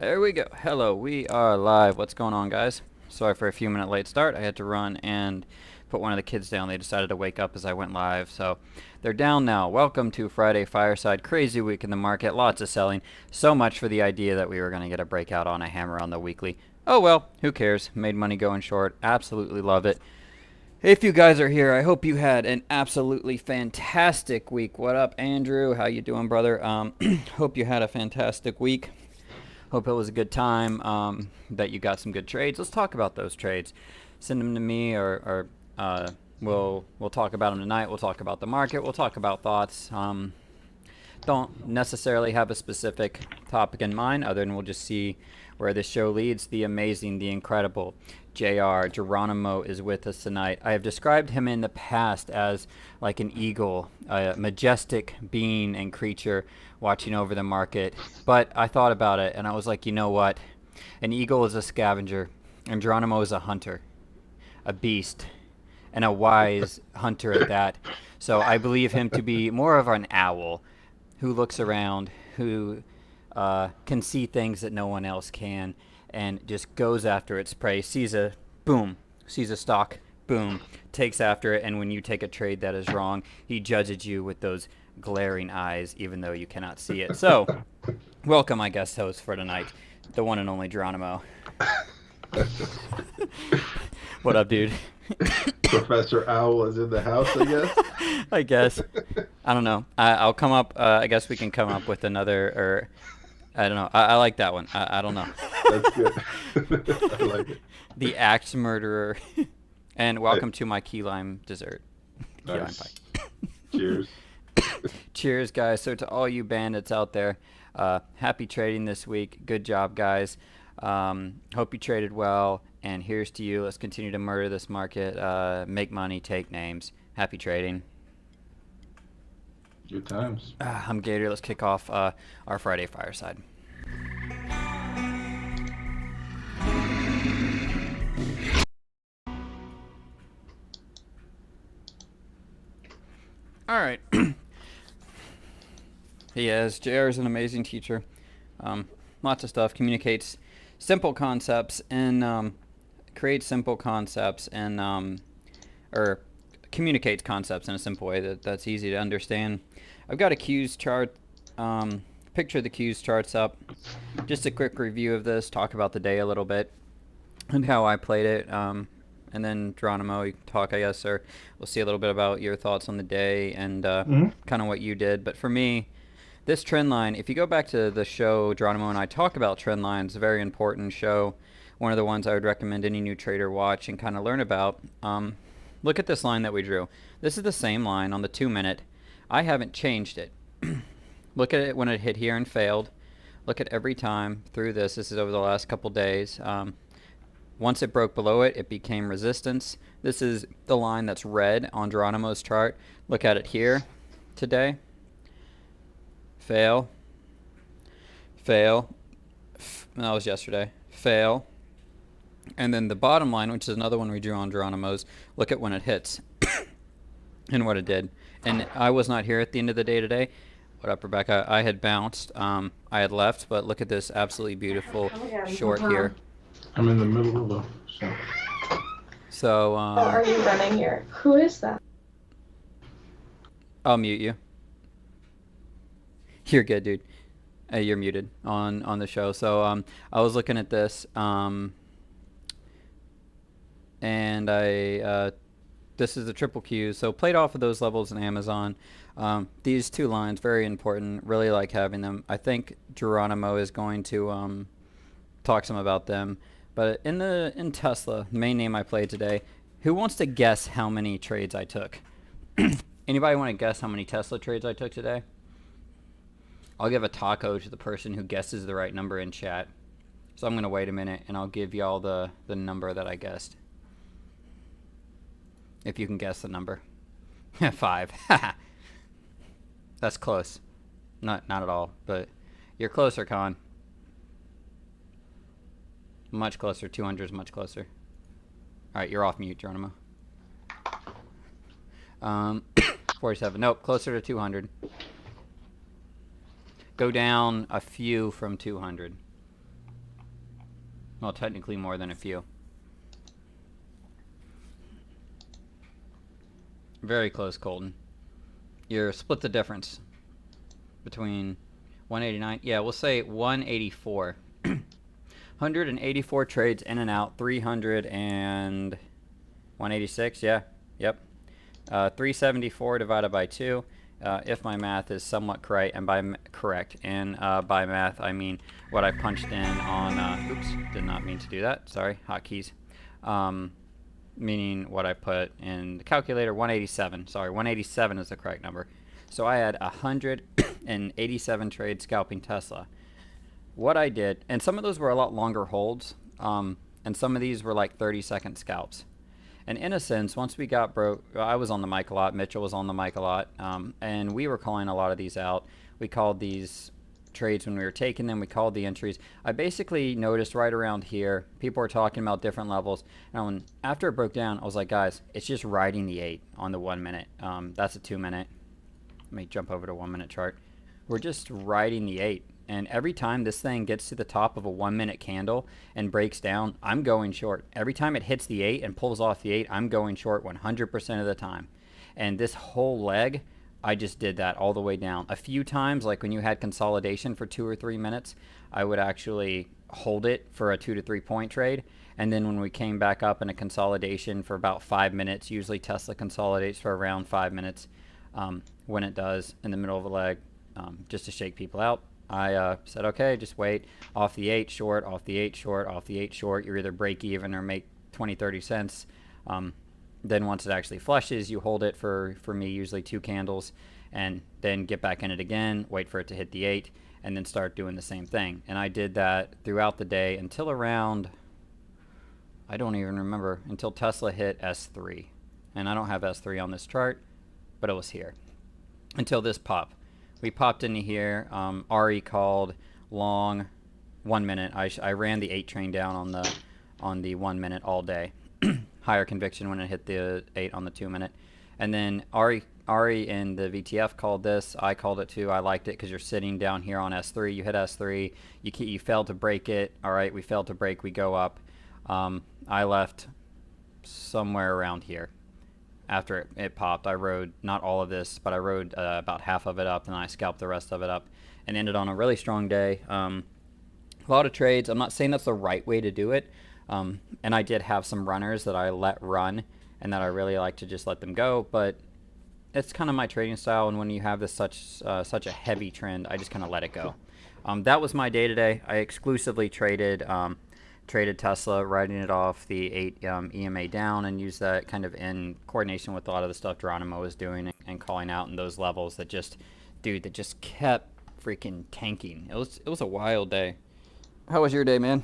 There we go. Hello, we are live. What's going on, guys? Sorry for a few minute late start. I had to run and put one of the kids down. They decided to wake up as I went live, so they're down now. Welcome to Friday Fireside. Crazy week in the market. Lots of selling. So much for the idea that we were going to get a breakout on a hammer on the weekly. Oh well, who cares? Made money going short. Absolutely love it. If you guys are here, I hope you had an absolutely fantastic week. What up, Andrew? How you doing, brother? Hope you had a fantastic week. Hope it was a good time, that you got some good trades. Let's talk about those trades. Send them to me, or we'll talk about them tonight. We'll talk about the market. We'll talk about thoughts. Don't necessarily have a specific topic in mind, other than we'll just see where this show leads. The amazing, the incredible JR Geronimo is with us tonight. I have described him in the past as like an eagle, a majestic being and creature watching over the market. But I thought about it and I was like, you know what? An eagle is a scavenger and Geronimo is a hunter, a beast, and a wise hunter at that. So I believe him to be more of an owl who looks around, who can see things that no one else can, and just goes after its prey. Sees a boom, sees a stock, boom, takes after it. And when you take a trade that is wrong, he judges you with those glaring eyes, even though you cannot see it. So, welcome, my guest host for tonight, the one and only Geronimo. What up, dude? Professor Owl is in the house, I guess. I guess. I don't know. I'll come up. I guess we can come up with another, or I don't know. I like that one. I don't know. That's good. I like it. The axe murderer. And welcome to my key lime dessert. Key lime Nice. pie. Cheers. Cheers, guys. So to all you bandits out there, happy trading this week. Good job, guys. Hope you traded well. And here's to you. Let's continue to murder this market. Make money, take names. Happy trading. Good times. I'm Gator. Let's kick off our Friday Fireside. All right. He is. JR is an amazing teacher. Lots of stuff. Communicates simple concepts and creates simple concepts and or communicates concepts in a simple way that's easy to understand. I've got a Q's chart. Picture the Q's charts up. Just a quick review of this. Talk about the day a little bit and how I played it. And then Geronimo, you can talk, I guess, or we'll see a little bit about your thoughts on the day and kind of what you did. But for me, this trend line, if you go back to the show, Geronimo and I talk about trend lines, a very important show, one of the ones I would recommend any new trader watch and kind of learn about. Look at this line that we drew. This is the same line on the 2-minute. I haven't changed it. Look at it when it hit here and failed. Look at every time through this. This is over the last couple days. Once it broke below it, it became resistance. This is the line that's red on Geronimo's chart. Look at it here today. Fail. Fail. That was yesterday. Fail. And then the bottom line, which is another one we drew on Geronimo's, look at when it hits and what it did. And I was not here at the end of the day today. What up, Rebecca? I had bounced. I had left, but look at this absolutely beautiful short here. I'm in the middle of a show. So, are you running here? Who is that? I'll mute you. You're good, dude. You're muted on the show. So I was looking at this, and I this is the triple Q. So played off of those levels in Amazon. These two lines, very important. Really like having them. I think Geronimo is going to talk some about them. But in Tesla, the main name I played today, who wants to guess how many trades I took? Anybody want to guess how many Tesla trades I took today? I'll give a taco to the person who guesses the right number in chat. So I'm going to wait a minute and I'll give y'all the number that I guessed. If you can guess the number. 5. That's close. Not at all, but you're closer, Con. Much closer. 200 is much closer. Alright, you're off mute, Geronimo. 47. Nope, closer to 200. Go down a few from 200. Well, technically more than a few. Very close, Colton. You're split the difference between 189. Yeah, we'll say 184. 184 trades in and out. 300 and 186. Yeah. Yep. 374 divided by 2. If my math is somewhat correct, and by by math I mean what I punched in on. Oops, did not mean to do that. Sorry, hotkeys. Meaning what I put in the calculator. 187. Sorry, 187 is the correct number. So I had 187 trades scalping Tesla. What I did, and some of those were a lot longer holds, and some of these were like 30-second scalps. And in a sense, once we got broke, I was on the mic a lot, Mitchell was on the mic a lot, and we were calling a lot of these out. We called these trades when we were taking them, we called the entries. I basically noticed right around here, people were talking about different levels. And after it broke down, I was like, guys, it's just riding the 8 on the 1 minute. That's a 2 minute. Let me jump over to 1 minute chart. We're just riding the 8. And every time this thing gets to the top of a 1 minute candle and breaks down, I'm going short. Every time it hits the 8 and pulls off the 8, I'm going short 100% of the time. And this whole leg, I just did that all the way down. A few times, like when you had consolidation for 2 or 3 minutes, I would actually hold it for a 2 to 3 point trade. And then when we came back up in a consolidation for about 5 minutes, usually Tesla consolidates for around 5 minutes. When it does in the middle of a leg, just to shake people out, I said, okay, just wait. Off the 8 short, off the 8 short, off the 8 short. You're either break even or make 20, 30 cents. Then once it actually flushes, you hold it for me, usually 2 candles, and then get back in it again, wait for it to hit the 8, and then start doing the same thing. And I did that throughout the day until around, I don't even remember, until Tesla hit S3. And I don't have S3 on this chart, but it was here. Until this pop. We popped into here. Ari called long 1 minute. I ran the 8 train down on the 1 minute all day. Higher conviction when it hit the 8 on the 2 minute. And then Ari in the VTF called this. I called it too. I liked it because you're sitting down here on S3. You hit S3. You failed to break it. All right, we failed to break. We go up. I left somewhere around here. After it popped, I rode not all of this, but I rode about half of it up, and I scalped the rest of it up, and ended on a really strong day. A lot of trades. I'm not saying that's the right way to do it, and I did have some runners that I let run, and that I really like to just let them go. But it's kind of my trading style, and when you have this such a heavy trend, I just kind of let it go. That was my day today. I exclusively traded Tesla, riding it off the 8 EMA down, and used that kind of in coordination with a lot of the stuff Geronimo was doing and calling out in those levels that just kept freaking tanking. It was a wild day. How was your day, man?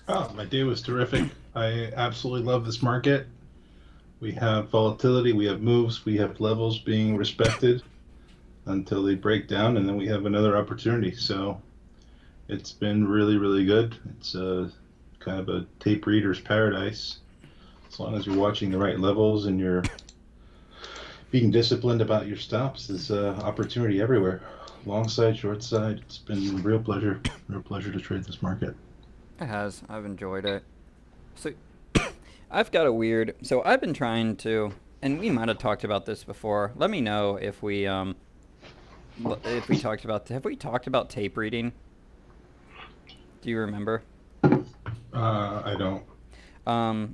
Oh, my day was terrific. I absolutely love this market. We have volatility, we have moves, we have levels being respected until they break down, and then we have another opportunity. So it's been really, really good. It's kind of a tape reader's paradise. As long as you're watching the right levels and you're being disciplined about your stops, there's opportunity everywhere. Long side, short side. It's been a real pleasure to trade this market. It has. I've enjoyed it. So I've got a weird. So I've been trying to, and we might have talked about this before. Let me know if we talked about. Have we talked about tape reading? Do you remember? I don't.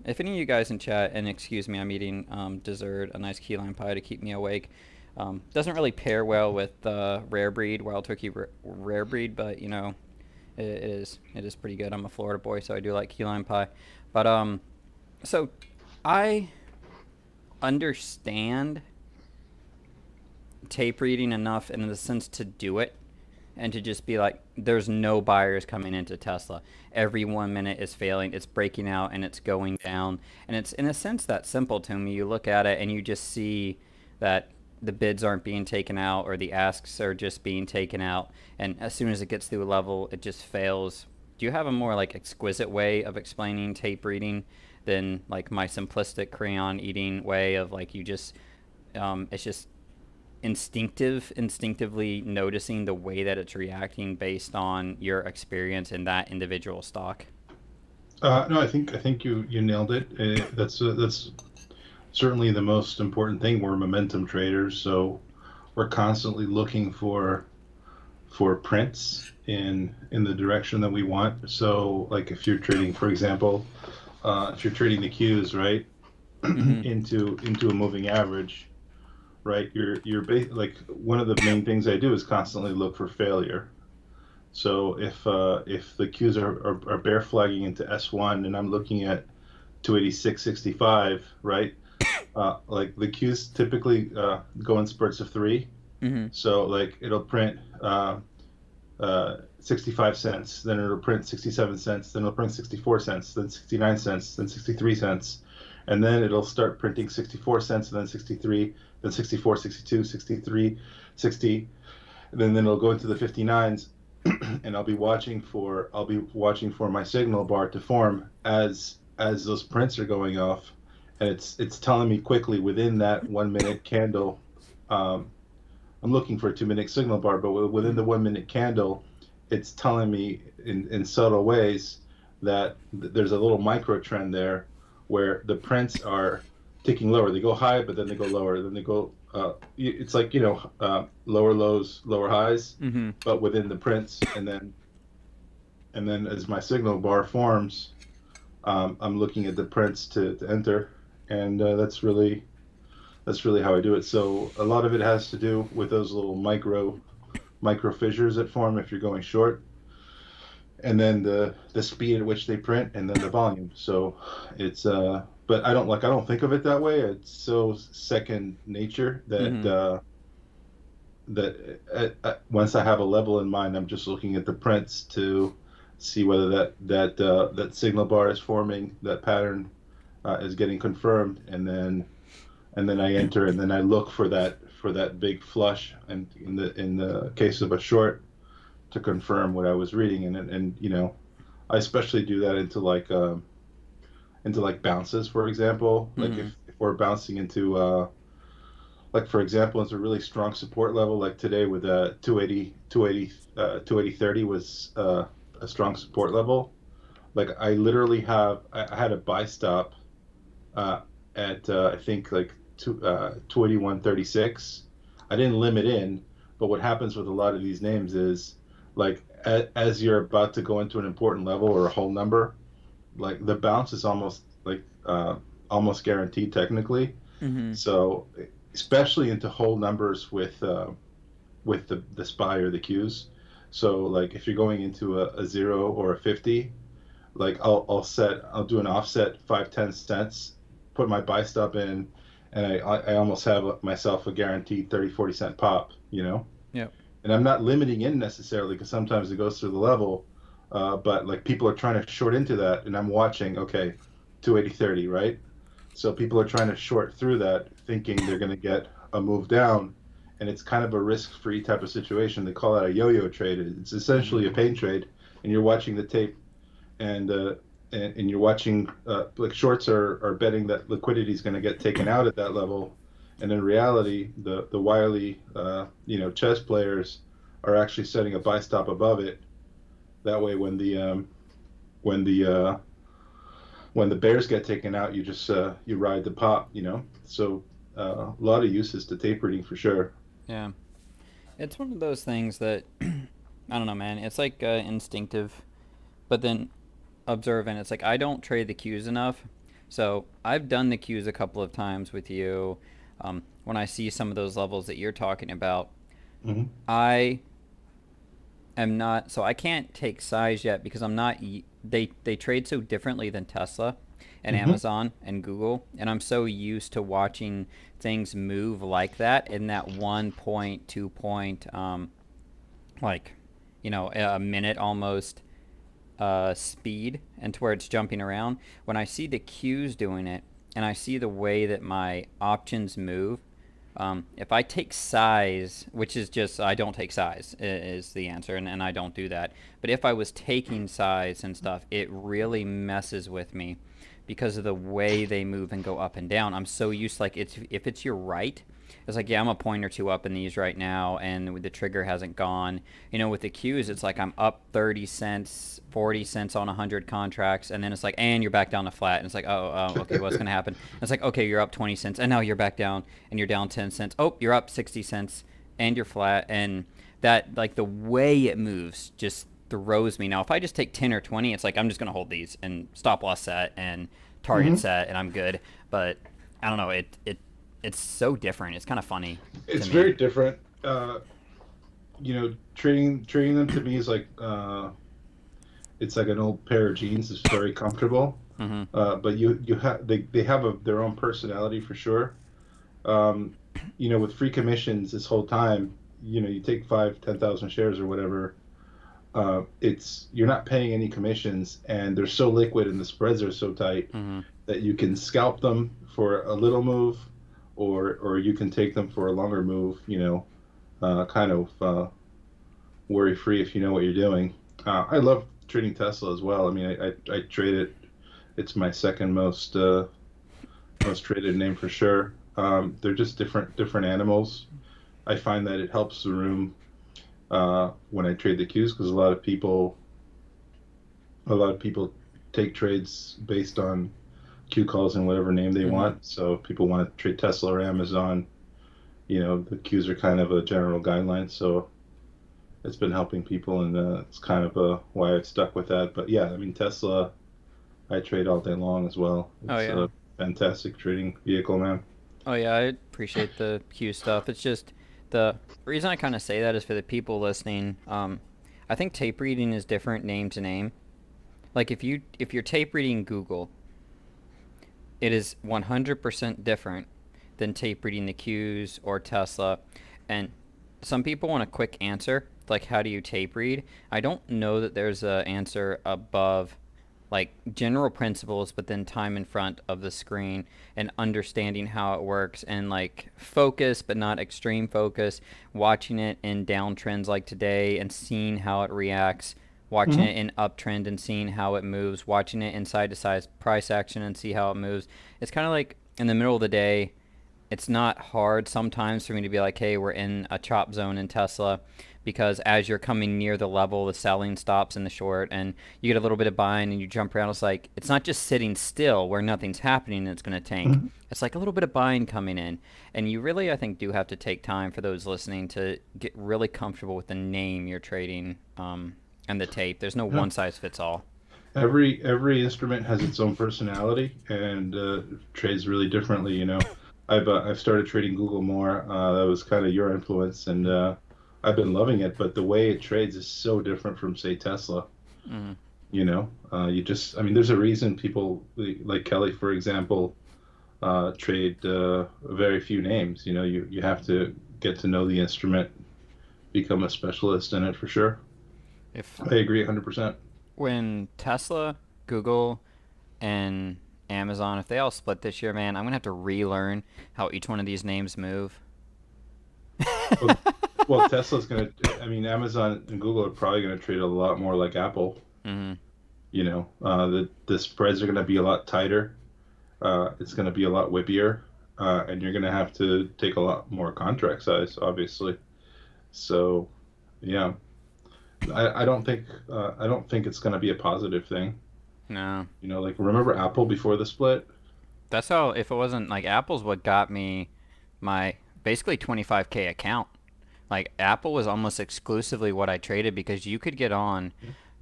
If any of you guys in chat, and excuse me, I'm eating dessert, a nice key lime pie to keep me awake. Doesn't really pair well with rare breed, wild turkey rare breed, but you know, it is pretty good. I'm a Florida boy, so I do like key lime pie. But so I understand tape reading enough in the sense to do it. And to just be like, there's no buyers coming into Tesla. Every 1 minute is failing. It's breaking out and it's going down. And it's, in a sense, that simple to me. You look at it and you just see that the bids aren't being taken out or the asks are just being taken out. And as soon as it gets to a level, it just fails. Do you have a more like exquisite way of explaining tape reading than like my simplistic crayon eating way of like you just, it's just instinctively noticing the way that it's reacting based on your experience in that individual stock? No, I think you nailed it. That's certainly the most important thing. We're momentum traders, so we're constantly looking for prints in the direction that we want. So, like if you're trading, for example, if you're trading the cues, right, Mm-hmm. into a moving average, right, like one of the main things I do is constantly look for failure. So if the cues are bear flagging into S1 and I'm looking at 286.65, right? Like the cues typically go in spurts of three. Mm-hmm. So like it'll print 65 cents, then it'll print 67 cents, then it'll print 64 cents, then 69 cents, then 63 cents. And then it'll start printing 64 cents, and then 63, then 64, 62, 63, 60. And then it'll go into the 59s, and I'll be watching for my signal bar to form as those prints are going off, and it's telling me quickly within that 1 minute candle. Um, I'm looking for a 2 minute signal bar, but within the 1 minute candle, it's telling me in subtle ways that there's a little micro trend there where the prints are ticking lower. They go high, but then they go lower. Then they go. It's like lower lows, lower highs, Mm-hmm. but within the prints, and then as my signal bar forms, I'm looking at the prints to enter, and that's really how I do it. So a lot of it has to do with those little micro fissures that form if you're going short, and then the speed at which they print, and then the volume. So it's but I don't think of it that way. It's so second nature that Mm-hmm. once I have a level in mind, I'm just looking at the prints to see whether that signal bar is forming, that pattern is getting confirmed, and then I enter, and then I look for that big flush, and in the case of a short, to confirm what I was reading, and I especially do that into like bounces, for example. Like Mm-hmm. if we're bouncing into like for example, it's a really strong support level, like today with 280 280 was a strong support level. Like I literally I had a buy stop uh, at I think like 281.36. I didn't limit in, but what happens with a lot of these names is like as you're about to go into an important level or a whole number, like the bounce is almost guaranteed technically. Mm-hmm. So especially into whole numbers with the SPY or the Qs. So like if you're going into a 0 or a 50, like I'll do an offset 5-10 cents, put my buy stop in, and I almost have myself a guaranteed 30-40 cent pop. Yep. And I'm not limiting in necessarily because sometimes it goes through the level, but like people are trying to short into that, and I'm watching, okay, 280.30, right? So people are trying to short through that, thinking they're going to get a move down, and it's kind of a risk-free type of situation. They call that a yo-yo trade. It's Mm-hmm. essentially a pain trade, and you're watching the tape, and and you're watching like shorts are betting that liquidity is going to get taken out at that level, and in reality, the wily chess players are actually setting a buy stop above it. That way, when the when the bears get taken out, you just you ride the pop. So a lot of uses to tape reading for sure. Yeah. It's one of those things that I don't know, man. It's like instinctive, but then observant. It's like I don't trade the cues enough. So I've done the cues a couple of times with you. When I see some of those levels that you're talking about, Hmm. I am not. So I can't take size yet because I'm not. They trade so differently than Tesla and Hmm. Amazon and Google, and I'm so used to watching things move like that in that 1 point, 2 point, like a minute almost speed, and to where it's jumping around. When I see the cues doing it, and I see the way that my options move, if I take size, which is just I don't take size is the answer, and I don't do that. But if I was taking size and stuff, it really messes with me because of the way they move and go up and down. I'm so used, like, it's if it's your right. it's like, yeah, I'm a point or two up in these right now, and the trigger hasn't gone. With the Qs, it's like I'm up 30 cents, 40 cents on 100 contracts, and then it's like, and you're back down to flat, and it's like, oh, okay, what's gonna happen? And it's like, okay, you're up 20 cents, and now you're back down, and you're down 10 cents. Oh, you're up 60 cents, and you're flat, and that, like, the way it moves just throws me. Now, if I just take 10 or 20, it's like I'm just gonna hold these and stop loss set and target Hmm. set, and I'm good. But I don't know. It's so different. It's kind of funny to It's me. very different. Trading them to me is like it's like an old pair of jeans. It's very comfortable. Hmm. But you have they have their own personality for sure. Um, with free commissions this whole time, you take 5, 10,000 shares or whatever. It's you're not paying any commissions, and they're so liquid, and the spreads are so tight Hmm. that you can scalp them for a little move, or you can take them for a longer move. Kind of worry free if you know what you're doing. I love trading Tesla as well. I mean, I trade it. It's my second most traded name for sure. They're just different animals. I find that it helps the room when I trade the Qs because a lot of people take trades based on Q calls and whatever name they Hmm. want. So if people want to trade Tesla or Amazon, the Qs are kind of a general guideline. So it's been helping people, and it's kind of why I've stuck with that. But yeah, I mean Tesla, I trade all day long as well. Oh It's yeah. a fantastic trading vehicle, man. Oh yeah. I appreciate the Q stuff. It's just the reason I kind of say that is for the people listening. I think tape reading is different name to name. Like if you're tape reading Google, it is 100% different than tape reading the Qs or Tesla. And some people want a quick answer, like how do you tape read? I don't know that there's an answer above like general principles, but then time in front of the screen and understanding how it works and like focus, but not extreme focus, watching it in downtrends like today and seeing how it reacts, watching Hmm. it in uptrend and seeing how it moves, watching it in side to side price action and see how it moves. It's kind of like in the middle of the day, it's not hard sometimes for me to be like, hey, we're in a chop zone in Tesla because as you're coming near the level, the selling stops in the short and you get a little bit of buying and you jump around. It's like, it's not just sitting still where nothing's happening and it's going to tank. Hmm. It's like a little bit of buying coming in. And you really, I think, do have to take time for those listening to get really comfortable with the name you're trading and the tape. There's no Yeah. one size fits all. Every instrument has its own personality and trades really differently. I've started trading Google more. That was kind of your influence, and I've been loving it. But the way it trades is so different from, say, Tesla. Mm-hmm. I mean, there's a reason people like Kelly, for example, trade very few names. You have to get to know the instrument, become a specialist in it for sure. If I agree 100%. when Tesla, Google, and Amazon, if they all split this year, man, I'm gonna have to relearn how each one of these names move. Well, well, Tesla's gonna. I mean, Amazon and Google are probably gonna trade a lot more like Apple. Hmm. The spreads are gonna be a lot tighter. It's gonna be a lot whippier, and you're gonna have to take a lot more contract size, obviously. So, yeah, I don't think it's gonna be a positive thing. No, Like remember Apple before the split? that's how. If it wasn't like Apple's what got me my basically 25K account. Like Apple was almost exclusively what I traded because you could get on,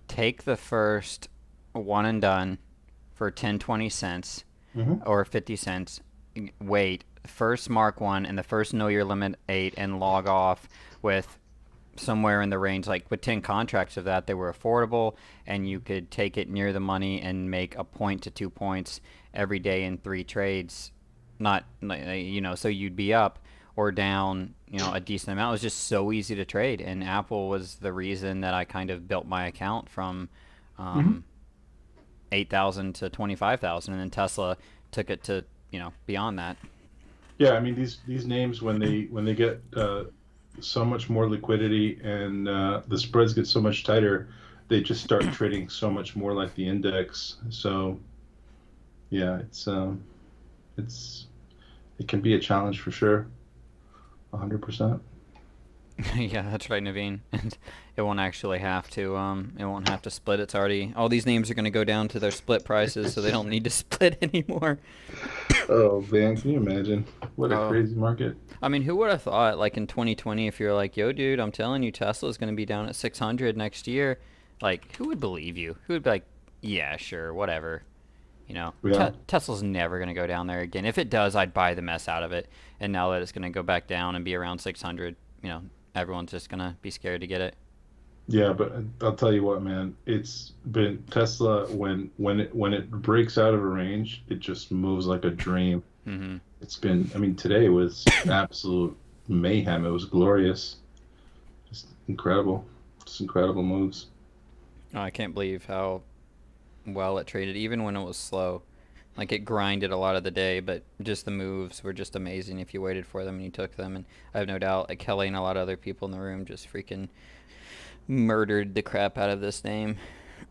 take the first one and done for 10, 20 cents Mm-hmm. or 50 cents, wait, first mark one and the first know your limit 8 and log off with somewhere in the range like with 10 contracts of that they were affordable and you could take it near the money and make a point to 2 points every day in 3 trades, not so you'd be up or down a decent amount. It was just so easy to trade, and Apple was the reason that I kind of built my account from Mm-hmm. um, 8,000 to 25,000, and then Tesla took it to beyond that. Yeah, I mean these names when they get so much more liquidity and the spreads get so much tighter, they just start trading so much more like the index. So yeah, it's it can be a challenge for sure. 100%. Yeah, that's right, Naveen. And it won't actually have to. It won't have to split. It's already all these names are going to go down to their split prices, so they don't need to split anymore. Oh, man, can you imagine? What a Oh, crazy market. I mean, who would have thought, like in 2020, if you're like, "Yo, dude, I'm telling you, Tesla's going to be down at 600 next year," like, who would believe you? Who would be like, "Yeah, sure, whatever." Yeah. Tesla's never going to go down there again. If it does, I'd buy the mess out of it. And now that it's going to go back down and be around 600, everyone's just going to be scared to get it. Yeah, but I'll tell you what, man. It's been Tesla when it breaks out of a range, it just moves like a dream. Hmm. It's been, I mean, today was absolute mayhem. It was glorious. Just incredible. Just incredible moves. Oh, I can't believe how well it traded, even when it was slow. Like it grinded a lot of the day, but just the moves were just amazing if you waited for them and you took them. And I have no doubt, like Kelly and a lot of other people in the room just freaking murdered the crap out of this name.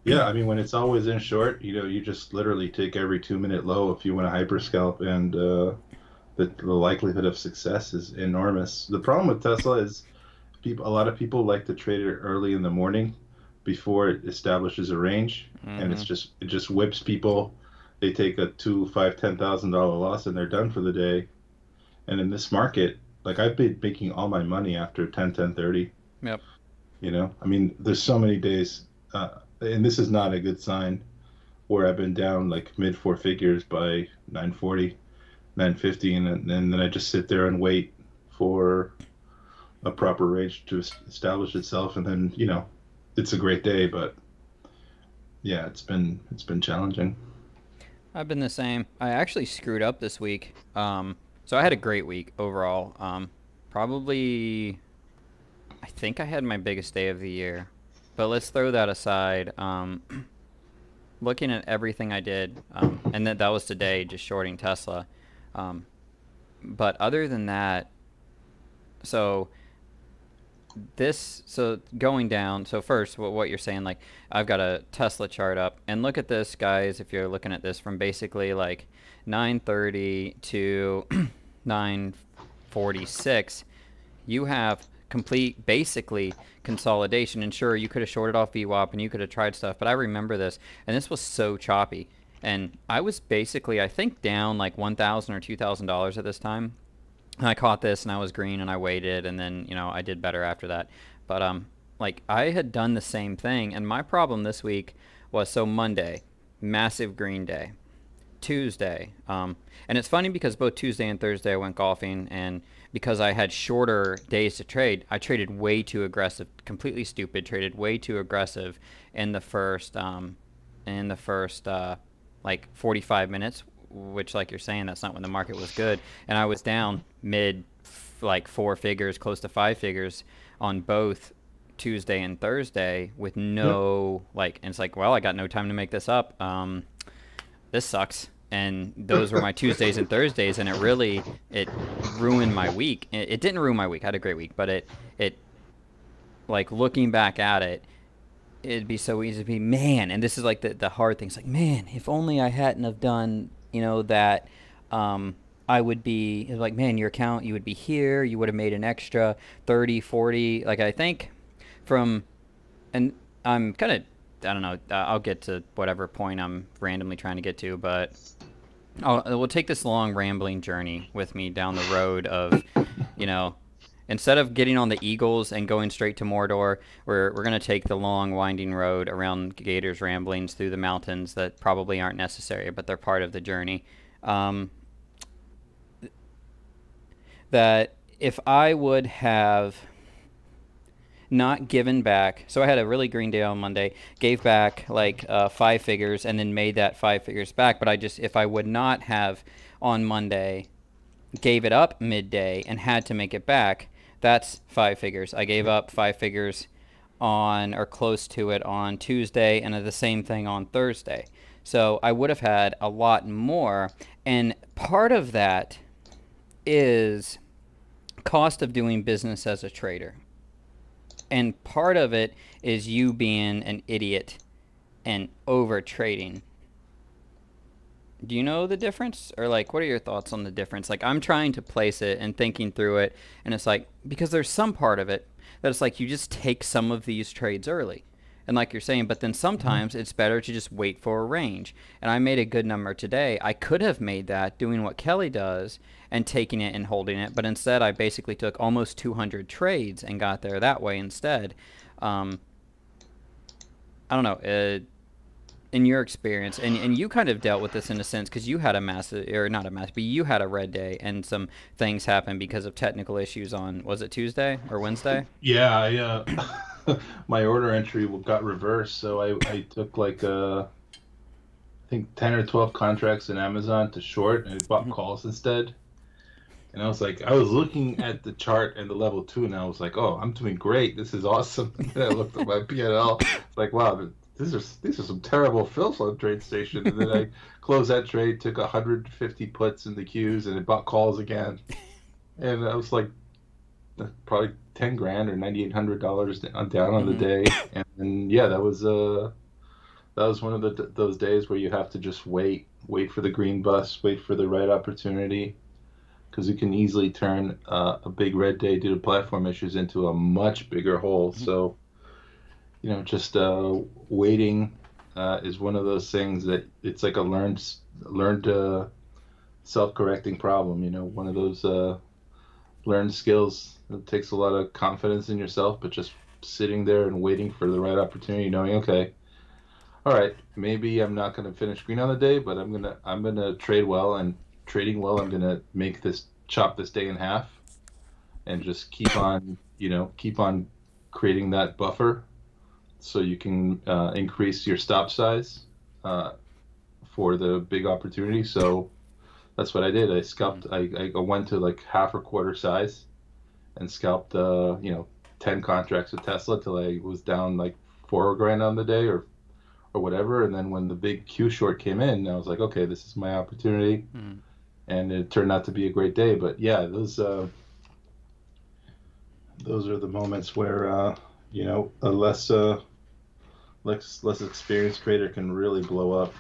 Yeah, I mean, when it's always in short, you just literally take every 2 minute low if you want to hyperscalp, and the likelihood of success is enormous. The problem with Tesla is a lot of people like to trade it early in the morning before it establishes a range, and Hmm. it just whips people. They take a two, five, $10,000 loss, and they're done for the day. And in this market, like I've been making all my money after 10, 10:30. Yep. I mean, there's so many days, and this is not a good sign, where I've been down like mid four figures by 9:40, 9:50, and then I just sit there and wait for a proper range to establish itself, and then it's a great day, but yeah, it's been challenging. I've been the same. I actually screwed up this week. So I had a great week overall. Probably, I think I had my biggest day of the year. But let's throw that aside. Looking at everything I did, and that was today, just shorting Tesla. Um, but other than that, so so going down, so first what you're saying, like I've got a Tesla chart up, and look at this, guys. If you're looking at this from basically like 9:30 to 9:46, you have complete basically consolidation. And sure, you could have shorted off VWAP and you could have tried stuff, but I remember this, and this was so choppy, and I was basically, I think, down like $1,000 or $2,000 at this time. And I caught this and I was green and I waited, and then I did better after that. But like I had done the same thing, and my problem this week was, so Monday, massive green day. Tuesday, and it's funny because both Tuesday and Thursday I went golfing, and because I had shorter days to trade, I traded way too aggressive, completely stupid, traded way too aggressive in the first like 45 minutes, which, like you're saying, that's not when the market was good, and I was down mid like four figures, close to five figures on both Tuesday and Thursday with Yep. no, like, and it's like, well, I got no time to make this up. This sucks. And those were my Tuesdays and Thursdays, and it ruined my week. It didn't ruin my week. I had a great week, but it like looking back at it, it'd be so easy to be, man, and this is like the hard thing. It's like, man, if only I hadn't have done, that, I would be like, man, your account, you would be here, you would have made an extra 30, 40. Like I think from, and I'm kind of, I don't know, I'll get to whatever point I'm randomly trying to get to, but we'll take this long rambling journey with me down the road of, you know, instead of getting on the Eagles and going straight to Mordor, we're gonna take the long winding road around Gator's ramblings through the mountains that probably aren't necessary, but they're part of the journey. Um, that if I would have not given back. So I had a really green day on Monday, gave back like five figures, and then made that five figures back. But if I would not have on Monday, gave it up midday and had to make it back, that's five figures. I gave up five figures on, or close to it, on Tuesday, and the same thing on Thursday. So I would have had a lot more. And part of that is cost of doing business as a trader. And part of it is you being an idiot and over trading. Do you know the difference? Or, like, what are your thoughts on the difference? Like, I'm trying to place it and thinking through it, and it's like, because there's some part of it that it's like you just take some of these trades early. And like you're saying, but then Mhm. sometimes it's better to just wait for a range. And I made a good number today. I could have made that doing what Kelly does and taking it and holding it, but instead I basically took almost 200 trades and got there that way instead. Um, I don't know. In your experience, and you kind of dealt with this in a sense because you had a massive, or not a massive, but you had a red day and some things happened because of technical issues on, was it Tuesday or Wednesday? Yeah, my order entry got reversed, so I took like I think 10 or 12 contracts in Amazon to short, and I bought Mhm. calls instead. And I was like, I was looking at the chart and the level two, and I was like, oh, I'm doing great. This is awesome. And then I looked at my P&L. It's like, wow, these are some terrible fills on TradeStation. And then I closed that trade, took 150 puts in the queues, and it bought calls again. And I was like, probably 10 grand or $9,800 down on the Mhm. day. And then, yeah, that was one of those days where you have to just wait for the green bus, wait for the right opportunity, because you can easily turn a big red day due to platform issues into a much bigger hole. Mhm. So, just waiting is one of those things that it's like a learned self-correcting problem. One of those learned skills that takes a lot of confidence in yourself, but just sitting there and waiting for the right opportunity, knowing, okay, all right, maybe I'm not going to finish green on the day, but I'm gonna trade well, and trading well, I'm gonna make this chop this day in half and just keep on creating that buffer so you can increase your stop size uh, for the big opportunity. So that's what I did. I Mhm. scalped. I went to like half or quarter size and scalped 10 contracts with Tesla till I was down like 4 grand on the day or whatever. And then when the big Q short came in, I was like, okay, this is my opportunity, Mhm. and it turned out to be a great day. But yeah, those are the moments where a less experienced trader can really blow up.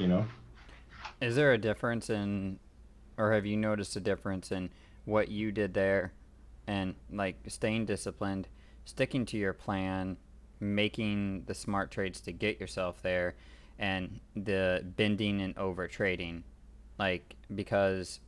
Is there a difference in, or have you noticed a difference in what you did there and like staying disciplined, sticking to your plan, making the smart trades to get yourself there, and the bending and over trading? Like, because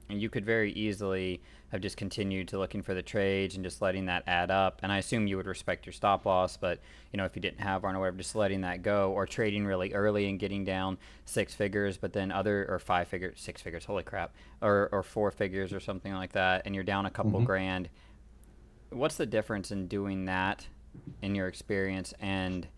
you could very easily have just continued to looking for the trades and just letting that add up. And I assume you would respect your stop loss, but if you didn't have one or whatever, just letting that go or trading really early and getting down six figures, but then other or five figures, six figures, holy crap, or four figures or something like that, and you're down a couple hmm grand. What's the difference in doing that in your experience and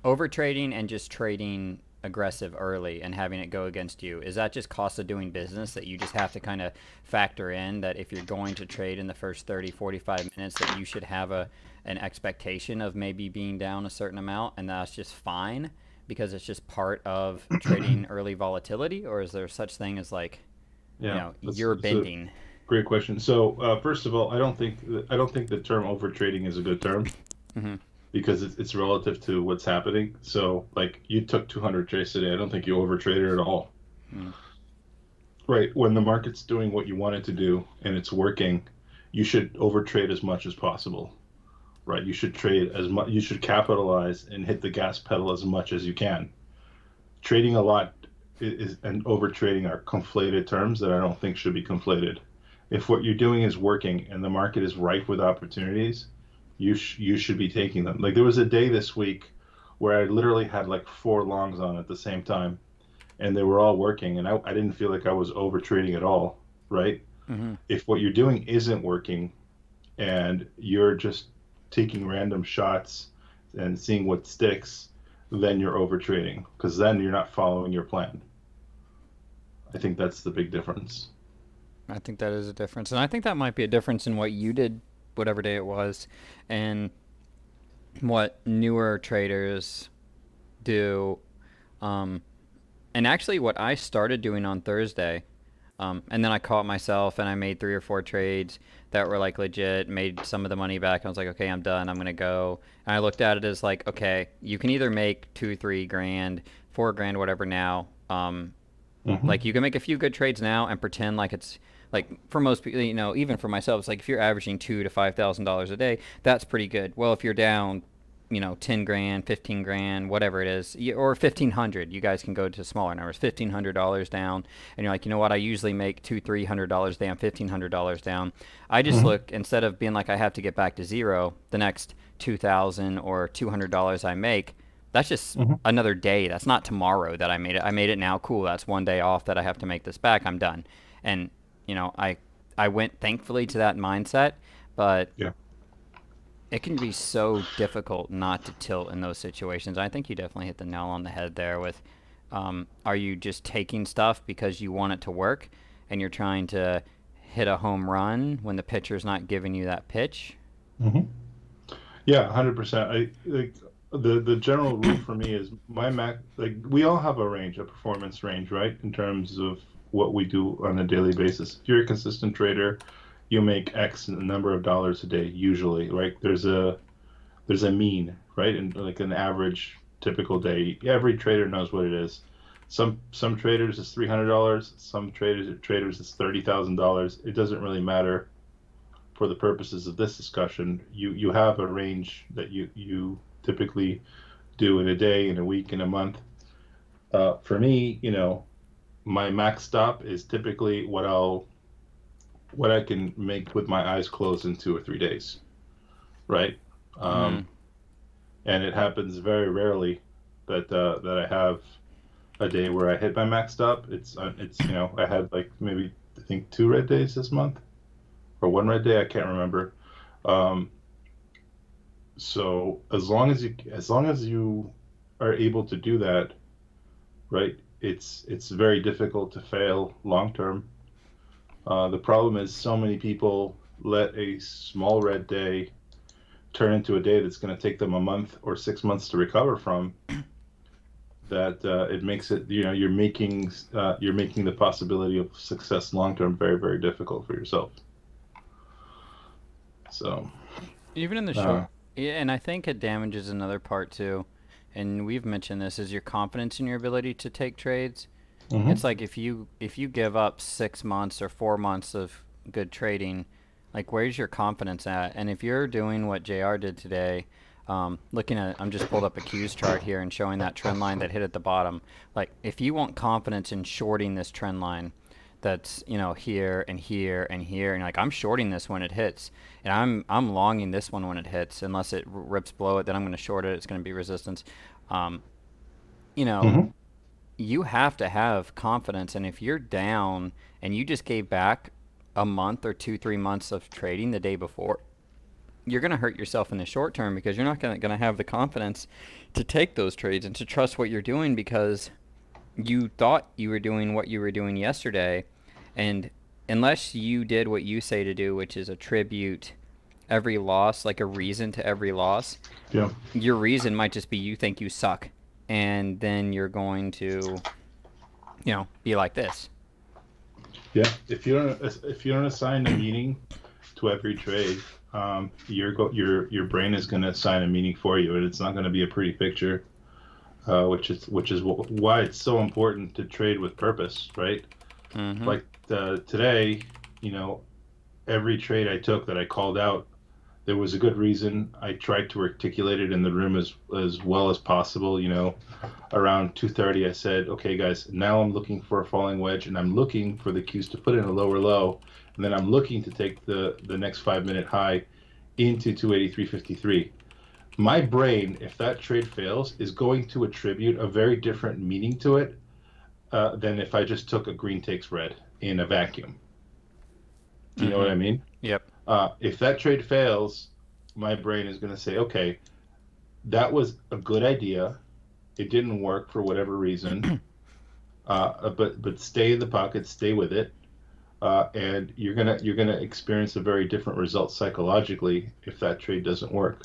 over trading and just trading aggressive early and having it go against you? Is that just cost of doing business that you just have to kind of factor in that if you're going to trade in the first 30 45 minutes that you should have an expectation of maybe being down a certain amount, and that's just fine because it's just part of trading early volatility? Or is there such thing as, like, Yeah, you're that's a bending? great question. So first of all, I don't think the term over trading is a good term Hmm. because it's relative to what's happening. So like you took 200 trades today. I don't think you over traded at all. Mm. Right. When the market's doing what you want it to do and it's working, you should overtrade as much as possible. Right. You should trade as much. You should capitalize and hit the gas pedal as much as you can. Trading a lot and over trading are conflated terms that I don't think should be conflated. If what you're doing is working and the market is rife with opportunities, you should be taking them. Like there was a day this week where I literally had like four longs on at the same time, and they were all working, and I didn't feel like I was over trading at all. Right? Hmm. If what you're doing isn't working and you're just taking random shots and seeing what sticks, then you're over trading because then you're not following your plan. I think that's the big difference. I think that is a difference, and I think that might be a difference in what you did, whatever day it was, and what newer traders do. Um, and actually, what I started doing on Thursday, and then I caught myself and I made three or four trades that were like legit, made some of the money back. I was like, okay, I'm done. I'm gonna go. And I looked at it as like, okay, you can either make two, 3 grand, 4 grand, whatever now. Hmm. Like you can make a few good trades now and pretend like it's like for most people, even for myself, it's like if you're averaging $2,000 to $5,000 a day, that's pretty good. Well, if you're down, 10 grand, 15 grand, whatever it is, or 1,500, you guys can go to smaller numbers, $1,500 down, and you're like, you know what? I usually make $300 down, $1,500 down. I just Hmm. look instead of being like I have to get back to zero, the next 2,000 or $200 I make, that's just Hmm. another day. That's not tomorrow that I made it. I made it now. Cool. That's one day off that I have to make this back. I'm done. And I went thankfully to that mindset, but Yeah. it can be so difficult not to tilt in those situations. I think you definitely hit the nail on the head there with are you just taking stuff because you want it to work and you're trying to hit a home run when the pitcher's not giving you that pitch? Hmm. Yeah, 100%. I like the general rule for me is my Mac. Like we all have a range, a performance range, right? In terms of what we do on a daily basis. If you're a consistent trader, you make X number of dollars a day usually, right? There's a mean, right? And like an average typical day, every trader knows what it is. Some traders is $300. Some traders is $30,000. It doesn't really matter for the purposes of this discussion. You have a range that you typically do in a day, in a week, in a month. For me, my max stop is typically what I can make with my eyes closed in 2 or 3 days, right? Mm-hmm. Um, and it happens very rarely that I have a day where I hit my max stop. It's I had like maybe I think 2 red days this month or 1 red day. I can't remember. Um, so as long as you are able to do that, right? It's very difficult to fail long term. The problem is so many people let a small red day turn into a day that's going to take them a month or 6 months to recover from. That it makes it you're making the possibility of success long term very very difficult for yourself. So Even in the short, uh, yeah, and I think it damages another part too. And we've mentioned this is your confidence in your ability to take trades. It's mhm. like if you give up 6 months or 4 months of good trading, like where's your confidence at? And if you're doing what JR did today, looking at I'm just pulled up a Q's chart here and showing that trend line that hit at the bottom. Like if you want confidence in shorting this trend line, that's here and here and here, and like I'm shorting this when it hits, and I'm longing this one when it hits, unless it rips below it, then I'm going to short it. It's going to be resistance. Um, you know, Mhm. you have to have confidence. And if you're down and you just gave back a month or 2, 3 months of trading the day before, you're going to hurt yourself in the short term because you're not going to have the confidence to take those trades and to trust what you're doing because you thought you were doing what you were doing yesterday. And unless you did what you say to do, which is attribute every loss, like a reason to every loss, Yeah. your reason might just be you think you suck. And then you're going to be like this. Yeah, if you don't assign a meaning to every trade, your brain is going to assign a meaning for you, and it's not going to be a pretty picture. Why it's so important to trade with purpose, right? Mm-hmm. Like today, you know, every trade I took that I called out, there was a good reason. I tried to articulate it in the room as well as possible. Around 2:30, I said, "Okay, guys, now I'm looking for a falling wedge, and I'm looking for the cues to put in a lower low, and then I'm looking to take the next 5 minute high into 283.53." My brain, if that trade fails, is going to attribute a very different meaning to it than if I just took a green takes red in a vacuum. Do you know what Mm-hmm. I mean? Yep. If that trade fails, my brain is going to say, okay, that was a good idea. It didn't work for whatever reason, but stay in the pocket, stay with it, and you're gonna experience a very different result psychologically if that trade doesn't work.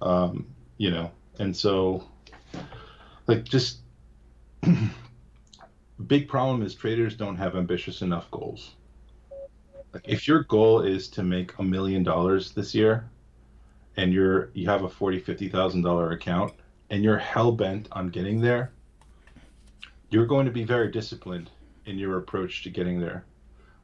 Um, you know, and so like just big problem is traders don't have ambitious enough goals. Like if your goal is to make $1 million this year and you have a 40, $50,000 account and you're hell bent on getting there, you're going to be very disciplined in your approach to getting there,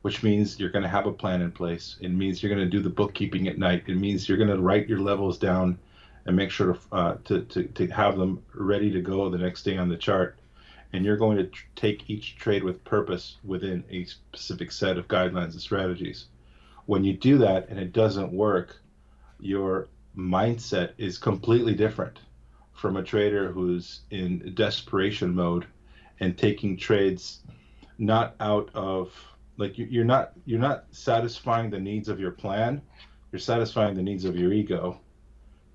which means you're going to have a plan in place. It means you're going to do the bookkeeping at night. It means you're going to write your levels down and make sure to have them ready to go the next day on the chart. And you're going to take each trade with purpose within a specific set of guidelines and strategies. When you do that and it doesn't work, your mindset is completely different from a trader who's in desperation mode and taking trades not out of like you're not satisfying the needs of your plan. You're satisfying the needs of your ego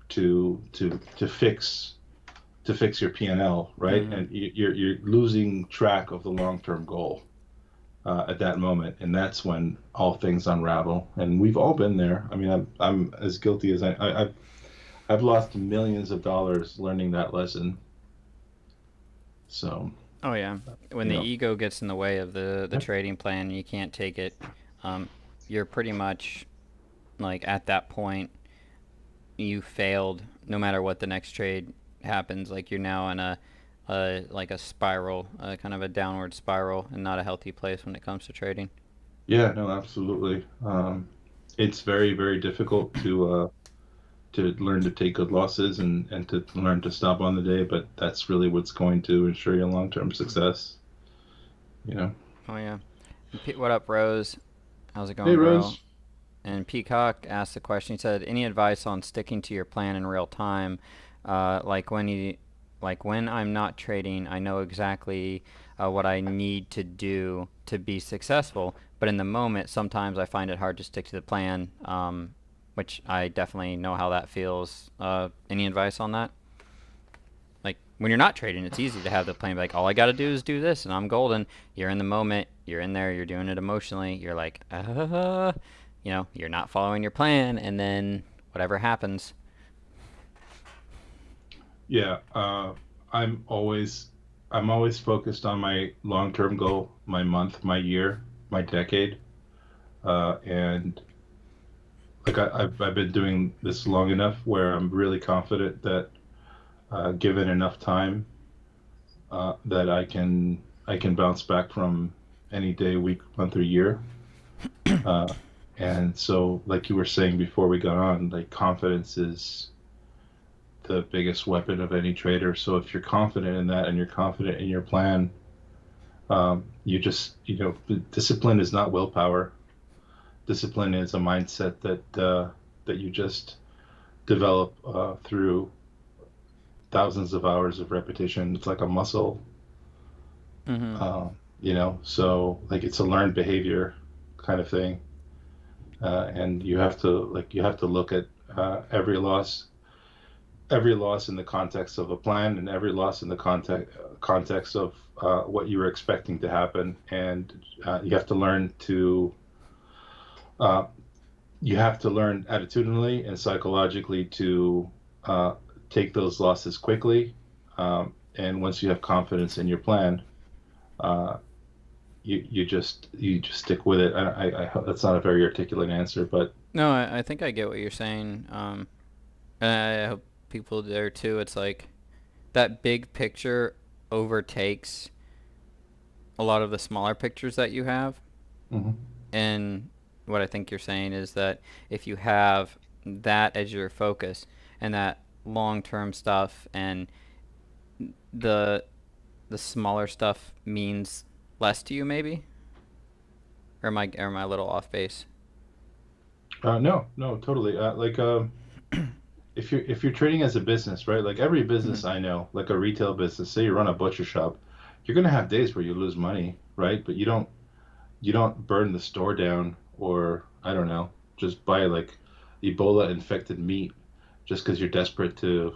to fix your P&L, right? Mm-hmm. And you're losing track of the long-term goal at that moment, and that's when all things unravel. And we've all been there. I mean, I'm as guilty as I've lost millions of dollars learning that lesson. So, Oh yeah, when you the know, ego gets in the way of the trading plan, you can't take it. You're pretty much like at that point you failed. No matter what the next trade happens, like you're now in a like a spiral, kind of a downward spiral, and not a healthy place when it comes to trading. yeah, no, absolutely. It's very, very difficult to learn to take good losses and to learn to stop on the day, but that's really what's going to ensure your long-term success, you know. Oh yeah. What up, Rose? How's it Hey, going, bro? Rose. And Peacock asked the question. He said, "Any advice on sticking to your plan in real time? Like when I'm not trading, I know exactly what I need to do to be successful. But in the moment, sometimes I find it hard to stick to the plan, which I definitely know how that feels. Any advice on that? Like when you're not trading, it's easy to have the plan. Like all I got to do is do this, and I'm golden. You're in the moment. You're in there. You're doing it emotionally. You're like, you're not following your plan, and then whatever happens. Yeah, I'm always I'm always focused on my long-term goal, my month, my year, my decade, and like I've been doing this long enough where I'm really confident that given enough time, that I can bounce back from any day, week, month, or year. Uh, and so, like you were saying before we got on, like confidence is the biggest weapon of any trader. So if you're confident in that and you're confident in your plan, discipline is not willpower. Discipline is a mindset that you just develop through thousands of hours of repetition. It's like a muscle, Mm-hmm. so like it's a learned behavior kind of thing. And you have to look at every loss in the context of a plan, and every loss in the context of what you were expecting to happen, and you have to learn to uh, you have to learn attitudinally and psychologically to take those losses quickly. And once you have confidence in your plan, uh, you just stick with it. I hope that's not a very articulate answer, but No, I think I get what you're saying. And I hope people there too. It's like that big picture overtakes a lot of the smaller pictures that you have. mhm. And what I think you're saying is that if you have that as your focus and that long-term stuff, and the the smaller stuff means less to you, maybe? Or am I a little off base? No, no, totally. If you're trading as a business, right? Like every Mm-hmm. business I know, like a retail business, say you run a butcher shop, you're gonna have days where you lose money, right? But you don't burn the store down, or I don't know, just buy like Ebola infected meat just because you're desperate to,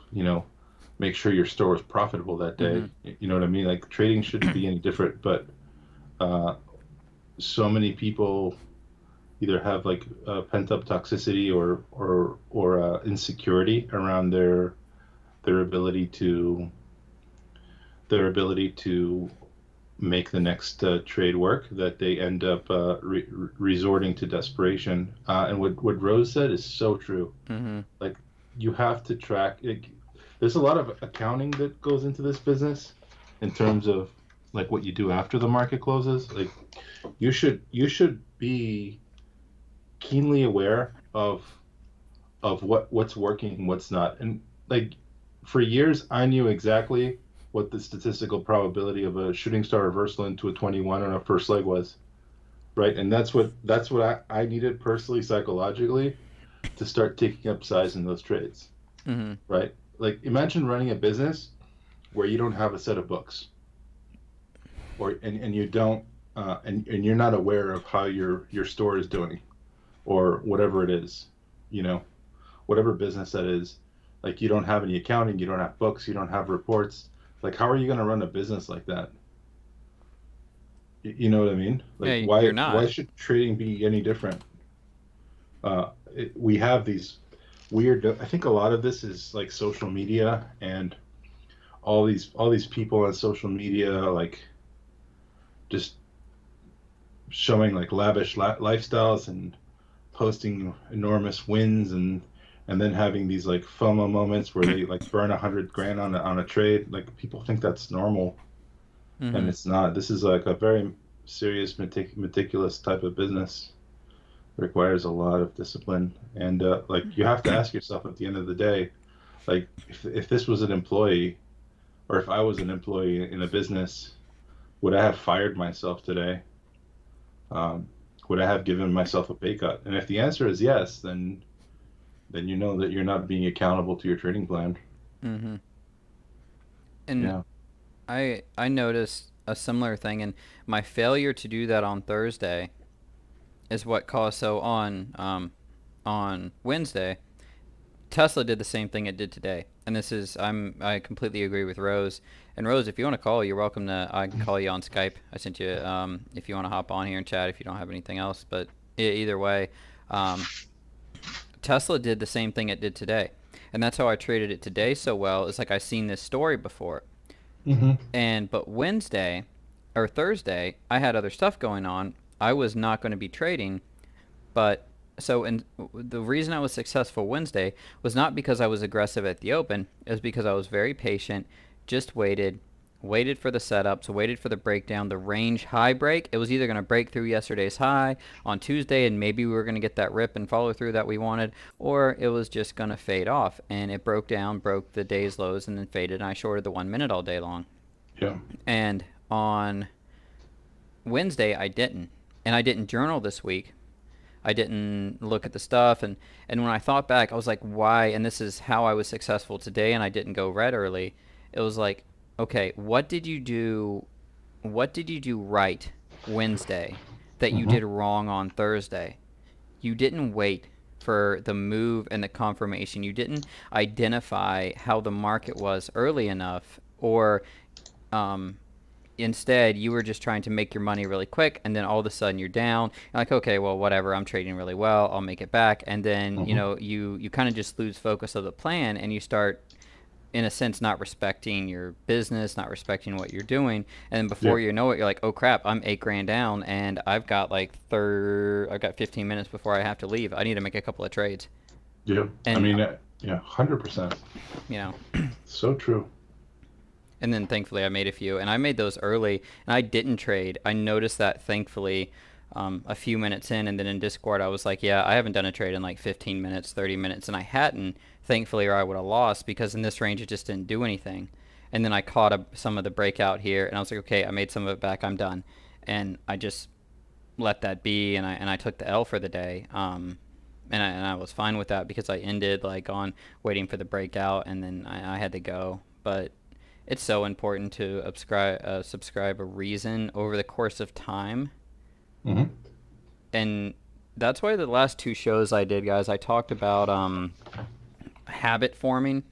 make sure your store is profitable that Mm-hmm. day. You know what I mean? Like trading shouldn't be any different, but uh, so many people either have like pent up toxicity or insecurity around their ability to their ability to make the next trade work, that they end up resorting to desperation. And what Rose said is so true. Mm-hmm. Like you have to track. There's a lot of accounting that goes into this business in terms of like what you do after the market closes. Like you should be keenly aware of what's working and what's not. And like for years, I knew exactly what the statistical probability of a shooting star reversal into a 21 on a first leg was, right? And that's what I needed personally psychologically to start taking up size in those trades, Mm-hmm. right? Like imagine running a business where you don't have a set of books, or and you don't and you're not aware of how your store is doing, or whatever it is, you know, whatever business that is. Like you don't have any accounting, you don't have books, you don't have reports. Like how are you going to run a business like that? You know what I mean? Yeah, Like you're why not. should trading be any different? We have these weird. I think a lot of this is like social media and all these people on social media, like just showing like lavish lifestyles and posting enormous wins, and then having these like FOMO moments where they like burn 100 grand on a trade. Like people think that's normal, and Mm-hmm. it's not. This is like a very serious, meticulous type of business. Requires a lot of discipline, and like you have to ask yourself at the end of the day, like if this was an employee, or if I was an employee in a business, would I have fired myself today? Um, would I have given myself a pay cut? And if the answer is yes, then you know that you're not being accountable to your trading plan. Mm-hmm. And Yeah. I noticed a similar thing, and my failure to do that on Thursday is what caused. So on Wednesday, Tesla did the same thing it did today. And this is I completely agree with Rose. And Rose, if you want to call, you're welcome to. I can call you on Skype. I sent you if you want to hop on here and chat if you don't have anything else. But either way, um, Tesla did the same thing it did today, and that's how I traded it today so well. It's like I've seen this story before. Hmm. And but Wednesday or Thursday, I had other stuff going on. I was not going to be trading, but so and the reason I was successful Wednesday was not because I was aggressive at the open. It was because I was very patient, just waited for the setups, waited for the breakdown, the range high break. It was either going to break through yesterday's high on Tuesday and maybe we were going to get that rip and follow through that we wanted, or it was just going to fade off. And it broke down, broke the day's lows, and then faded. And I shorted the 1 minute all day long. Yeah. And on Wednesday, I didn't. And I didn't journal this week. I didn't look at the stuff, and when I thought back, I was like, why? And this is how I was successful today, and I didn't go red early. It was like, okay, what did you do? What did you do right Wednesday that you Hmm. did wrong on Thursday? You didn't wait for the move and the confirmation. You didn't identify how the market was early enough, or um, instead you were just trying to make your money really quick, and then all of a sudden you're down. You're like, okay, well, whatever, I'm trading really well, I'll make it back. And then Hmm. you kind of just lose focus of the plan, and you start in a sense not respecting your business, not respecting what you're doing. And then Yeah. before you know it, you're like, oh crap, I'm 8 grand down, and I've got 15 minutes before I have to leave. I need to make a couple of trades. Yeah. I And mean, yeah, 100%. you know So true. and then thankfully I made a few, and I made those early, and I didn't trade. I noticed that thankfully a few minutes in, and then in Discord I was like, yeah, I haven't done a trade in like 15 minutes, 30 minutes, and I hadn't, thankfully, or I would have lost because in this range it just didn't do anything. And then I caught some of the breakout here, and I was like, okay, I made some of it back, I'm done, and I just let that be, and I took the L for the day. And I was fine with that because I ended like on waiting for the breakout, and then I had to go. But it's so important to subscribe a reason over the course of time, Hmm. and that's why the last two shows I did, guys, I talked about habit forming.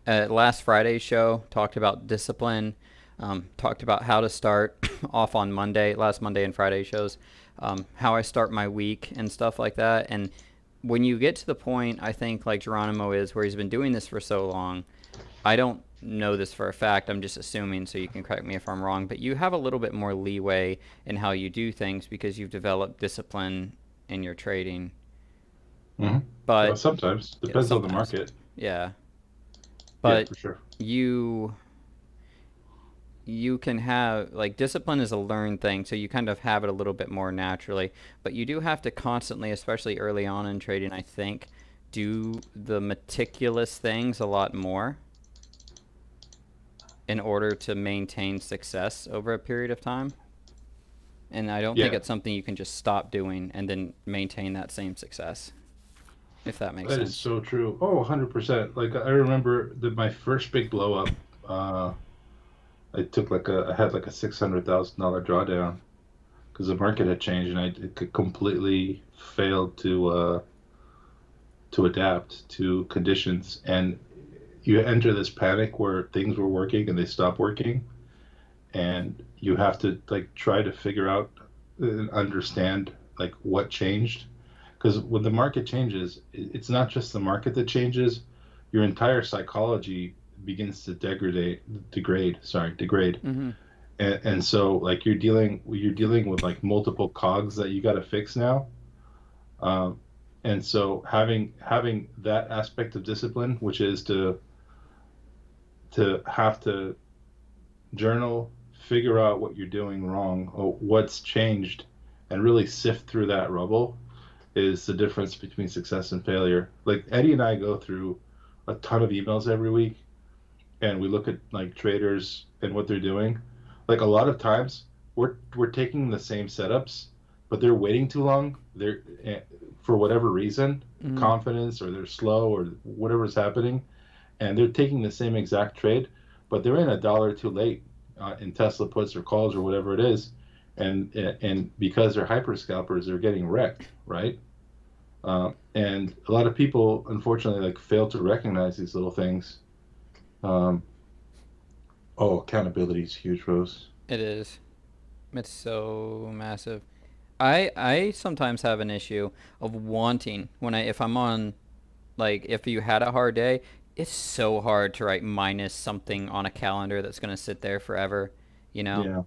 Last Friday's show talked about discipline, talked about how to start off on Monday, last Monday and Friday shows, how I start my week and stuff like that. And when you get to the point, I think like Geronimo is, where he's been doing this for so long, I don't know this for a fact, I'm just assuming, so you can correct me if I'm wrong, but you have a little bit more leeway in how you do things because you've developed discipline in your trading. Hmm. Well, But sometimes yeah, depends on the sometimes, market. yeah. Yeah, But for sure. you you can have, like, discipline is a learned thing, so you kind of have it a little bit more naturally, but you do have to constantly, especially early on in trading, I think, do the meticulous things a lot more in order to maintain success over a period of time. And I don't think Yeah, it's something you can just stop doing and then maintain that same success, if that makes that is sense. so true. Oh, 100%. Like I remember my first big blow up. I took I had like a $600,000 drawdown because the market had changed and it completely failed to adapt to conditions. And you enter this panic where things were working and they stop working, and you have to like try to figure out and understand like what changed. Because when the market changes, it's not just the market that changes, your entire psychology begins to degrade. Mm-hmm. And so like you're dealing with like multiple cogs that you got to fix now. um, and so having that aspect of discipline, which is to have to journal, figure out what you're doing wrong or what's changed, and really sift through that rubble, is the difference between success and failure. Like Eddie and I go through a ton of emails every week, and we look at like traders and what they're doing. Like a lot of times, we're taking the same setups, but they're waiting too long. They're for whatever reason, Mm-hmm. confidence, or they're slow, or whatever's happening, and they're taking the same exact trade, but they're in a dollar too late in Tesla puts or calls or whatever it is, and because they're hyper scalpers, they're getting wrecked, right? And a lot of people, unfortunately, like fail to recognize these little things. Um, oh, accountability is huge, Rose. It is. It's so massive. I sometimes have an issue of wanting when I if I'm on, like, if you had a hard day, it's so hard to write minus something on a calendar that's going to sit there forever, you know?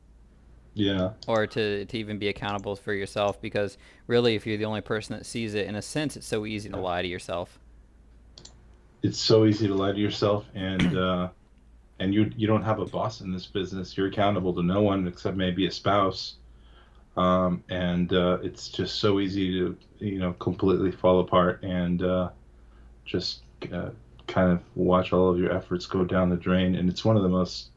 Yeah, yeah. Or to even be accountable for yourself, because really if you're the only person that sees it, in a sense it's so easy to lie to yourself. It's so easy to lie to yourself, and you don't have a boss in this business. You're accountable to no one except maybe a spouse. And it's just so easy to completely fall apart, and just kind of watch all of your efforts go down the drain. And it's one of the most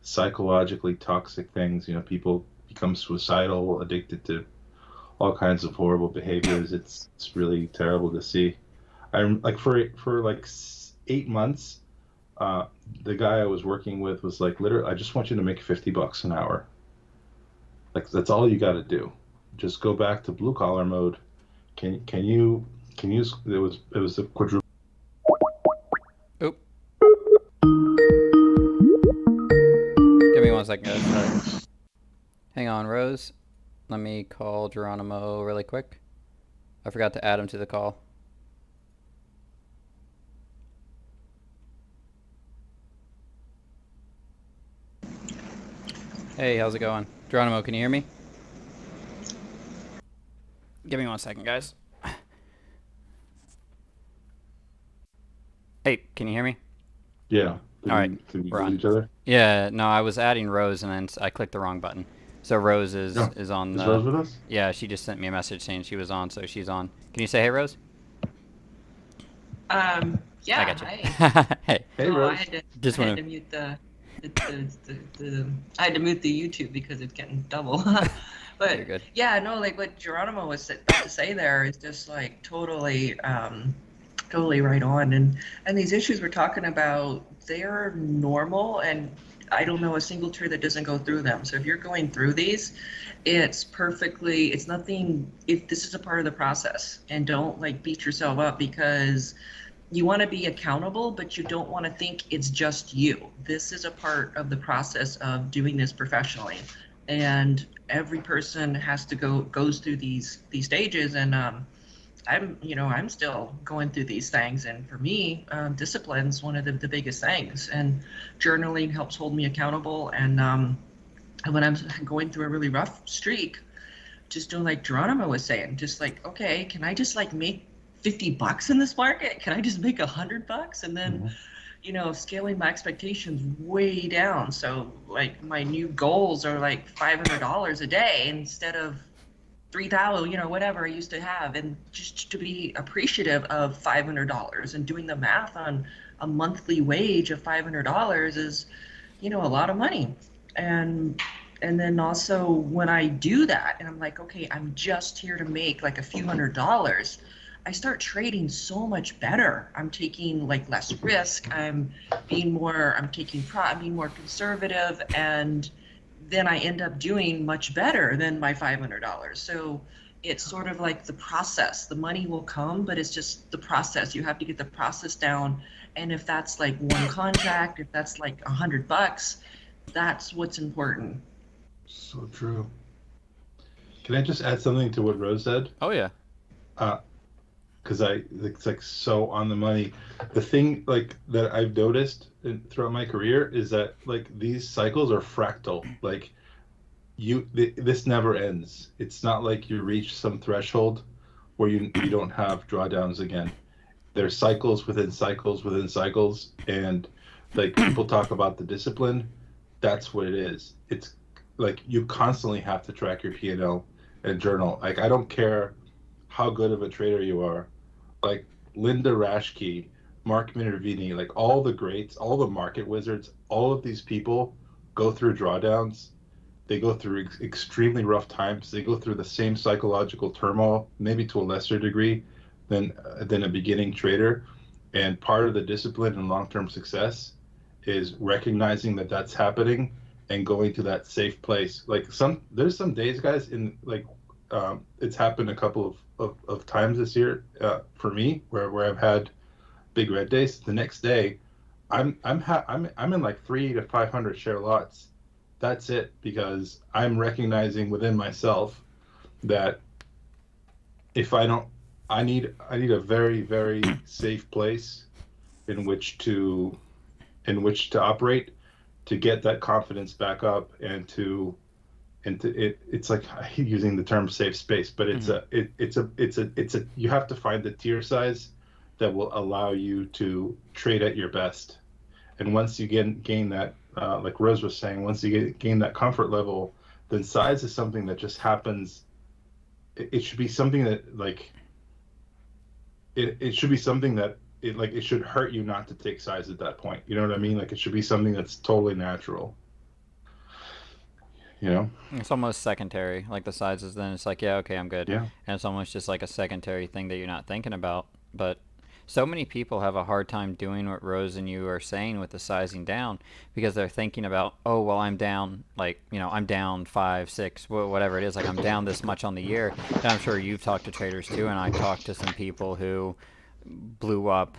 psychologically toxic things. People become suicidal, addicted to all kinds of horrible behaviors. It's really terrible to see. I'm like for like 8 months, uh, the guy I was working with was like, literally, I just want you to make $50 an hour. Like that's all you got to do. Just go back to blue collar mode. Can you? It was a quadruple. Oop. Give me 1 second, guys. Sorry. Hang on, Rose. Let me call Geronimo really quick. I forgot to add him to the call. Hey, how's it going? Geronimo, can you hear me? Give me 1 second, guys. Hey, can you hear me? Yeah. All right, Did we we're lose on. each other? Yeah, no, I was adding Rose and then I clicked the wrong button. So Rose is No. is on Is the. Rose with us? Yeah, she just sent me a message saying she was on, so she's on. Can you say hey, Rose? I Yeah, got you. hi. Hey, Hey, Oh, Rose. just I had want to to. mute the I had to mute the YouTube because it's getting double. You're But good. yeah, no, like what Geronimo was about to say there is just like totally right on. And these issues we're talking about, they're normal, and I don't know a single trade that doesn't go through them. So if you're going through these, it's nothing, if this is a part of the process, and don't like beat yourself up because you want to be accountable, but you don't want to think it's just you. This is a part of the process of doing this professionally, and every person has to goes through these stages. And I'm still going through these things, and for me, discipline's one of the biggest things, and journaling helps hold me accountable. And when I'm going through a really rough streak, just doing like Geronimo was saying, just like, okay, can I just like make $50 in this market? Can I just make $100? And then, Mhm. scaling my expectations way down. So like my new goals are like $500 a day instead of 3,000, whatever I used to have. And just to be appreciative of $500 and doing the math on a monthly wage of $500 is, a lot of money. And then also when I do that and I'm like, okay, I'm just here to make like a few $100s, I start trading so much better. I'm taking like less risk. I'm being more conservative, and then I end up doing much better than my $500. So it's sort of like the process. The money will come, but it's just the process. You have to get the process down. And if that's like one contract, if that's like $100, that's what's important. So true. Can I just add something to what Rose said? Oh yeah. Because it's like so on the money. The thing like that I've noticed throughout my career is that like these cycles are fractal. Like this never ends. It's not like you reach some threshold where you don't have drawdowns again. There's cycles within cycles within cycles, and like people talk about the discipline. That's what it is. It's like you constantly have to track your P&L and journal. Like I don't care how good of a trader you are, like Linda Rashke, Mark Minervini, like all the greats, all the market wizards, all of these people go through drawdowns. They go through extremely rough times. They go through the same psychological turmoil, maybe to a lesser degree than a beginning trader. And part of the discipline and long-term success is recognizing that that's happening and going to that safe place. Like there's some days, guys, in like it's happened a couple of times this year for me where I've had big red days. The next day, I'm in like 300 to 500 share lots. That's it, because I'm recognizing within myself that if I don't, I need a very, very safe place in which to operate, to get that confidence back up, and to it's like I hate using the term safe space, but it's a you have to find the tier size that will allow you to trade at your best. And once you gain that, like Rose was saying, once you gain that comfort level, then size is something that just happens. It should be something that like it should be something that it should hurt you not to take size at that point. You know what I mean? Like it should be something that's totally natural. It's almost secondary. Like the sizes, then it's like, yeah, okay, I'm good. Yeah. And it's almost just like a secondary thing that you're not thinking about. But so many people have a hard time doing what Rose and you are saying with the sizing down, because they're thinking about, oh, well, I'm down, like, I'm down 5, 6, whatever it is. Like, I'm down this much on the year. And I'm sure you've talked to traders too, and I talked to some people who blew up.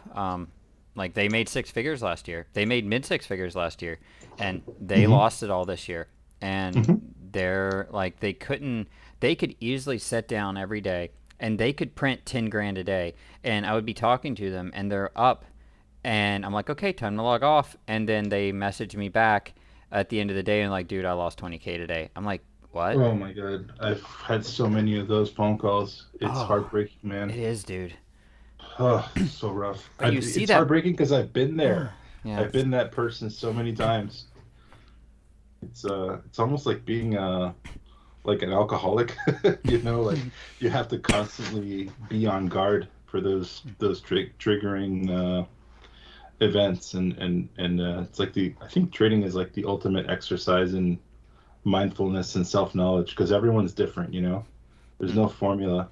Like, they made 6 figures last year. They made mid 6 figures last year, and they lost it all this year. And they're like, they could easily sit down every day and they could print 10 grand a day, and I would be talking to them and they're up, and I'm like, okay, time to log off. And then they message me back at the end of the day and like, dude, I lost 20K today. I'm like, what? Oh my God, I've had so many of those phone calls. It's heartbreaking, man. It is, dude. Oh, so rough. But you see it's that heartbreaking because I've been there. Yeah, I've been that person so many times. It's almost like being like an alcoholic. Like you have to constantly be on guard for those triggering events, and it's like I think trading is like the ultimate exercise in mindfulness and self-knowledge, because everyone's different. There's no formula.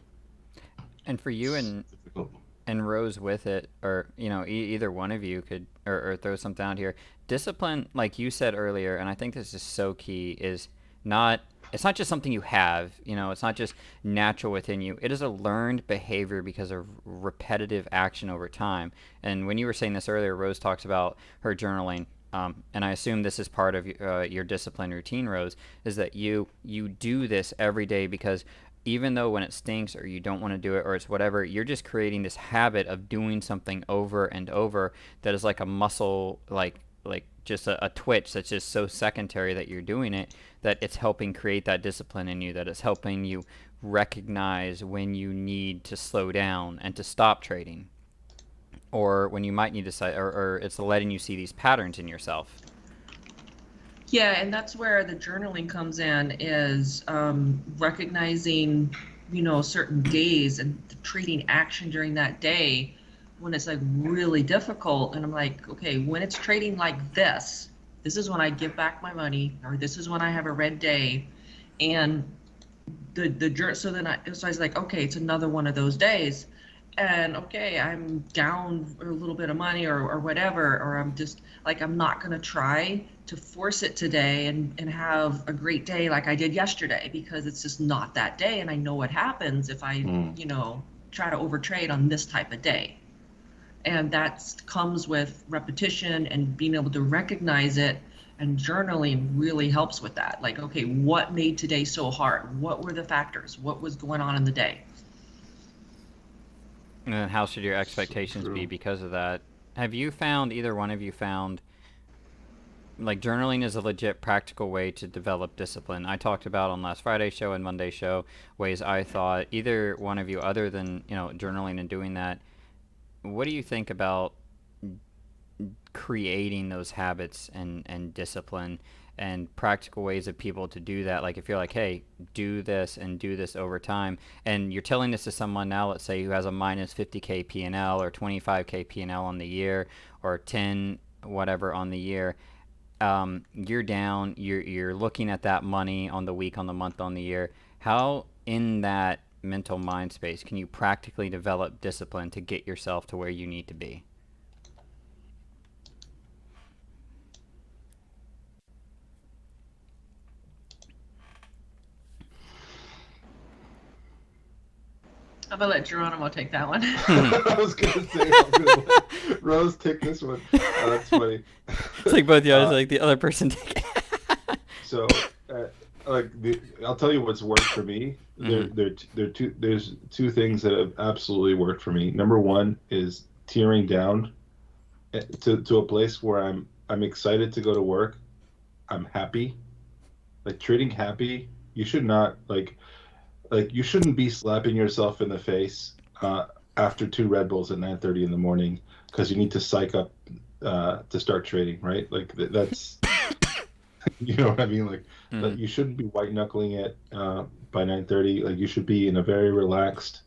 and for you and Rose with it, or either one of you could or throw something out here. Discipline, like you said earlier, and I think this is so key, is it's not just something you have. It's not just natural within you. It is a learned behavior because of repetitive action over time. And when you were saying this earlier, Rose talks about her journaling. And I assume this is part of your discipline routine, Rose, is that you do this every day, because even though when it stinks or you don't want to do it or it's whatever, you're just creating this habit of doing something over and over that is like a muscle, like just a twitch that's just so secondary that you're doing it, that it's helping create that discipline in you, that it's helping you recognize when you need to slow down and to stop trading. or when you might need to say, or it's letting you see these patterns in yourself. Yeah, and that's where the journaling comes in, is recognizing, certain days and treating action during that day when it's like really difficult. And I'm like, okay, when it's trading like this is when I give back my money, or this is when I have a red day. And so then so I was like, okay, it's another one of those days. And okay, I'm down a little bit of money, or whatever, or I'm just like, I'm not going to try to force it today and have a great day like I did yesterday, because it's just not that day. And I know what happens if I, try to overtrade on this type of day. And that comes with repetition and being able to recognize it. And journaling really helps with that. Like, okay, what made today so hard? What were the factors? What was going on in the day? And then how should your expectations be because of that? Have you found, either one of you found, like, journaling is a legit practical way to develop discipline? I talked about on last Friday's show and Monday's show ways I thought, either one of you, other than, journaling and doing that, what do you think about creating those habits and discipline and practical ways of people to do that? Like, if you're like, hey, do this and do this over time, and you're telling this to someone now, let's say, who has a minus 50K P&L or 25K P&L on the year, or 10 whatever on the year, you're down, you're looking at that money on the week, on the month, on the year. How, in that mental mind space, can you practically develop discipline to get yourself to where you need to be? I'm gonna let Geronimo take that one. I was gonna say, I'm gonna let Rose take this one. That's funny. It's like both you guys, like the other person take it. So, I'll tell you what's worked for me. There's two things that have absolutely worked for me. Number one is tearing down to a place where I'm excited to go to work. I'm happy, like trading happy. You should not you shouldn't be slapping yourself in the face after 2 Red Bulls at 9:30 in the morning because you need to psych up to start trading, right? Like that's you know what I mean? Like you shouldn't be white knuckling it by 9:30. Like you should be in a very relaxed,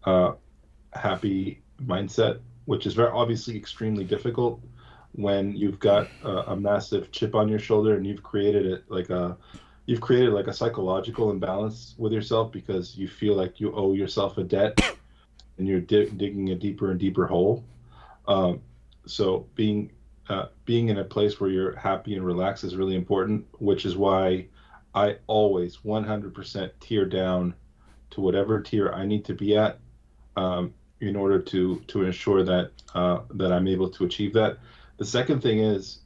happy mindset, which is very obviously extremely difficult when you've got a massive chip on your shoulder and you've created like a psychological imbalance with yourself because you feel like you owe yourself a debt and you're digging a deeper and deeper hole. So being in a place where you're happy and relaxed is really important, which is why I always 100% tier down to whatever tier I need to be at in order to ensure that that I'm able to achieve that. The second thing is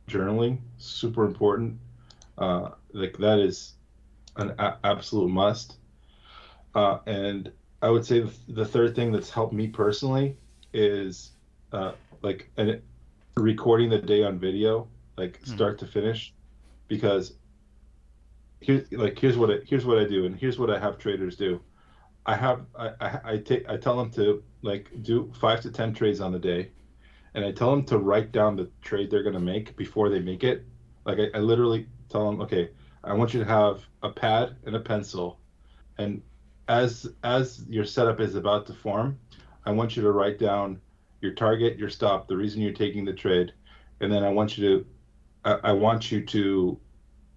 journaling, super important. Like that is an absolute must. And I would say the third thing that's helped me personally is recording the day on video, like start to finish, because here's what I do, and here's what I have traders do. I tell them to do 5 to 10 trades on the day, and I tell them to write down the trade they're gonna make before they make it. Like I literally tell them, okay, I want you to have a pad and a pencil, and as your setup is about to form, I want you to write down your target, your stop, the reason you're taking the trade, and then I want you to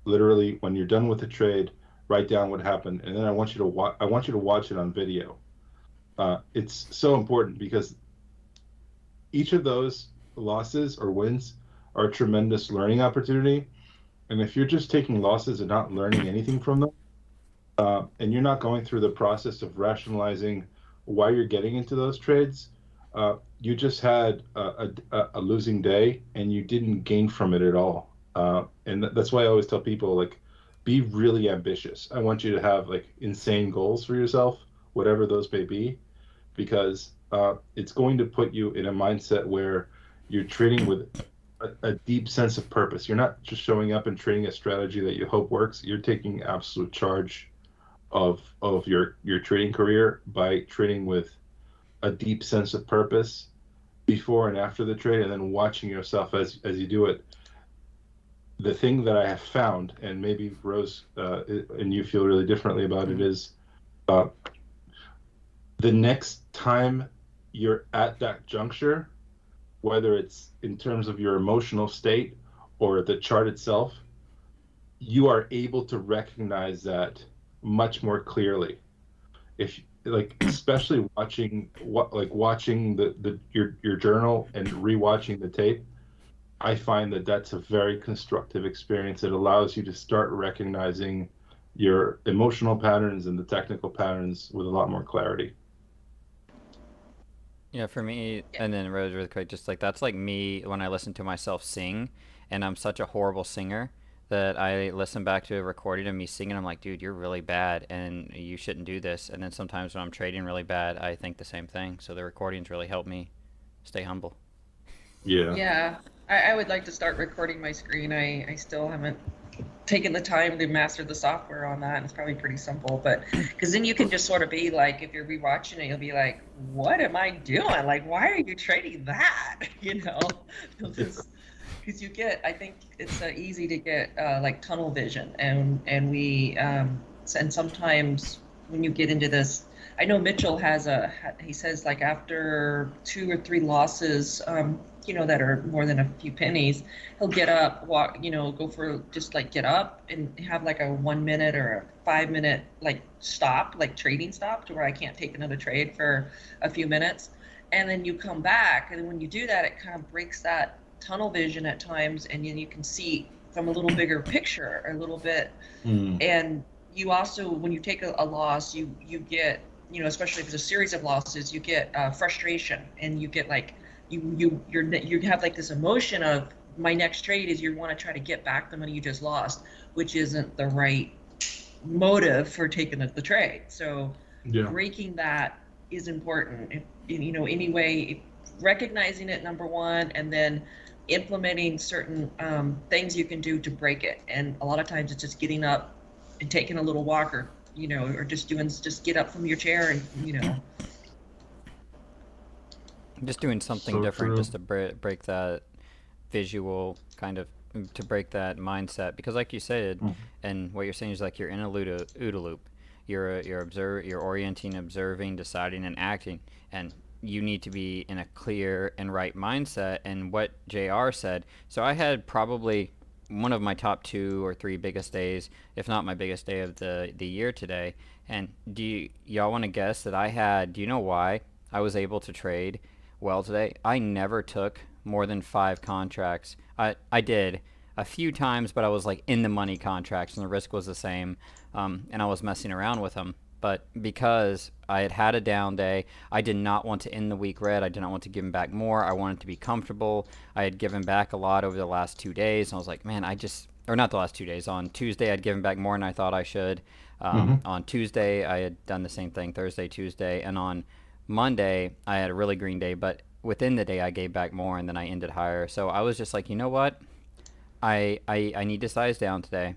literally, when you're done with the trade, write down what happened, and then I want you to watch it on video. It's so important because each of those losses or wins are a tremendous learning opportunity. And if you're just taking losses and not learning anything from them, and you're not going through the process of rationalizing why you're getting into those trades, you just had a losing day and you didn't gain from it at all. And that's why I always tell people, like, be really ambitious. I want you to have insane goals for yourself, whatever those may be, because it's going to put you in a mindset where you're trading with a deep sense of purpose. You're not just showing up and trading a strategy that you hope works. You're taking absolute charge of your trading career by trading with a deep sense of purpose before and after the trade, and then watching yourself as you do it. The thing that I have found, and maybe Rose and you feel really differently about it, is uh, the next time you're at that juncture, whether it's in terms of your emotional state or the chart itself, you are able to recognize that much more clearly. If like, especially watching your journal and rewatching the tape, I find that that's a very constructive experience. It allows you to start recognizing your emotional patterns and the technical patterns with a lot more clarity. Yeah, for me, Yeah. and then Rose, really quick, just like that's like me when I listen to myself sing, and I'm such a horrible singer that I listen back to a recording of me singing. I'm like, dude, you're really bad, and you shouldn't do this. And then sometimes when I'm trading really bad, I think the same thing. So the recordings really help me stay humble. Yeah. Yeah, I would like to start recording my screen. I still haven't taken the time to master the software on that, and it's probably pretty simple. But because then you can just sort of be like, if you're rewatching it, you'll be like, what am I doing? Like, why are you trading that? You know, because you get, I think it's easy to get like tunnel vision, and and sometimes when you get into this, I know Mitchell he says like after 2 or 3 losses, that are more than a few pennies, he'll get up, walk, go for just like get up and have like a 1 minute or a 5 minute like stop, like trading stop, to where I can't take another trade for a few minutes. And then you come back, and when you do that, it kind of breaks that tunnel vision at times, and then you can see from a little bigger picture a little bit. And you also, when you take a loss, you get, especially if it's a series of losses, you get frustration, and you get like you have like this emotion of, my next trade is you want to try to get back the money you just lost, which isn't the right motive for taking the trade. So Yeah. breaking that is important. Anyway, recognizing it, number one, and then implementing certain things you can do to break it. And a lot of times it's just getting up and taking a little walk, or or just get up from your chair and Just doing something So different true. just to break that visual kind of, to break that mindset, because like you said, and what you're saying is like you're in a OODA loop. You're orienting, observing, deciding, and acting, and you need to be in a clear and right mindset. And what JR said, so I had probably one of my top 2 or 3 biggest days, if not my biggest day of the year today. And y'all want to guess that I had? Do you know why I was able to trade well today? I never took more than 5 contracts. I did a few times, but I was like in the money contracts, and the risk was the same, and I was messing around with them. But because I had a down day, I did not want to end the week red. I did not want to give him back more. I wanted to be comfortable. I had given back a lot over the last 2 days, and I was like, man, or not the last 2 days. On Tuesday, I'd given back more than I thought I should. On Tuesday, I had done the same thing. Thursday, Tuesday, and on Monday, I had a really green day, but within the day, I gave back more, and then I ended higher. So I was just like, you know what? I need to size down today.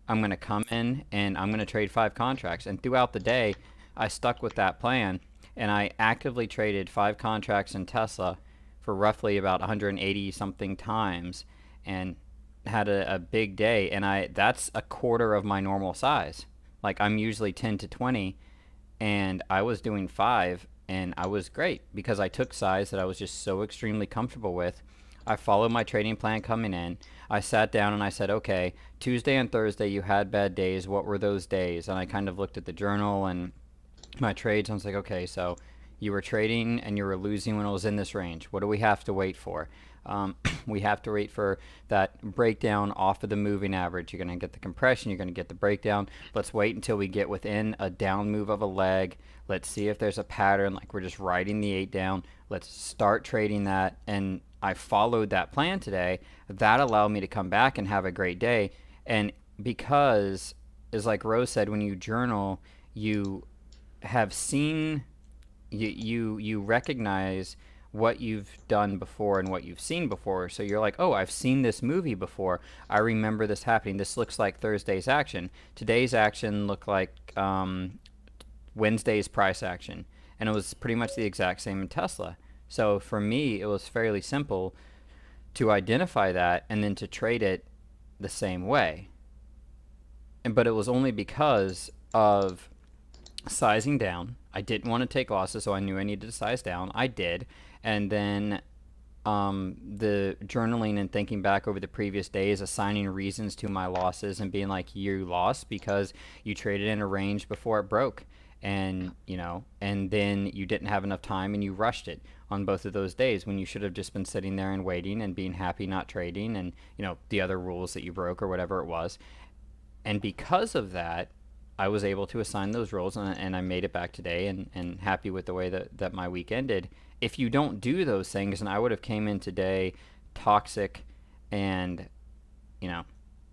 I'm going to come in and I'm going to trade 5 contracts. And throughout the day, I stuck with that plan, and I actively traded 5 contracts in Tesla for roughly about 180 something times, and had a big day. And that's a quarter of my normal size. Like, I'm usually 10 to 20, and I was doing 5, and I was great because I took size that I was just so extremely comfortable with. I followed my trading plan coming in. I sat down and I said, okay, Tuesday and Thursday you had bad days. What were those days? And I kind of looked at the journal and my trades, and I was like, okay, so you were trading and you were losing when it was in this range. What do we have to wait for? We have to wait for that breakdown off of the moving average. You're going to get the compression. You're going to get the breakdown. Let's wait until we get within a down move of a leg. Let's see if there's a pattern, like we're just riding the 8 down. Let's start trading that. And I followed that plan today. That allowed me to come back and have a great day. And because, as like Rose said, when you journal, you have seen, you recognize what you've done before and what you've seen before. So you're like, oh, I've seen this movie before. I remember this happening. This looks like Thursday's action. Today's action looked like Wednesday's price action. And it was pretty much the exact same in Tesla. So for me, it was fairly simple to identify that and then to trade it the same way. But it was only because of sizing down. I didn't want to take losses, so I knew I needed to size down. I did. And then the journaling and thinking back over the previous days, assigning reasons to my losses and being like, you lost because you traded in a range before it broke. And, and then you didn't have enough time and you rushed it on both of those days when you should have just been sitting there and waiting and being happy not trading and, the other rules that you broke or whatever it was. And because of that, I was able to assign those roles, and I made it back today, and happy with the way that my week ended. If you don't do those things, and I would have came in today toxic and,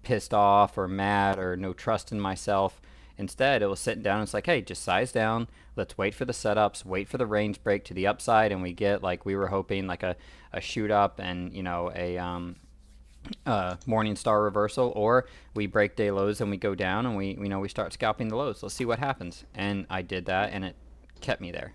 pissed off or mad or no trust in myself. Instead, it was sitting down and it's like, hey, just size down. Let's wait for the setups, wait for the range break to the upside, and we get, like we were hoping, like a shoot up and, morning star reversal, or we break day lows and we go down and we start scalping the lows. Let's see what happens. And I did that, and it kept me there.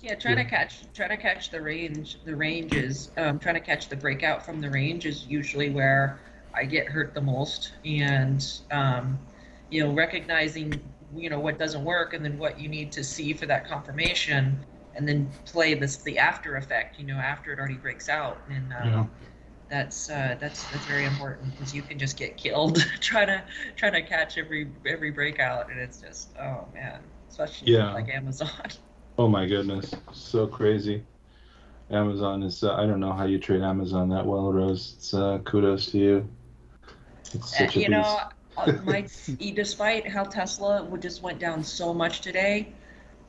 Yeah, trying to catch the range. The range is trying to catch the breakout from the range is usually where I get hurt the most. And recognizing what doesn't work and then what you need to see for that confirmation, and then play the after effect. After it already breaks out, and that's very important, because you can just get killed trying to catch every breakout, and it's just, oh man, especially like Amazon. Oh my goodness, so crazy. Amazon is I don't know how you trade Amazon that well, Rose. It's kudos to you. It's such a beast. Despite how Tesla just went down so much today,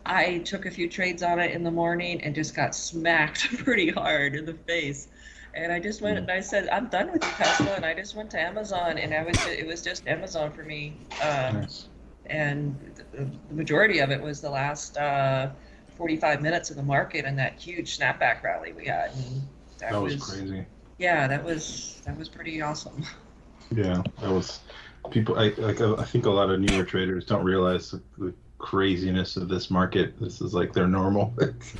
I took a few trades on it in the morning and just got smacked pretty hard in the face. And I just went and I said, I'm done with you, Tesla. And I just went to Amazon, and it was just Amazon for me. Nice. And the majority of it was the last 45 minutes of the market and that huge snapback rally we had. And that was crazy. Yeah, that was pretty awesome. Yeah, that was people. I think a lot of newer traders don't realize the craziness of this market. This is like their normal.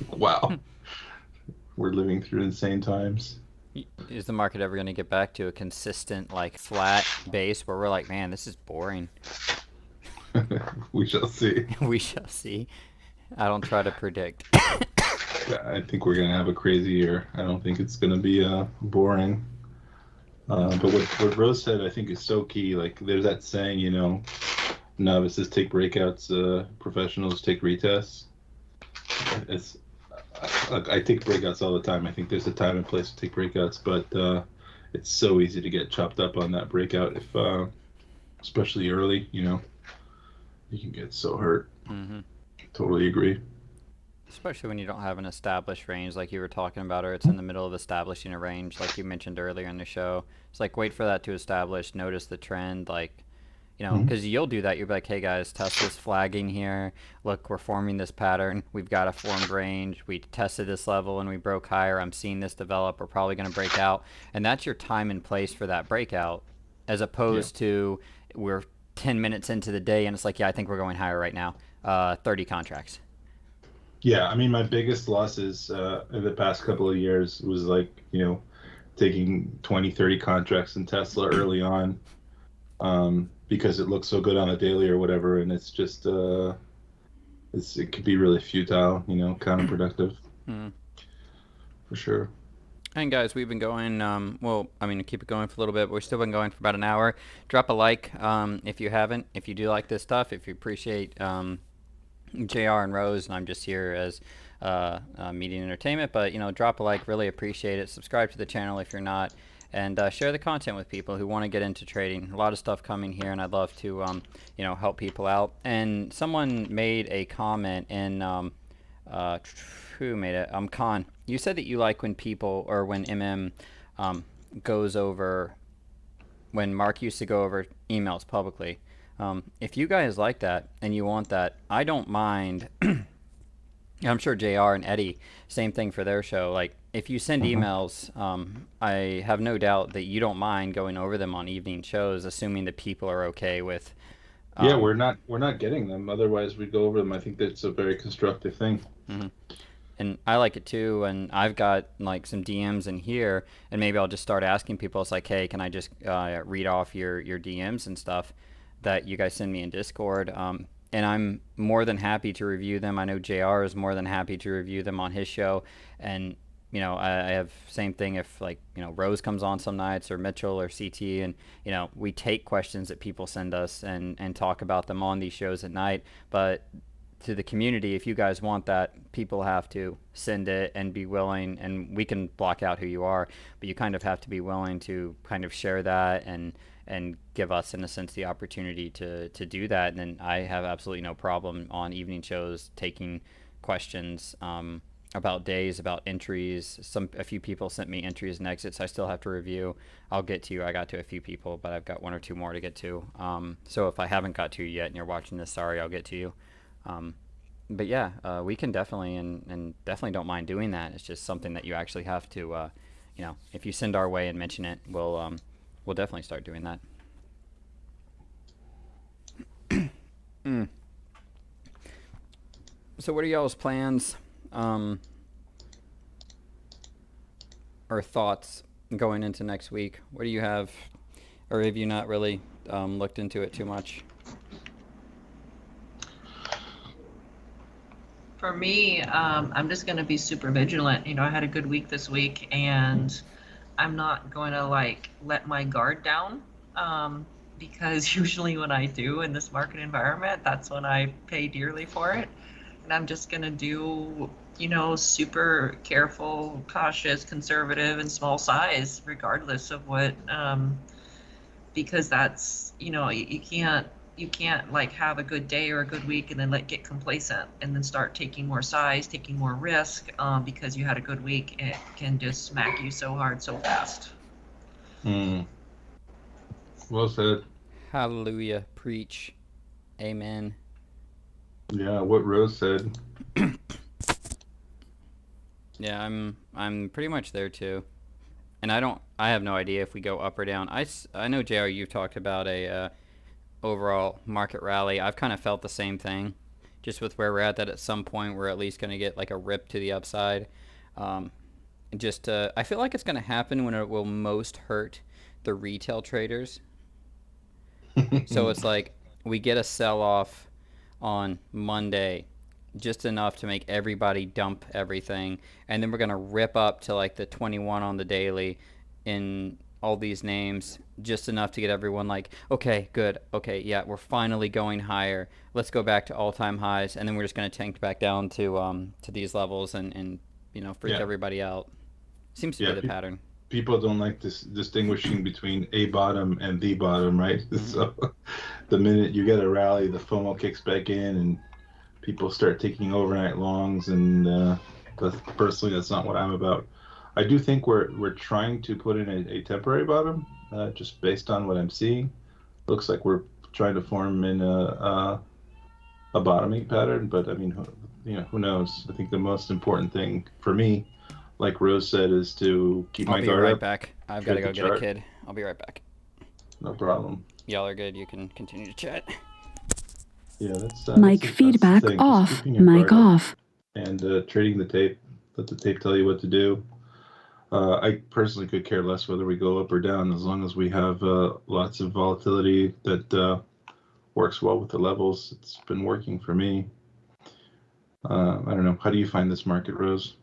Wow, we're living through insane times. Is the market ever going to get back to a consistent, like, flat base where we're like, man, this is boring? We shall see. We shall see. I don't try to predict. I think we're going to have a crazy year. I don't think it's going to be boring. But what Rose said, I think, is so key. Like, there's that saying, novices take breakouts, professionals take retests. I take breakouts all the time. I think there's a time and place to take breakouts, but it's so easy to get chopped up on that breakout if, especially early. You can get so hurt. Mm-hmm. Totally agree. Especially when you don't have an established range like you were talking about, or it's in the middle of establishing a range like you mentioned earlier in the show. It's like, wait for that to establish, notice the trend, like, because you'll do that. You'll be like, hey guys, Tesla's flagging here. Look, we're forming this pattern. We've got a formed range. We tested this level and we broke higher. I'm seeing this develop. We're probably going to break out. And that's your time and place for that breakout, as opposed to we're 10 minutes into the day and it's like, yeah, I think we're going higher right now. 30 contracts. Yeah, I mean, my biggest losses in the past couple of years was like, taking 20, 30 contracts in Tesla early on. Because it looks so good on a daily or whatever, and it's just it could be really futile, counterproductive. For sure. And guys, we've been going, keep it going for a little bit, but we've still been going for about an hour. Drop a like if you haven't, if you do like this stuff, if you appreciate JR and Rose, and I'm just here as media entertainment, but drop a like, really appreciate it. Subscribe to the channel if you're not. And share the content with people who want to get into trading. A lot of stuff coming here, and I'd love to, help people out. And someone made a comment in, who made it? Khan. You said that you like when people, or when goes over, when Mark used to go over emails publicly. If you guys like that and you want that, I don't mind. I'm sure JR and Eddie, same thing for their show. Like, if you send emails, I have no doubt that you don't mind going over them on evening shows, assuming that people are okay with Yeah, we're not getting them. Otherwise, we'd go over them. I think that's a very constructive thing. Mhm. And I like it too. And I've got like some DMs in here, and maybe I'll just start asking people. It's like, hey, can I just read off your DMs and stuff that you guys send me in Discord? And I'm more than happy to review them. I know JR is more than happy to review them on his show. And I have same thing if like Rose comes on some nights, or Mitchell or CT, and we take questions that people send us and talk about them on these shows at night. But to the community, if you guys want that, people have to send it and be willing, and we can block out who you are, but you kind of have to be willing to kind of share that and give us, in a sense, the opportunity to do that. And then I have absolutely no problem on evening shows taking questions about days, about entries. A few people sent me entries and exits I still have to review. I'll get to you. I got to a few people, but I've got one or two more to get to. So if I haven't got to you yet and you're watching this, sorry, I'll get to you. But yeah, we can definitely and definitely don't mind doing that. It's just something that you actually have to, if you send our way and mention it, we'll definitely start doing that. So what are y'all's plans or thoughts going into next week? What do you have, or have you not really looked into it too much? For me, I'm just going to be super vigilant. I had a good week this week, and I'm not going to let my guard down, because usually when I do in this market environment, that's when I pay dearly for it. And I'm just going to do, super careful, cautious, conservative, and small size, regardless of what, because that's, you can't have a good day or a good week and then get complacent and then start taking more size, taking more risk, because you had a good week. It can just smack you so hard so fast. Well said. Hallelujah. Preach. Amen. Yeah, what Rose said. Yeah, I'm pretty much there too. And I have no idea if we go up or down. I know, JR, you've talked about a overall market rally. I've kind of felt the same thing, just with where we're at, that at some point we're at least going to get like a rip to the upside. I feel like it's going to happen when it will most hurt the retail traders. So it's like we get a sell-off on Monday, just enough to make everybody dump everything, and then we're going to rip up to like the 21 on the daily in all these names, just enough to get everyone like, okay, good, okay, yeah, we're finally going higher, let's go back to all-time highs, and then we're just going to tank back down to these levels and freak everybody out. Seems to be the pattern. People don't like this distinguishing between a bottom and the bottom, right? Mm-hmm. So the minute you get a rally, the FOMO kicks back in and people start taking overnight longs, and personally, that's not what I'm about. I do think we're trying to put in a temporary bottom, just based on what I'm seeing. Looks like we're trying to form in a bottoming pattern, but I mean, who knows? I think the most important thing for me, like Rose said, is to keep my guard up. I'll be right back. I've got to go get a kid. I'll be right back. No problem. Y'all are good. You can continue to chat. Yeah, that's mic feedback off. Mic off. And trading the tape. Let the tape tell you what to do. I personally could care less whether we go up or down, as long as we have lots of volatility that works well with the levels. It's been working for me. I don't know. How do you find this market, Rose?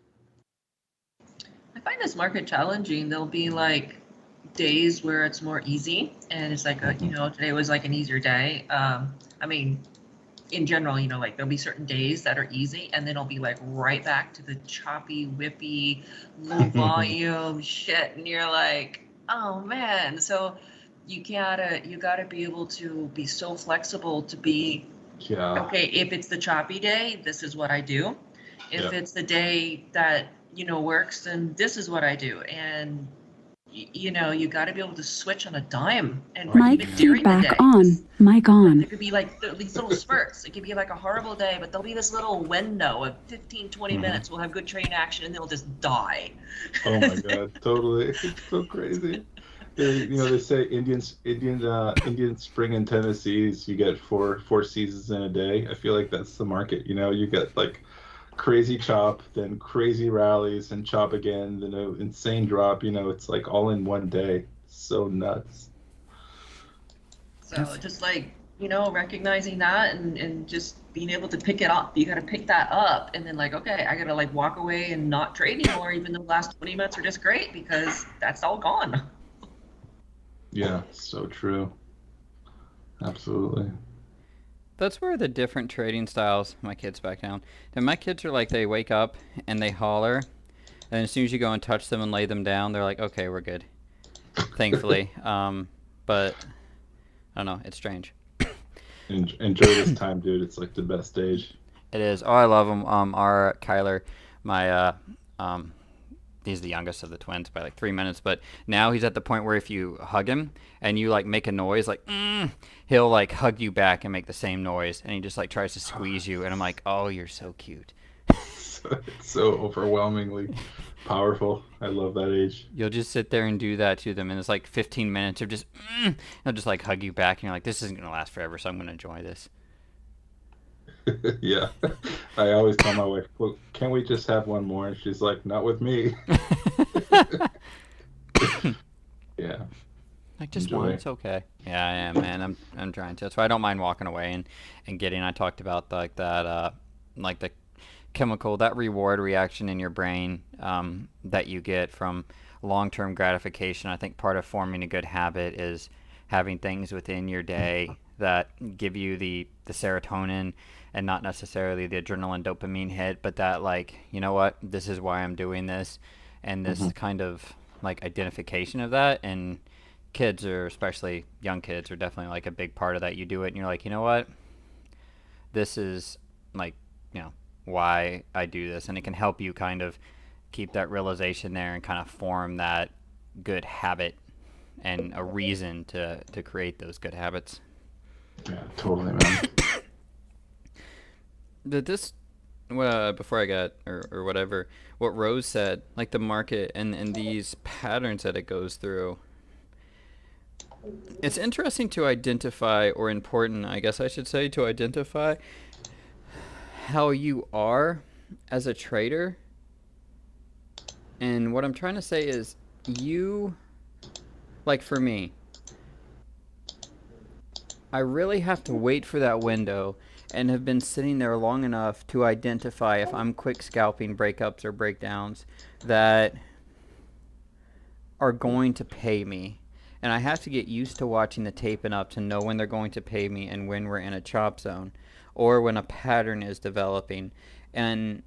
I find this market challenging. There'll be days where it's more easy, and it's today was an easier day. I mean, in general, there'll be certain days that are easy, and then it'll be right back to the choppy, whippy, low volume shit, and you're like, oh man. So you gotta be able to be so flexible to be, okay, if it's the choppy day, this is what I do. If it's the day that works, then this is what I do. And you got to be able to switch on a dime. And mic feedback on. Mic on. It could be these little spurts. It could be a horrible day, but there'll be this little window of 15, 20 minutes. We'll have good trading action, and then we'll just die. Oh my God, totally. It's so crazy. They say Indian spring in Tennessee's you get four seasons in a day. I feel like that's the market. You get like crazy chop, then crazy rallies, and chop again, then an insane drop. It's like all in one day. So nuts. So just like, recognizing that and just being able to pick it up. You got to pick that up and then like, okay, I got to like walk away and not trade anymore, even though the last 20 minutes are just great because that's all gone. Yeah, so true. Absolutely. That's where the different trading styles, my kids back down. And my kids are like, they wake up and they holler, and as soon as you go and touch them and lay them down, they're like, okay, we're good. Thankfully. But I don't know, it's strange. Enjoy this time, dude. It's like the best stage. It is. Oh, I love him. Our Kyler, my he's the youngest of the twins by like 3 minutes, but now he's at the point where if you hug him and you like make a noise like he'll like hug you back and make the same noise, and he just like tries to squeeze you, and I'm like, oh, you're so cute. It's so overwhelmingly powerful. I love that age. You'll just sit there and do that to them, and it's like 15 minutes of just they'll just like hug you back, and you're like, this isn't gonna last forever, so I'm gonna enjoy this. Yeah. I always tell my wife, well, can't we just have one more? And she's like, not with me. Yeah. Like, just Enjoy. one, it's okay. Yeah, I am, man. I'm trying to. That's why I don't mind walking away and getting. I talked about like that, like the chemical, that reward reaction in your brain that you get from long-term gratification. I think part of forming a good habit is having things within your day that give you the serotonin and not necessarily the adrenaline dopamine hit, but that like, you know what, this is why I'm doing this, and this kind of like identification of that. And kids, or especially young kids, are definitely like a big part of that. You do it and you're like, you know what, this is like, why I do this, and it can help you kind of keep that realization there and kind of form that good habit and a reason to create those good habits. Yeah, totally, man. This before I got or whatever, what Rose said, like the market and these patterns that it goes through, it's interesting to identify, or important, I guess I should say, to identify how you are as a trader. And what I'm trying to say is, you, like for me, I really have to wait for that window and have been sitting there long enough to identify if I'm quick scalping breakups or breakdowns that are going to pay me. And I have to get used to watching the tape enough to know when they're going to pay me and when we're in a chop zone or when a pattern is developing. And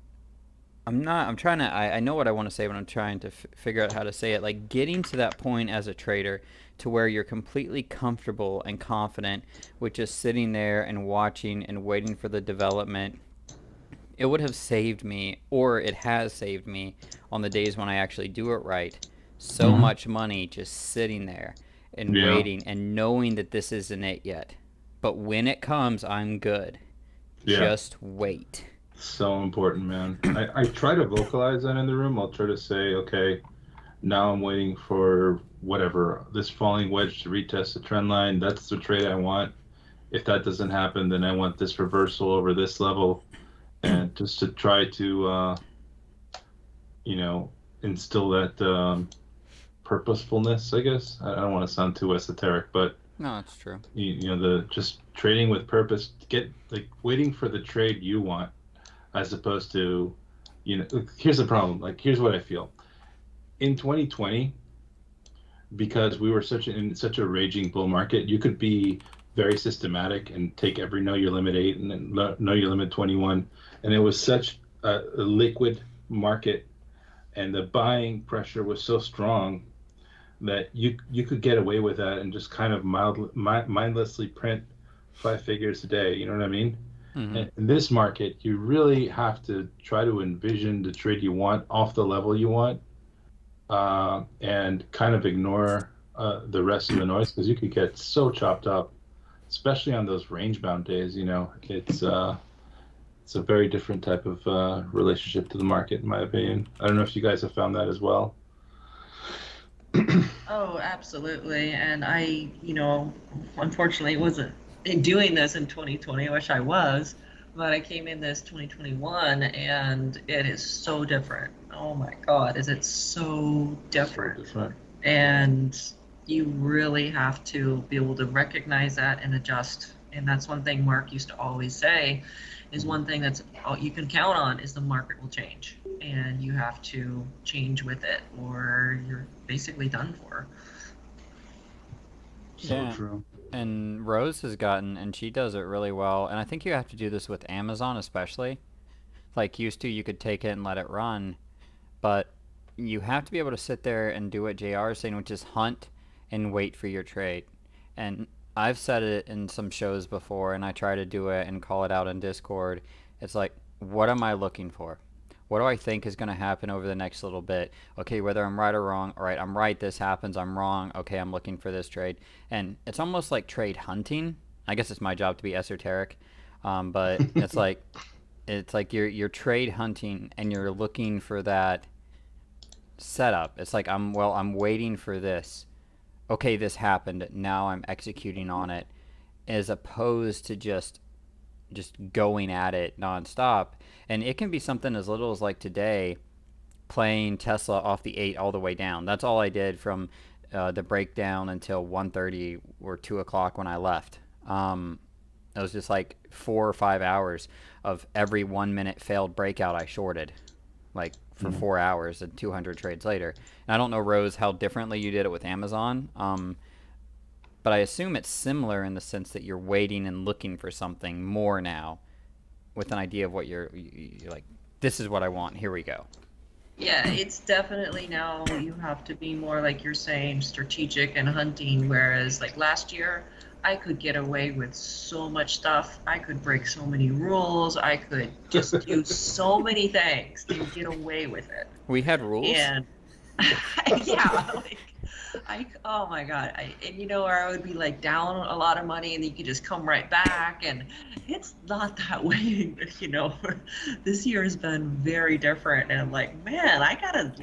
I know what I want to say, but I'm trying to figure out how to say it. Like, getting to that point as a trader to where you're completely comfortable and confident with just sitting there and watching and waiting for the development. It would have saved me, or it has saved me on the days when I actually do it right, so much money just sitting there and waiting and knowing that this isn't it yet. But when it comes, I'm good. Yeah. Just wait. So important, man. I try to vocalize that in the room. I'll try to say, okay, now I'm waiting for whatever, this falling wedge to retest the trend line. That's the trade I want. If that doesn't happen, then I want this reversal over this level. And just to try to, instill that purposefulness, I guess. I don't want to sound too esoteric, but No, it's true. the just trading with purpose, get like waiting for the trade you want, as opposed to, here's the problem. Like, here's what I feel. In 2020, because we were in such a raging bull market, you could be very systematic and take every know your limit 8 and then know your limit 21, and it was such a liquid market, and the buying pressure was so strong that you could get away with that and just kind of mindlessly print 5 figures a day. You know what I mean? In this market, you really have to try to envision the trade you want off the level you want, and kind of ignore the rest of the noise, because you could get so chopped up, especially on those range-bound days. It's a very different type of relationship to the market, in my opinion. I don't know if you guys have found that as well. Oh, absolutely. And I, unfortunately wasn't doing this in 2020. I wish I was, but I came in this 2021 and it is so different. Oh my God, is it so So different? different. And you really have to be able to recognize that and adjust. And that's one thing Mark used to always say is one thing that's all you can count on is the market will change and you have to change with it or you're basically done for. So Yeah. true. And Rose has gotten, and she does it really well. And I think you have to do this with Amazon, especially. Like used to, you could take it and let it run, but you have to be able to sit there and do what JR is saying, which is hunt and wait for your trade. And I've said it in some shows before, and I try to do it and call it out in Discord. It's like, what am I looking for? What do I think is going to happen over the next little bit? Okay, whether I'm right or wrong. All right, I'm right, this happens. I'm wrong. Okay, I'm looking for this trade. And it's almost like trade hunting. I guess it's my job to be esoteric. But it's like you're trade hunting and you're looking for that setup. It's like I'm waiting for this. Okay, this happened. Now I'm executing on it, as opposed to just going at it nonstop. And it can be something as little as like today, playing Tesla off the 8 all the way down. That's all I did from the breakdown until 1:30 or 2 o'clock when I left. It was just like 4 or 5 hours of every 1 minute failed breakout I shorted, like for 4 hours and 200 trades later. And I don't know, Rose, how differently you did it with Amazon, but I assume it's similar in the sense that you're waiting and looking for something more now, with an idea of what you're like. This is what I want. Here we go. Yeah, it's definitely now you have to be more like you're saying strategic and hunting, whereas like last year I could get away with so much stuff. I could break so many rules. I could just do so many things to get away with it. We had rules. And yeah, oh my God. Or I would be like down a lot of money and then you could just come right back. And it's not that way, This year has been very different. And I'm like, man, I gotta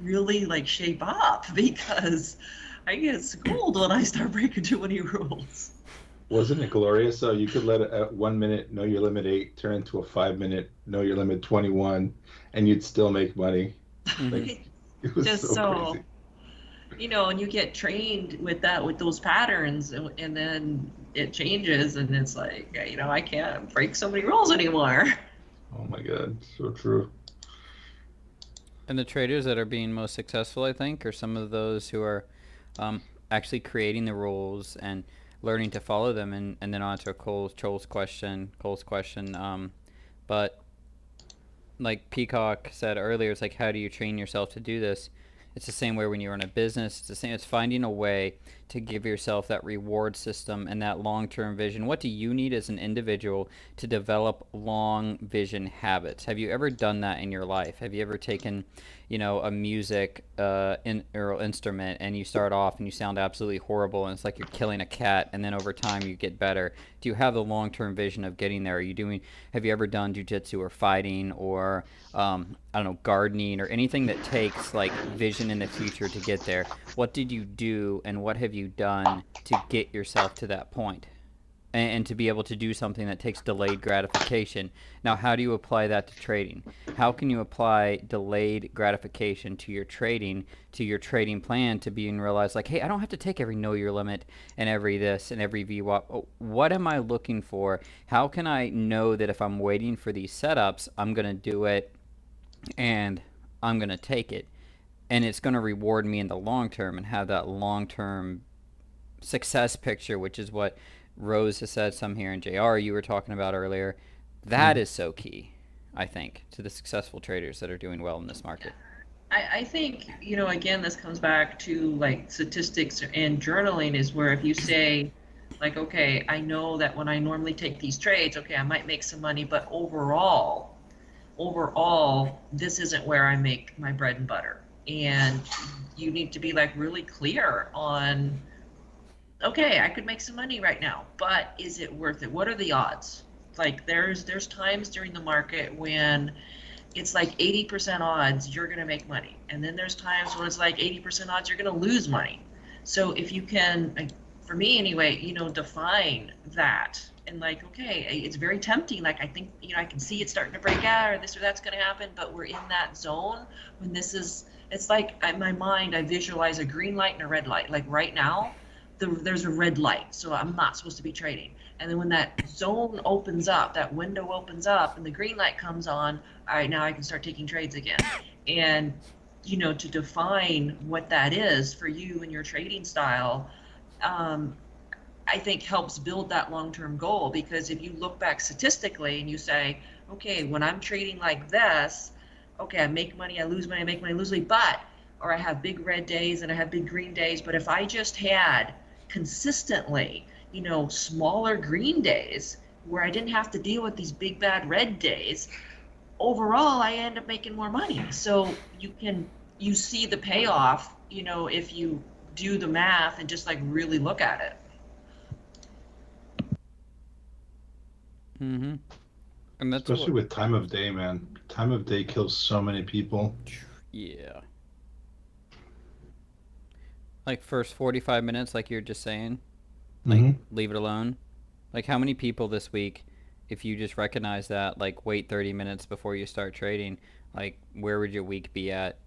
really shape up because I get schooled when I start breaking too many rules. Wasn't it glorious? So you could let a 1 minute know your limit 8 turn into a 5 minute know your limit 21, and you'd still make money. Like, it was Just so crazy. And you get trained with those patterns, and then it changes, and it's like, I can't break so many rules anymore. Oh my God, so true. And the traders that are being most successful, I think, are some of those who are actually creating the rules and learning to follow them. And then on to Cole's question. But like Peacock said earlier, it's like, how do you train yourself to do this? It's the same way when you run a business. It's the same. It's finding a way to give yourself that reward system and that long-term vision. What do you need as an individual to develop long vision habits? Have you ever done that in your life? Have you ever taken, a music or instrument, and you start off and you sound absolutely horrible and it's like you're killing a cat, and then over time you get better? Do you have the long-term vision of getting there? Have you ever done jiu-jitsu or fighting or I don't know, gardening or anything that takes like vision in the future to get there? What did you do and what have you done to get yourself to that point? And to be able to do something that takes delayed gratification. Now, how do you apply that to trading? How can you apply delayed gratification to your trading plan, to being realized like, hey, I don't have to take every know your limit and every this and every VWAP. What am I looking for? How can I know that if I'm waiting for these setups, I'm going to do it and I'm going to take it, and it's going to reward me in the long term and have that long-term success picture, which is what Rose has said some here, and JR you were talking about earlier. That is so key, I think, to the successful traders that are doing well in this market. I think, again, this comes back to like statistics and journaling, is where if you say like, okay, I know that when I normally take these trades, okay, I might make some money, but overall, this isn't where I make my bread and butter. And you need to be like really clear on, okay, I could make some money right now, but is it worth it? What are the odds? Like there's times during the market when it's like 80% odds you're going to make money. And then there's times when it's like 80% odds you're going to lose money. So if you can, like, for me anyway, define that and like, okay, it's very tempting. Like, I think, I can see it starting to break out or this or that's going to happen, but we're in that zone when it's like in my mind, I visualize a green light and a red light. Like right now, there's a red light, so I'm not supposed to be trading. And then when that zone opens up, that window opens up, and the green light comes on, all right, now I can start taking trades again. And to define what that is for you and your trading style, I think helps build that long-term goal. Because if you look back statistically and you say, okay, when I'm trading like this, okay, I make money, I lose money, I make money, I lose money, or I have big red days and I have big green days. But if I just had consistently, smaller green days where I didn't have to deal with these big bad red days, overall I end up making more money. So you see the payoff, if you do the math and just like really look at it. Mm-hmm. And that's especially with time of day, man. Time of day kills so many people. Yeah. Like first 45 minutes, like you're just saying, like leave it alone. Like how many people this week, if you just recognize that, like wait 30 minutes before you start trading, like where would your week be at?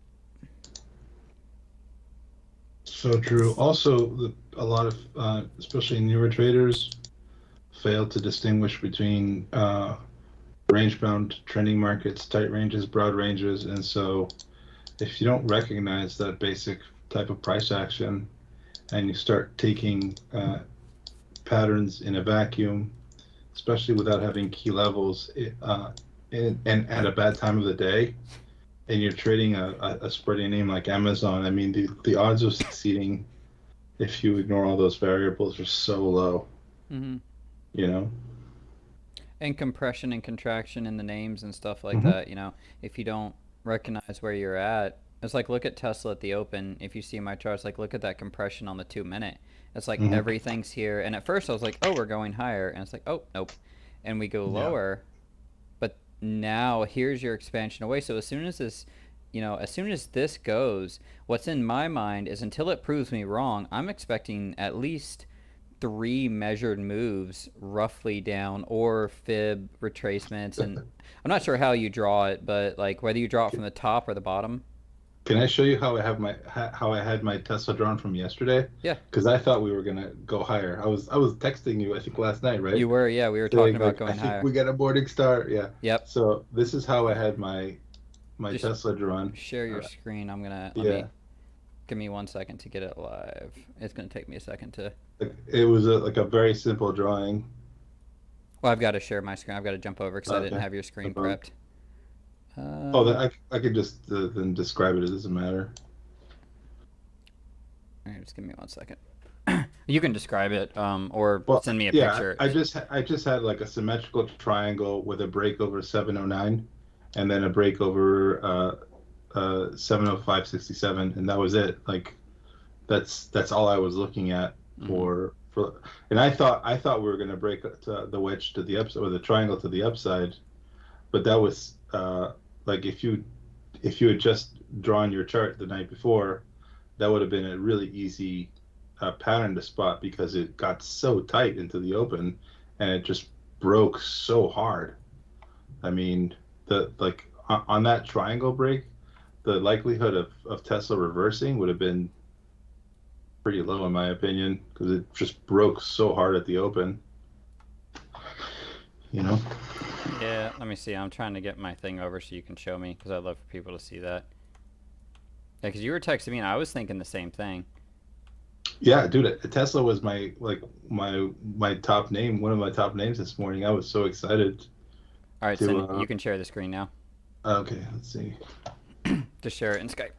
So true. Also, a lot of, especially newer traders, fail to distinguish between range-bound trending markets, tight ranges, broad ranges, and so if you don't recognize that basic type of price action and you start taking patterns in a vacuum, especially without having key levels, and at a bad time of the day, and you're trading a spreading name like Amazon, I mean, the odds of succeeding if you ignore all those variables are so low. And compression and contraction in the names and stuff like that, if you don't recognize where you're at, it's like look at Tesla at the open. If you see my charts, like look at that compression on the 2 minute. It's like everything's here, and at first I was like, oh, we're going higher, and it's like, oh, nope, and we go lower. But now here's your expansion away. So as soon as this goes, what's in my mind is until it proves me wrong, I'm expecting at least 3 measured moves roughly down, or fib retracements. And I'm not sure how you draw it, but like whether you draw it from the top or the bottom. Can I show you how I had my Tesla drawn from yesterday? Yeah. Because I thought we were gonna go higher. I was texting you, I think last night, right? You were, yeah. We were talking about going higher. We got a morning star, yeah. Yep. So this is how I had my Just Tesla drawn. Share your screen. I'm gonna. Give me 1 second to get it live. It's gonna take me a second to. It was a very simple drawing. Well, I've got to share my screen. I've got to jump over because I didn't have your screen prepped. I could just then describe it. It doesn't matter. All right, just give me 1 second. You can describe it, or send me a picture. I just had like a symmetrical triangle with a break over 709, and then a break over 705.67, and that was it. Like that's all I was looking at for. And I thought we were going to break the wedge to the upside, or the triangle to the upside, but that was like if you had just drawn your chart the night before, that would have been a really easy pattern to spot, because it got so tight into the open and it just broke so hard. I mean, on that triangle break, the likelihood of Tesla reversing would have been pretty low in my opinion, because it just broke so hard at the open. Yeah, let me see. I'm trying to get my thing over so you can show me, because I'd love for people to see that. Yeah, because you were texting me and I was thinking the same thing. Yeah, dude, Tesla was my top name, one of my top names this morning. I was so excited. All right, so you can share the screen now. Okay, let's see. Just share it in Skype.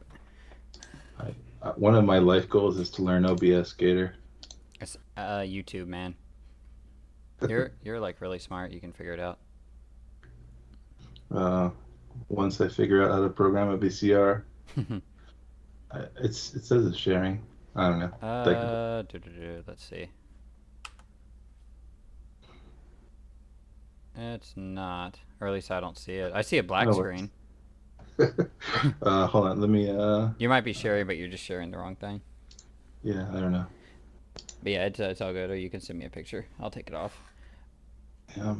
One of my life goals is to learn OBS, Gator. It's YouTube, man. You're like really smart. You can figure it out. Once I figure out how to program a VCR, it says it's sharing. I don't know. Let's see. It's not, or at least I don't see it. I see a black screen. Hold on, let me. You might be sharing, but you're just sharing the wrong thing. Yeah, I don't know. But yeah, it's all good. Or you can send me a picture. I'll take it off. Yeah.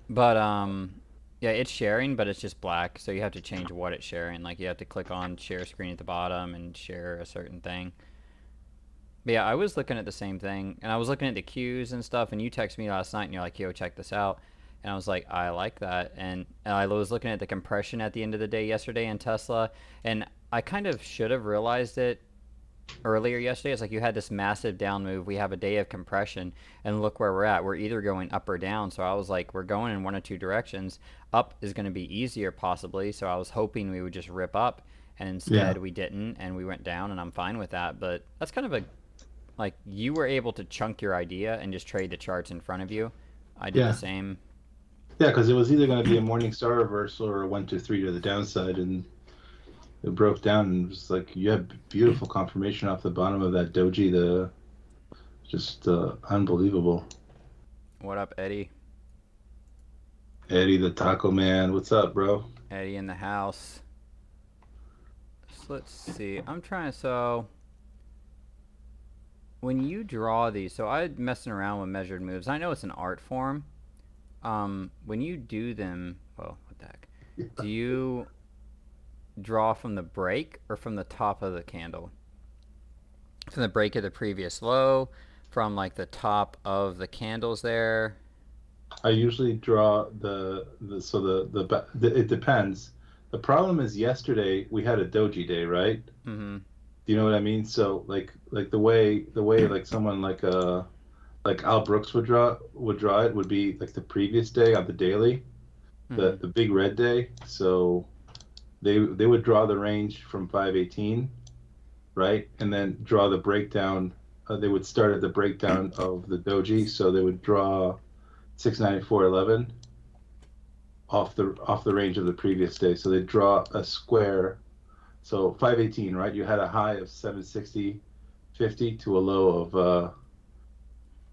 But yeah, it's sharing, but it's just black. So you have to change what it's sharing. Like you have to click on share screen at the bottom and share a certain thing. But yeah, I was looking at the same thing, and I was looking at the queues and stuff. And you texted me last night, and you're like, "Yo, check this out." And I was like, "I like that." And I was looking at the compression at the end of the day yesterday in Tesla, and I kind of should have realized it earlier yesterday. It's like you had this massive down move. We have a day of compression, and look where we're at. We're either going up or down. So I was like, we're going in one of two directions. Up is going to be easier, possibly. So I was hoping we would just rip up, and instead we didn't, and we went down, and I'm fine with that. But that's kind of a like you were able to chunk your idea and just trade the charts in front of you. I did the same. Yeah, because it was either going to be a morning star reversal or a 1-2-3 to the downside, and it broke down, and it was like you have beautiful confirmation off the bottom of that doji. Just unbelievable. What up, Eddie? Eddie the Taco Man, what's up, bro? Eddie in the house. So let's see. I'm trying to so. When you draw these, so I'm messing around with measured moves. I know it's an art form. When you do them, well, what the heck? Do you draw from the break or from the top of the candle? From the break of the previous low, from like the top of the candles there? I usually draw it depends. The problem is yesterday we had a doji day, right? Mm-hmm. Do you know what I mean? So like the way like someone like Al Brooks would draw it would be like the previous day on the daily, the big red day. So they would draw the range from 518, right? And then draw the breakdown. They would start at the breakdown of the doji. So they would draw 694.11 off the range of the previous day. So they draw a square. So 518, right? You had a high of 760.50 to a low of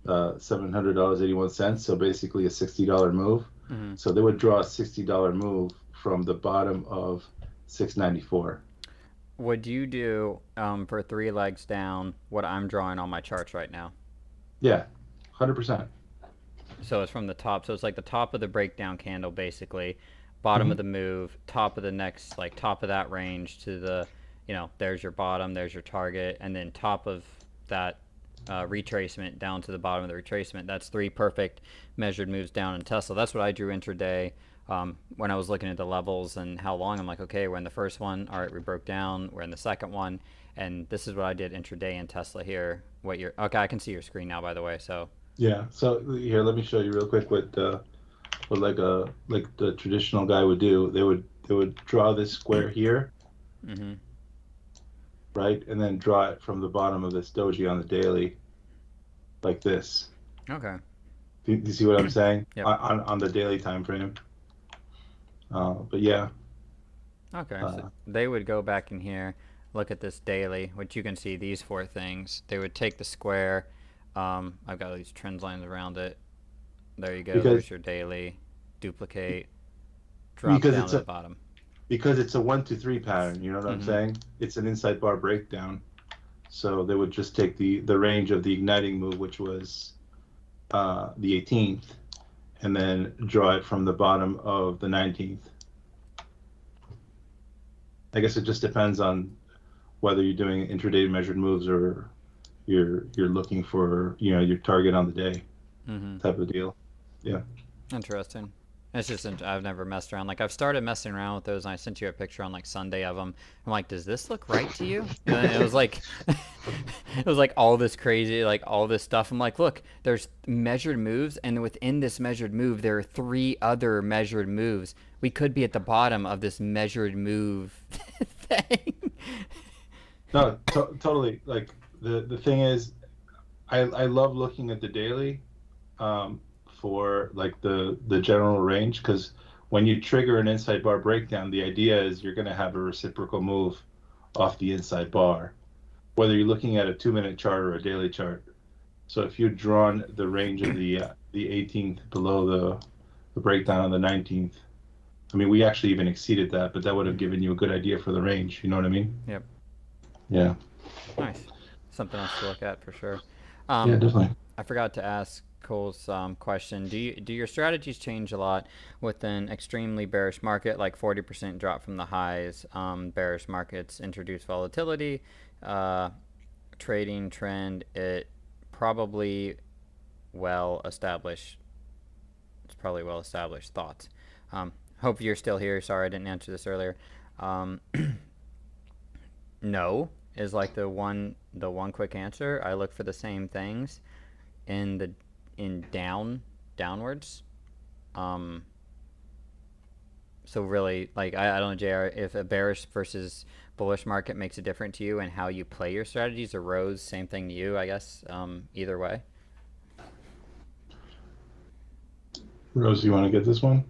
$700.81. So basically a $60 move. Mm-hmm. So they would draw a $60 move from the bottom of 694. Would you do for 3 legs down what I'm drawing on my charts right now? Yeah, 100%. So it's from the top. So it's like the top of the breakdown candle, basically. Bottom of the move, top of the next, like top of that range to the, there's your bottom, there's your target, and then top of that retracement down to the bottom of the retracement. That's 3 perfect measured moves down in Tesla. That's what I drew intraday when I was looking at the levels and how long. I'm like, okay, we're in the first one. All right, we broke down. We're in the second one. And this is what I did intraday in Tesla here. Okay, I can see your screen now, by the way. So yeah. So here, let me show you real quick what like the traditional guy would do. They would draw this square here, right, and then draw it from the bottom of this doji on the daily, like this. Okay. Do you see what I'm saying? Yep. On the daily time frame. But yeah. Okay. So they would go back in here, look at this daily, which you can see these 4 things. They would take the square. I've got these trend lines around it. There you go. There's your daily. Duplicate. Drop down to the bottom. Because it's a 1-2-3 pattern. You know what I'm saying? It's an inside bar breakdown. So they would just take the range of the igniting move, which was the 18th, and then draw it from the bottom of the 19th. I guess it just depends on whether you're doing intraday measured moves or you're looking for your target on the day type of deal. Yeah. Interesting. It's just I've never messed around. Like I've started messing around with those, and I sent you a picture on like Sunday of them. I'm like, does this look right to you? And it was like, it was like all this crazy, like all this stuff. I'm like, look, there's measured moves, and within this measured move, there are 3 other measured moves. We could be at the bottom of this measured move thing. No, totally. Like the thing is, I love looking at the daily. For like the general range, because when you trigger an inside bar breakdown, the idea is you're going to have a reciprocal move off the inside bar, whether you're looking at a 2-minute chart or a daily chart. So if you've drawn the range of the 18th below the breakdown on the 19th, I mean, we actually even exceeded that, but that would have given you a good idea for the range. You know what I mean? Yep. Yeah. Nice. Something else to look at for sure. Yeah, definitely. I forgot to ask Cole's question. Do your strategies change a lot with an extremely bearish market, like 40% drop from the highs? Bearish markets introduce volatility, trading trend. It probably well established. It's probably well established thoughts. Hope you're still here. Sorry I didn't answer this earlier. No is like the one quick answer. I look for the same things in downwards. So really, like I don't know, JR, if a bearish versus bullish market makes a difference to you and how you play your strategies, or Rose, same thing to you, I guess. Either way. Rose, you want to get this one?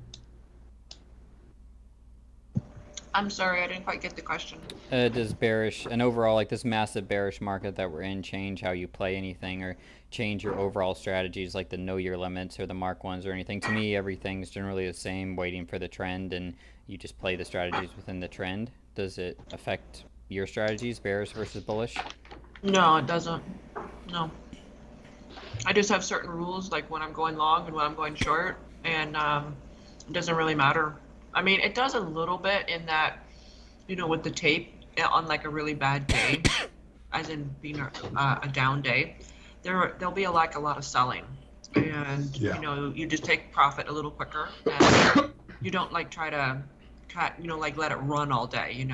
I'm sorry, I didn't quite get the question. Does bearish and overall, like this massive bearish market that we're in, change how you play anything or change your overall strategies, like the know your limits or the mark ones or anything? To me, everything's generally the same, waiting for the trend, and you just play the strategies within the trend. Does it affect your strategies, bearish versus bullish? No, it doesn't. No. I just have certain rules, like when I'm going long and when I'm going short, and it doesn't really matter. I mean, it does a little bit in that, with the tape on like a really bad day, as in being a down day, there'll be a lot of selling, and you just take profit a little quicker, and you don't like try to cut, like let it run all day,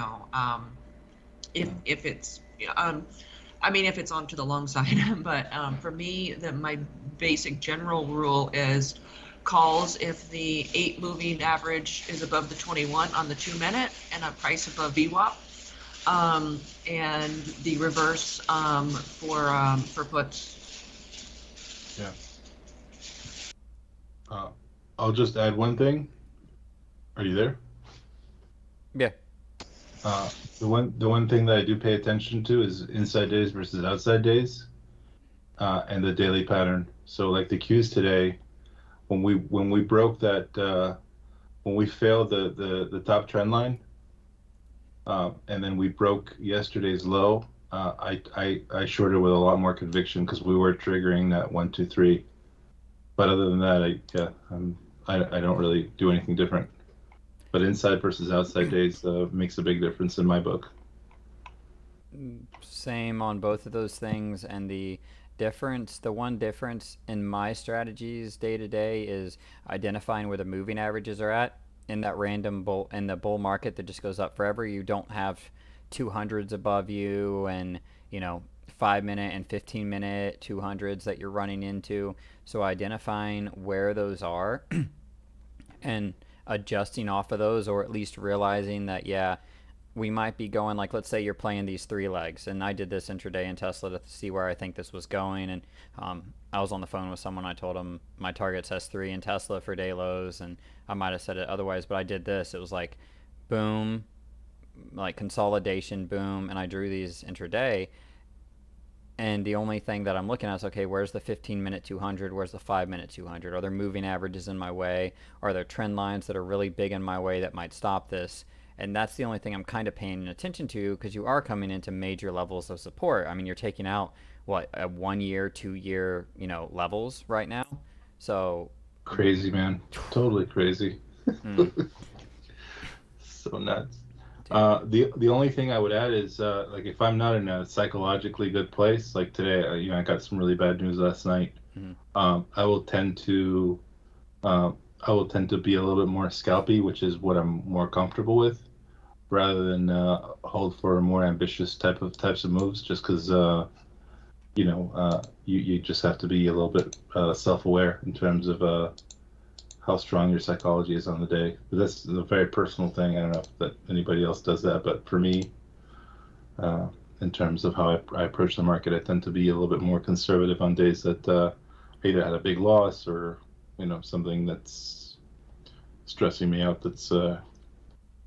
if it's I mean, if it's onto the long side, but for me, my basic general rule is calls if the 8 moving average is above the 21 on the 2 minute and a price above VWAP, and the reverse for puts. Yeah. I'll just add one thing. Are you there? Yeah. The one thing that I do pay attention to is inside days versus outside days, and the daily pattern. So like the Qs today, when we broke that, when we failed the top trend line, and then we broke yesterday's low, I shorted with a lot more conviction because we were triggering that 1, 2, 3. But other than that, I don't really do anything different. But inside versus outside days makes a big difference in my book. Same on both of those things, and the one difference in my strategies day to day is identifying where the moving averages are at in that random bull market that just goes up forever. You don't have 200s above you and 5-minute and 15-minute 200s that you're running into. So identifying where those are and adjusting off of those, or at least realizing that we might be going, like, let's say you're playing these 3 legs, and I did this intraday in Tesla to see where I think this was going, and I was on the phone with someone. I told him my target says 3 in Tesla for day lows, and I might have said it otherwise, but I did this. It was like boom, like consolidation, boom, and I drew these intraday. And the only thing that I'm looking at is, okay, where's the 15-minute 200? Where's the 5-minute 200? Are there moving averages in my way? Are there trend lines that are really big in my way that might stop this? And that's the only thing I'm kind of paying attention to, because you are coming into major levels of support. I mean, you're taking out, what, a 1-year, 2-year, levels right now? So... Crazy, man. Totally crazy. So nuts. The only thing I would add is like if I'm not in a psychologically good place, like today, I got some really bad news last night. I will tend to be a little bit more scalpy, which is what I'm more comfortable with, rather than hold for more ambitious types of moves. Just because you just have to be a little bit self-aware in terms of how strong your psychology is on the day. But that's a very personal thing. I don't know if that anybody else does that, but for me, in terms of how I approach the market, I tend to be a little bit more conservative on days that I either had a big loss or something that's stressing me out, that's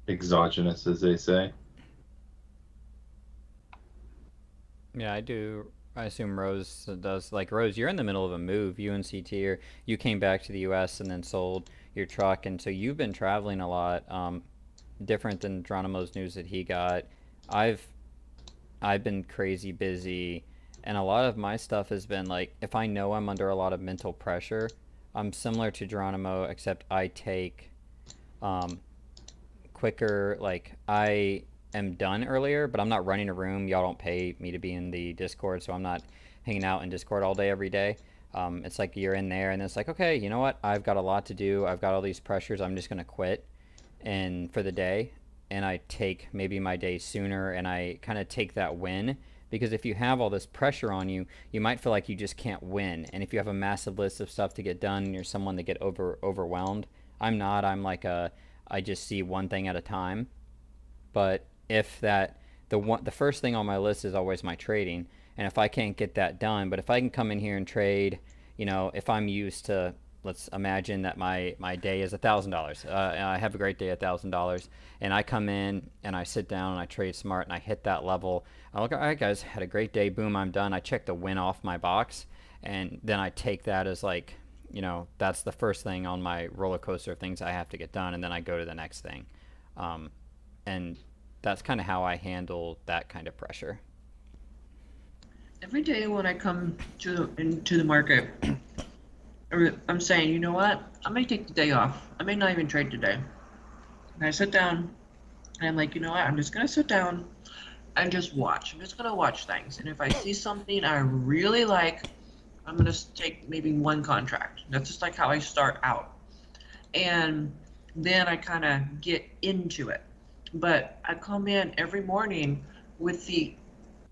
exogenous, as they say. Yeah, I do I assume Rose does. Like, Rose, you're in the middle of a move, you and CT, or you came back to the US and then sold your truck, and so you've been traveling a lot, different than Geronimo's news that he got. I've I've been crazy busy, and a lot of my stuff has been like, if I know I'm under a lot of mental pressure, I'm similar to Geronimo, except I take um, quicker. Like, I am done earlier, but I'm not running a room. Y'all don't pay me to be in the Discord, so I'm not hanging out in Discord all day every day. It's like you're in there, and it's like, okay, you know what? I've got a lot to do. I've got all these pressures. I'm just gonna quit, and for the day, and I take maybe my day sooner, and I kind of take that win. Because if you have all this pressure on you, you might feel like you just can't win. And if you have a massive list of stuff to get done, and you're someone that get overwhelmed, I'm not. I'm like I just see one thing at a time. But if that the first thing on my list is always my trading, and if I can't get that done, but if I can come in here and trade, if I'm used to, let's imagine that my day is $1,000. I have a great day, $1,000, and I come in and I sit down and I trade smart and I hit that level. I look, all right, guys, had a great day. Boom, I'm done. I check the win off my box, and then I take that as like, that's the first thing on my roller coaster of things I have to get done, and then I go to the next thing. And that's kind of how I handle that kind of pressure. Every day when I come into the market, I'm saying, you know what? I may take the day off. I may not even trade today. And I sit down and I'm like, you know what? I'm just gonna sit down and just watch. I'm just gonna watch things. And if I see something I really like, I'm gonna take maybe one contract. That's just like how I start out. And then I kind of get into it. But I come in every morning with the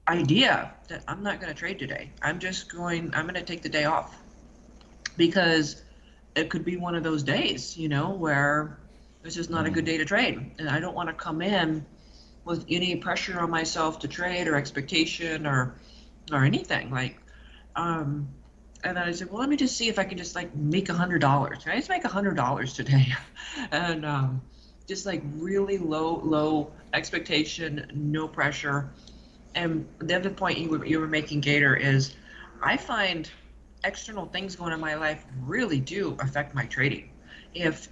idea that I'm not going to trade today. I'm going to take the day off, because it could be one of those days, where it's just not a good day to trade. And I don't want to come in with any pressure on myself to trade or expectation or anything. And then I said, well, let me just see if I can just like make $100. Can I just make $100 today? And just like really low expectation, no pressure. And the other point you were making, Gator, is I find external things going on in my life really do affect my trading. If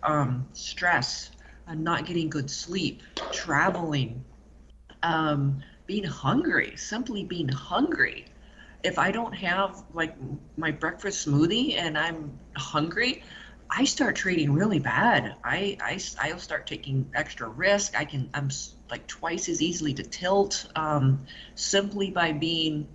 stress, not getting good sleep, traveling, being hungry, simply being hungry. If I don't have like my breakfast smoothie and I'm hungry, I start trading really bad. I'll start taking extra risk. I'm like twice as easily to tilt, simply by being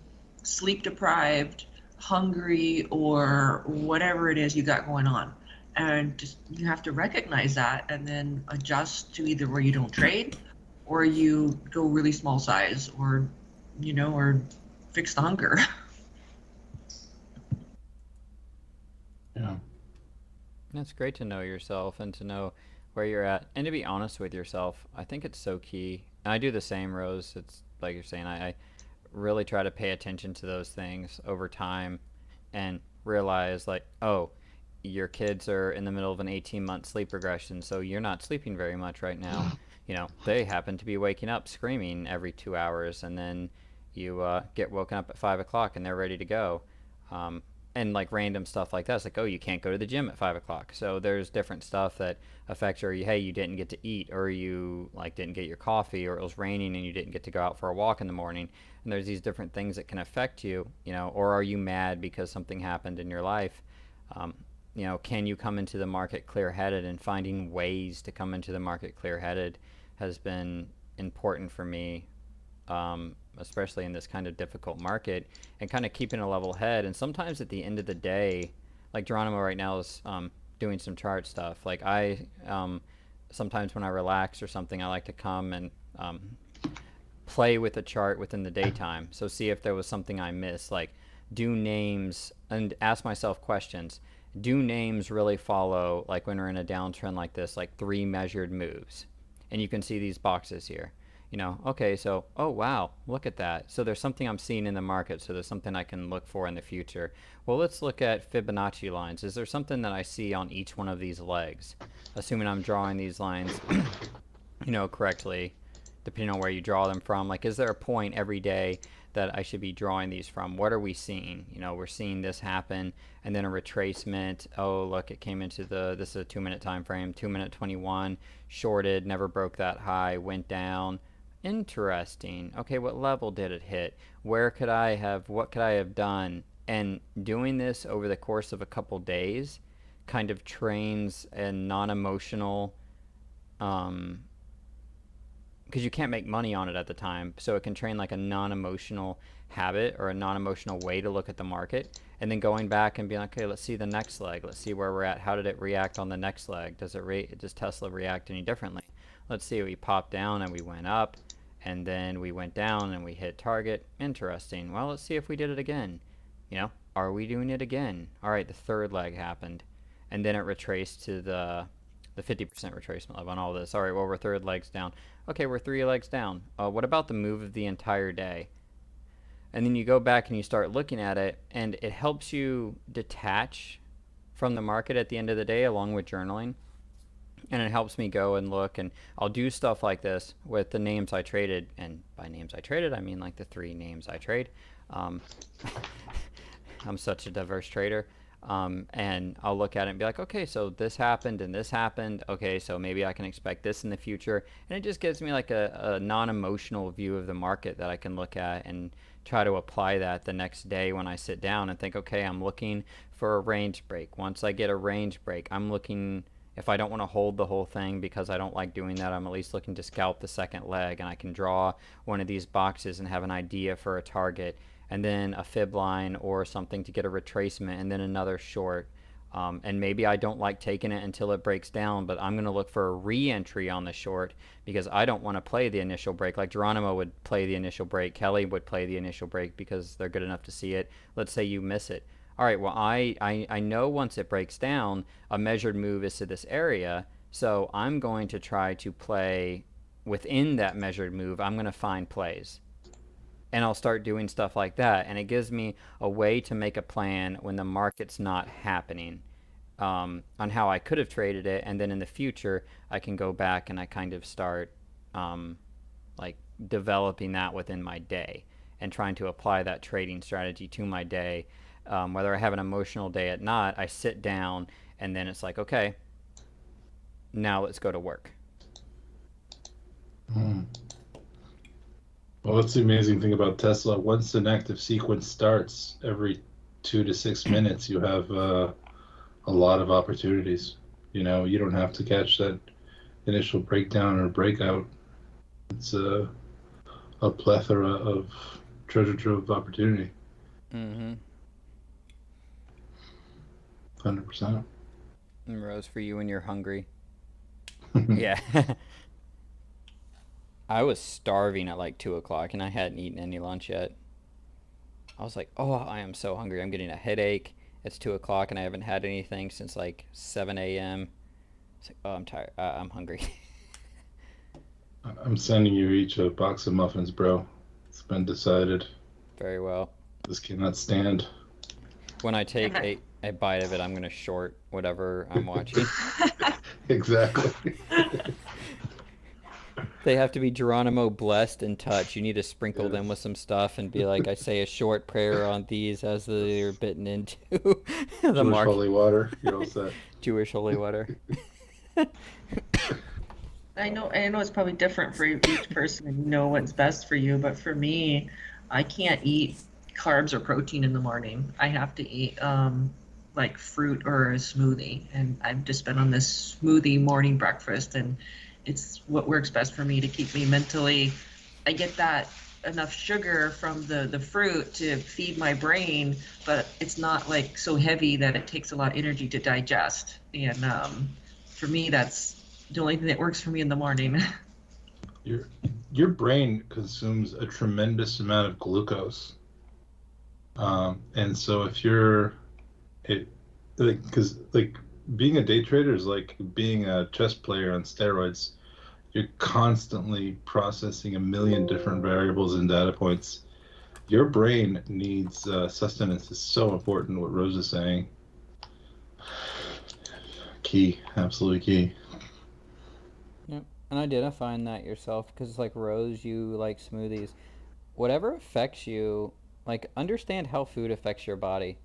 sleep deprived, hungry, or whatever it is you got going on. And just you have to recognize that and then adjust to either where you don't trade or you go really small size, or or fix the hunger. Yeah. It's great to know yourself and to know where you're at and to be honest with yourself. I think it's so key. And I do the same, Rose. It's like you're saying, I really try to pay attention to those things over time and realize like, oh, your kids are in the middle of an 18-month sleep regression, so you're not sleeping very much right now. They happen to be waking up screaming every 2 hours, and then you get woken up at 5 o'clock and they're ready to go. And like random stuff like that. It's like, oh, you can't go to the gym at 5 o'clock. So there's different stuff that affects, or hey, you didn't get to eat, or you like didn't get your coffee, or it was raining and you didn't get to go out for a walk in the morning. And there's these different things that can affect you, or are you mad because something happened in your life? Can you come into the market clear-headed? And finding ways to come into the market clear-headed has been important for me, especially in this kind of difficult market, and kind of keeping a level head. And sometimes at the end of the day, like Geronimo right now is doing some chart stuff. Like I, sometimes when I relax or something, I like to come and play with a chart within the daytime. So see if there was something I missed, like do names, and ask myself questions. Do names really follow, like when we're in a downtrend like this, like 3 measured moves? And you can see these boxes here. Okay, so, oh wow, look at that. So there's something I'm seeing in the market, so there's something I can look for in the future. Well, let's look at Fibonacci lines. Is there something that I see on each one of these legs? Assuming I'm drawing these lines, correctly. depending on where you draw them from. Like, is there a point every day that I should be drawing these from? What are we seeing? You know, we're seeing this happen, and then a retracement. Oh, look, it came into this is a 2-minute time frame, 2-minute 21, shorted, never broke that high, went down. Interesting. Okay, what level did it hit? What could I have done? And doing this over the course of a couple days kind of trains a non-emotional, because you can't make money on it at the time, so it can train like a non-emotional habit or a non-emotional way to look at the market, and then going back and being like, okay, let's see the next leg, let's see where we're at, how did it react on the next leg, does Tesla react any differently? Let's see, we popped down and we went up, and then we went down and we hit target. Interesting. Well, let's see if we did it again. You know, are we doing it again? All right, the third leg happened, and then it retraced to the 50% retracement level on all this. All right, well, we're third legs down. Okay, we're 3 legs down. What about the move of the entire day? And then you go back and you start looking at it, and it helps you detach from the market at the end of the day, along with journaling. And it helps me go and look, and I'll do stuff like this with the names I traded, and by names I traded, I mean like the 3 names I trade. I'm such a diverse trader. And I'll look at it and be like, okay, so this happened and this happened. Okay, so maybe I can expect this in the future. And it just gives me like a non-emotional view of the market that I can look at and try to apply that the next day when I sit down and think, okay, I'm looking for a range break. Once I get a range break, I'm looking, if I don't want to hold the whole thing because I don't like doing that, I'm at least looking to scalp the second leg, and I can draw one of these boxes and have an idea for a target, and then a fib line or something to get a retracement, and then another short. And maybe I don't like taking it until it breaks down, but I'm going to look for a re-entry on the short because I don't want to play the initial break. Like Geronimo would play the initial break, Kelly would play the initial break because they're good enough to see it. Let's say you miss it. All right, well, I know once it breaks down, a measured move is to this area, so I'm going to try to play within that measured move. I'm going to find plays, and I'll start doing stuff like that, and it gives me a way to make a plan when the market's not happening, on how I could have traded it, and then in the future I can go back and I kind of start like developing that within my day and trying to apply that trading strategy to my day. Whether I have an emotional day or not, I sit down and then it's like, okay, now let's go to work. Well, that's the amazing thing about Tesla. Once an active sequence starts, every 2 to 6 minutes, you have a lot of opportunities. You know, you don't have to catch that initial breakdown or breakout. It's a plethora of treasure trove of opportunity. 100%. And Rose, for you when you're hungry. Yeah. I was starving at like 2 o'clock and I hadn't eaten any lunch yet. I was like, oh, I am so hungry. I'm getting a headache. It's 2 o'clock and I haven't had anything since like 7 a.m. It's like, oh, I'm tired. I'm hungry. I'm sending you each a box of muffins, bro. It's been decided. Very well. This cannot stand. When I take a bite of it, I'm going to short whatever I'm watching. Exactly. They have to be Geronimo blessed and touched. You need to sprinkle them with some stuff and be like, I say a short prayer on these as they're bitten into the Jewish market. holy water. You're all set. Jewish holy water. I know it's probably different for each person and you know what's best for you, but for me, I can't eat carbs or protein in the morning. I have to eat like fruit or a smoothie, and I've just been on this smoothie morning breakfast, and it's what works best for me to keep me mentally. I get that enough sugar from the fruit to feed my brain, but it's not like so heavy that it takes a lot of energy to digest. And for me, that's the only thing that works for me in the morning. Your brain consumes a tremendous amount of glucose, and so if you're because being a day trader is like being a chess player on steroids. You're constantly processing a million different variables and data points. Your brain needs sustenance. Is so important. What Rose is saying. Key, absolutely key. Yep. And identifying that yourself, because it's like Rose, you like smoothies. Whatever affects you, like understand how food affects your body.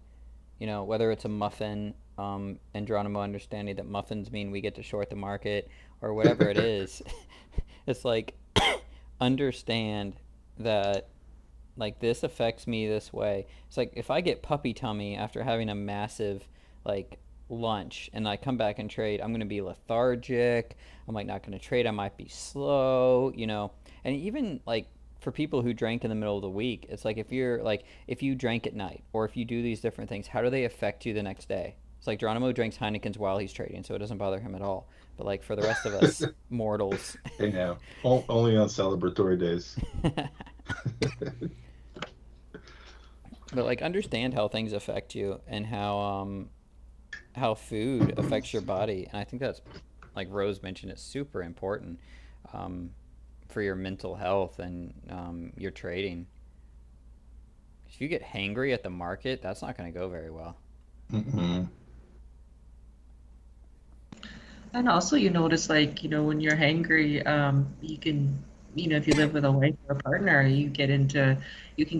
You know, whether it's a muffin, and Geronimo understanding that muffins mean we get to short the market, or whatever it is. It's like understand that like this affects me this way. It's like if I get puppy tummy after having a massive like lunch and I come back and trade, I'm gonna be lethargic. I'm like not gonna trade. I might be slow, you know. And even like for people who drank in the middle of the week, it's like if you drank at night or if you do these different things, how do they affect you the next day? It's like Geronimo drinks Heinekens while he's trading, so it doesn't bother him at all. But like for the rest of us mortals, Hey now, only on celebratory days. but like understand how things affect you and how food affects your body. And I think that's like Rose mentioned, it's super important um, for your mental health and your trading. If you get hangry at the market, that's not going to go very well. Mm-hmm. And also, you notice, like, when you're hangry, you can, if you live with a wife or a partner, you can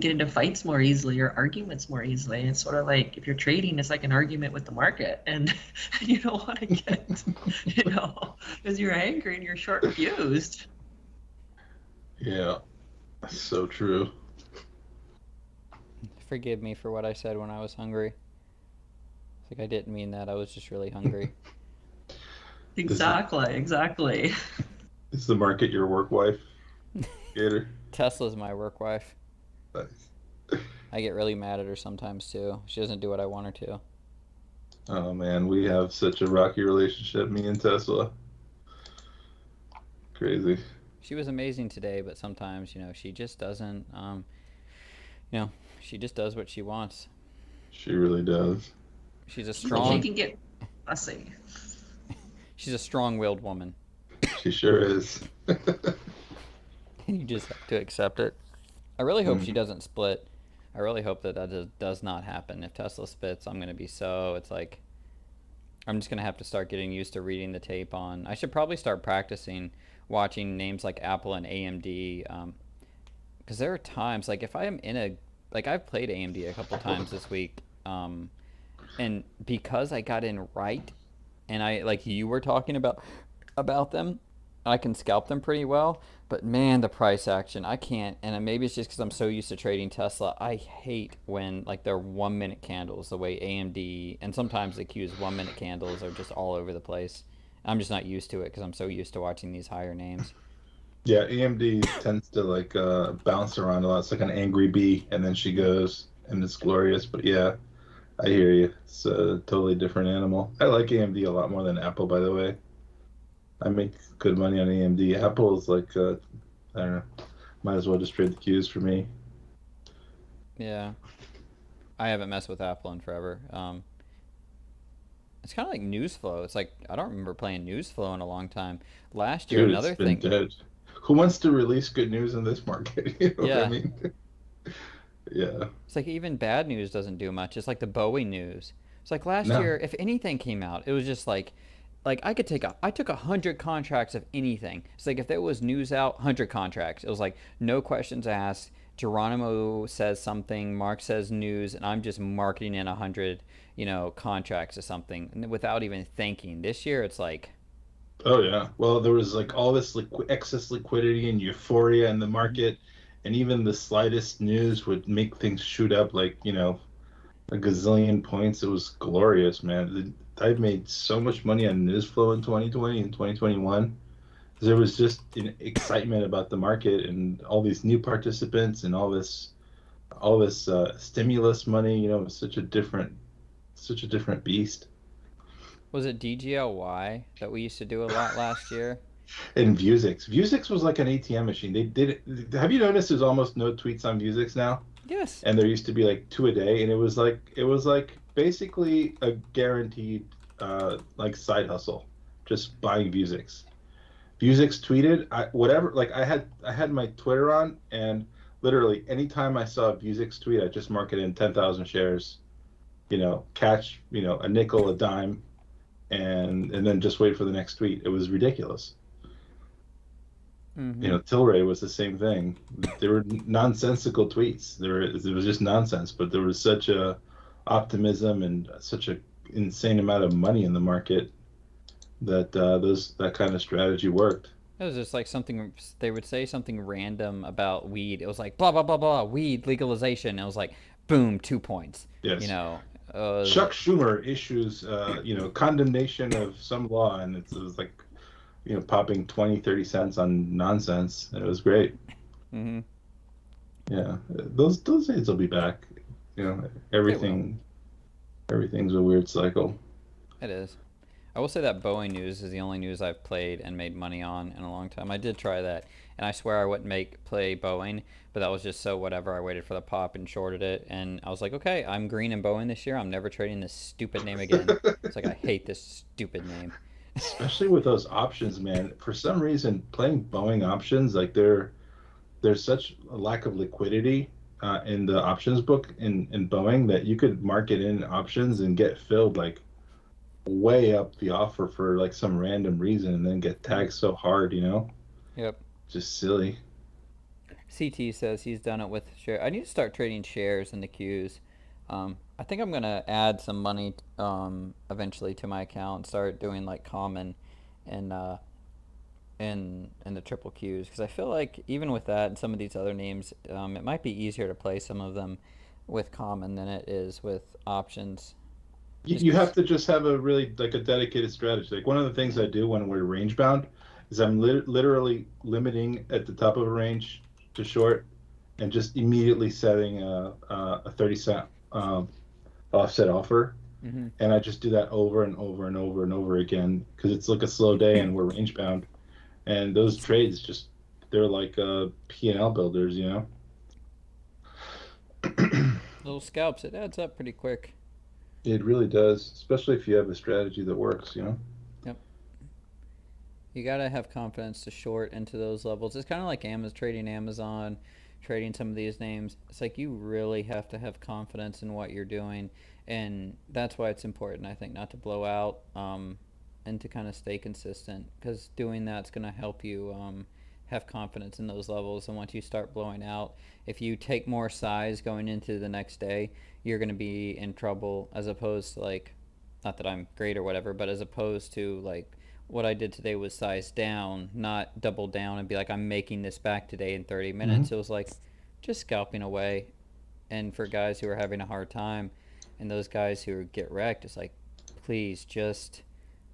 get into fights more easily or arguments more easily. It's sort of like if you're trading, it's like an argument with the market, and you don't want to get, because you're angry and you're short fused. Yeah, that's so true. Forgive me for what I said when I was hungry. It's like I didn't mean that. I was just really hungry. Exactly. Is the market your work wife, Gator? Tesla's my work wife. Nice. I get really mad at her sometimes too. She doesn't do what I want her to. Oh man, we have such a rocky relationship, me and Tesla. Crazy. She was amazing today, but sometimes, she just doesn't, she just does what she wants. She really does. She's a She strong, can get fussy. she's a strong-willed woman. She sure is. And you just have to accept it. I really hope she doesn't split. I really hope that does not happen. If Tesla splits, I'm going to be it's like, I'm just going to have to start getting used to reading the tape on. I should probably start practicing watching names like Apple and AMD. Because there are times, like if I am like I've played AMD a couple times this week. And because I got in right, and I, like you were talking about them, I can scalp them pretty well. But man, the price action, I can't. And maybe it's just because I'm so used to trading Tesla. I hate when like they're 1 minute candles, the way AMD and sometimes the Q's 1 minute candles are just all over the place. I'm just not used to it because I'm so used to watching these higher names. Yeah, AMD tends to like bounce around a lot. It's like an angry bee, and then she goes, and it's glorious. But yeah, I hear you. It's a totally different animal. I like AMD a lot more than Apple, by the way. I make good money on AMD. Apple is like, I don't know, might as well just trade the Qs for me. Yeah, I haven't messed with Apple in forever. It's kind of like NewsFlow. It's like I don't remember playing NewsFlow in a long time. Last year, Dude, another it's been thing. dead. Who wants to release good news in this market? You know what I Yeah, mean? Yeah. it's like even bad news doesn't do much. It's like the Boeing news. It's like last No. year, if anything came out, it was just like I took 100 contracts of anything. It's like if there was news out, 100 contracts. It was like no questions asked. Geronimo says something, Mark says news, and I'm just marketing in 100, contracts or something without even thinking. This year, it's like, Oh yeah. Well, there was like all this excess liquidity and euphoria in the market, and even the slightest news would make things shoot up like, a gazillion points. It was glorious, man. I've made so much money on news flow in 2020 and 2021. There was just an excitement about the market and all these new participants and all this stimulus money. It was such a different beast. was it DGLY that we used to do a lot last year? And Vuzix was like an ATM machine. They did it. Have you noticed there's almost no tweets on Vuzix now? Yes. And there used to be like two a day, and it was like basically a guaranteed like side hustle, just buying Vuzix. Vuzix tweeted whatever. Like I had my Twitter on, and literally anytime I saw a Vuzix tweet, I just mark it in 10,000 shares. Catch a nickel, a dime, and then just wait for the next tweet. It was ridiculous. Mm-hmm. Tilray was the same thing. They were nonsensical tweets. It was just nonsense, but there was such a optimism and such a insane amount of money in the market that that kind of strategy worked. It was just like something they would say something random about weed. It was like blah blah blah blah weed legalization. It was like boom 2 points. You Yes. know, Chuck Schumer issues, condemnation of some law, and it was like, popping 20, 30 cents on nonsense. And it was great. mm-hmm. Yeah, those days will be back. They will. Everything's a weird cycle. It is. I will say that Boeing news is the only news I've played and made money on in a long time. I did try that, and I swear I wouldn't play Boeing, but that was just so whatever. I waited for the pop and shorted it, and I was like, okay, I'm green in Boeing this year. I'm never trading this stupid name again. It's like I hate this stupid name. Especially with those options, man. For some reason, playing Boeing options, like there's such a lack of liquidity in the options book in Boeing that you could market in options and get filled like way up the offer for like some random reason and then get tagged so hard. Yep. Just silly. CT says he's done it with share. I need to start trading shares in the queues. I think I'm gonna add some money eventually to my account and start doing like common and in the triple Qs because I feel like even with that and some of these other names, it might be easier to play some of them with common than it is with options. You have to just have a really like a dedicated strategy. Like one of the things I do when we're range bound is I'm literally limiting at the top of a range to short and just immediately setting a 30 cent offset offer. Mm-hmm. And I just do that over and over and over and over again because it's like a slow day and we're range bound. And those trades just, they're like P&L builders. Little scalps, it adds up pretty quick. It really does, especially if you have a strategy that works. Yep. You gotta have confidence to short into those levels. It's kind of like trading Amazon, trading some of these names. It's like you really have to have confidence in what you're doing, and that's why it's important, I think, not to blow out and to kind of stay consistent because doing that's gonna help you have confidence in those levels. And once you start blowing out, if you take more size going into the next day, you're going to be in trouble as opposed to like, not that I'm great or whatever, but as opposed to like what I did today was size down, not double down and be like, I'm making this back today in 30 minutes. Mm-hmm. It was like just scalping away. And for guys who are having a hard time and those guys who get wrecked, it's like, please just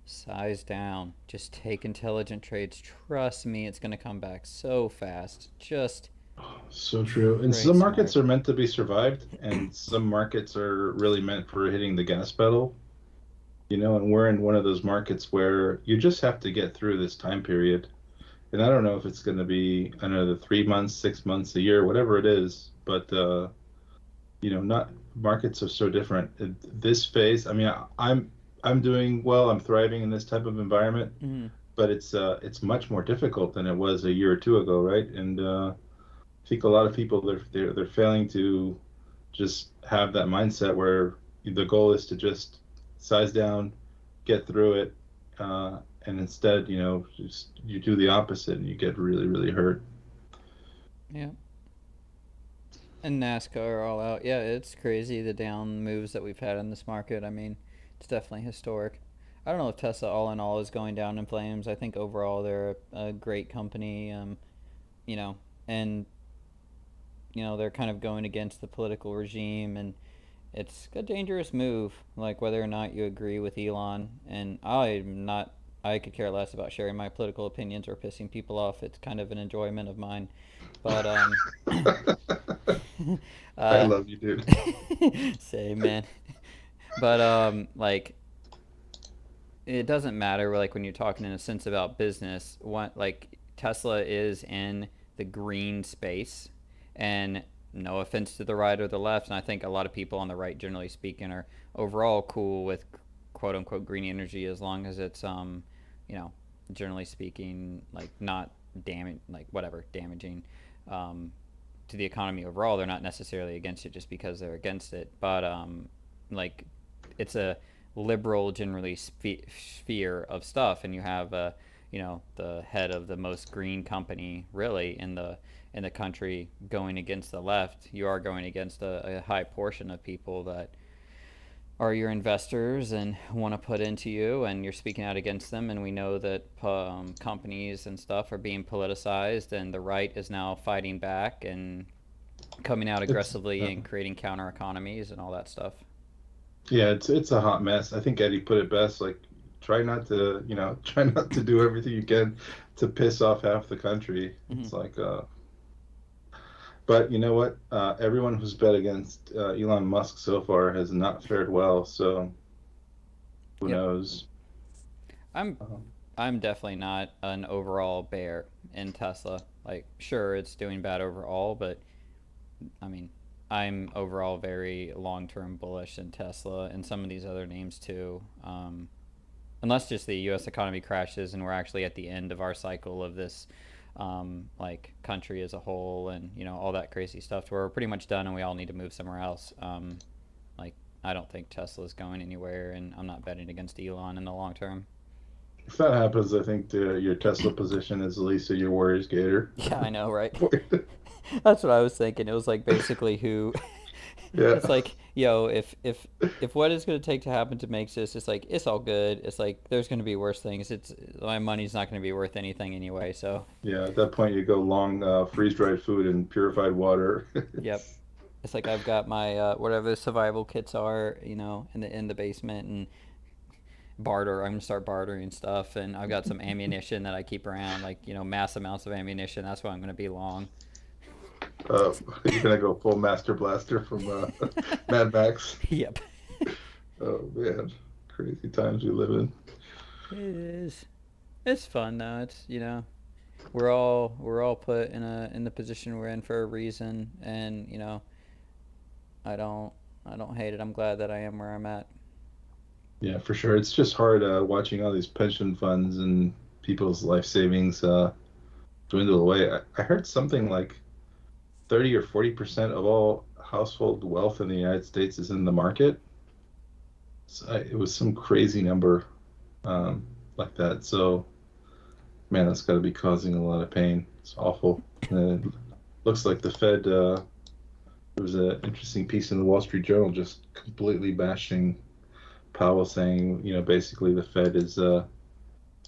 size down. Just take intelligent trades. Trust me, it's going to come back so fast. Just so true. And some markets are meant to be survived, and some markets are really meant for hitting the gas pedal. And we're in one of those markets where you just have to get through this time period. And I don't know if it's going to be another 3 months, 6 months, a year, whatever it is. But not markets are so different. This phase, I mean, I'm doing well. I'm thriving in this type of environment, mm-hmm. but it's much more difficult than it was a year or two ago, right? And I think a lot of people they're failing to just have that mindset where the goal is to just size down, get through it, and instead, you do the opposite and you get really, really hurt. Yeah. And NASCAR are all out. Yeah, it's crazy the down moves that we've had in this market. I mean, it's definitely historic. I don't know if Tesla all in all is going down in flames. I think overall they're a great company, and they're kind of going against the political regime, and it's a dangerous move. Like whether or not you agree with Elon, and I could care less about sharing my political opinions or pissing people off. It's kind of an enjoyment of mine, but I love you, dude. Same, man. But like it doesn't matter like when you're talking in a sense about business. What like Tesla is in the green space, and no offense to the right or the left, and I think a lot of people on the right, generally speaking, are overall cool with quote unquote green energy as long as it's generally speaking, like not damaging to the economy overall. They're not necessarily against it just because they're against it, but like it's a liberal generally sphere of stuff, and you have the head of the most green company really in the country going against the left, you are going against a high portion of people that are your investors and want to put into you, and you're speaking out against them. And we know that companies and stuff are being politicized, and the right is now fighting back and coming out aggressively and creating counter economies and all that stuff. Yeah, it's a hot mess. I think Eddie put it best. Like, try not to, try not to do everything you can to piss off half the country. Mm-hmm. It's like, but you know what? Everyone who's bet against Elon Musk so far has not fared well. So who knows? I'm I'm definitely not an overall bear in Tesla. Like, sure, it's doing bad overall, but I mean, I'm overall very long-term bullish in Tesla and some of these other names too. Unless just the U.S. economy crashes and we're actually at the end of our cycle of this, like country as a whole, and all that crazy stuff, to where we're pretty much done and we all need to move somewhere else. Like, I don't think Tesla's going anywhere, and I'm not betting against Elon in the long term. If that happens, I think your Tesla position is Lisa, your Warriors Gator. Yeah, I know, right? That's what I was thinking. It was like basically who. Yeah. It's like, if what is going to take to happen to make this, it's like, it's all good. It's like, there's going to be worse things. My money's not going to be worth anything anyway. So Yeah, at that point you go long freeze-dried food and purified water. yep, it's like I've got my whatever the survival kits are, in the basement, and barter. I'm gonna start bartering stuff, and I've got some ammunition that I keep around, like mass amounts of ammunition. That's what I'm gonna be long. You're gonna go full Master Blaster from Mad Max. Yep. Oh man, crazy times we live in. It is. It's fun though. It's we're all put in the position we're in for a reason, and I don't hate it. I'm glad that I am where I'm at. Yeah, for sure. It's just hard watching all these pension funds and people's life savings dwindle away. I heard something like 30 or 40% of all household wealth in the United States is in the market. So it was some crazy number like that. So, man, that's got to be causing a lot of pain. It's awful. And it looks like the Fed, there was an interesting piece in the Wall Street Journal just completely bashing Powell, saying, basically the Fed is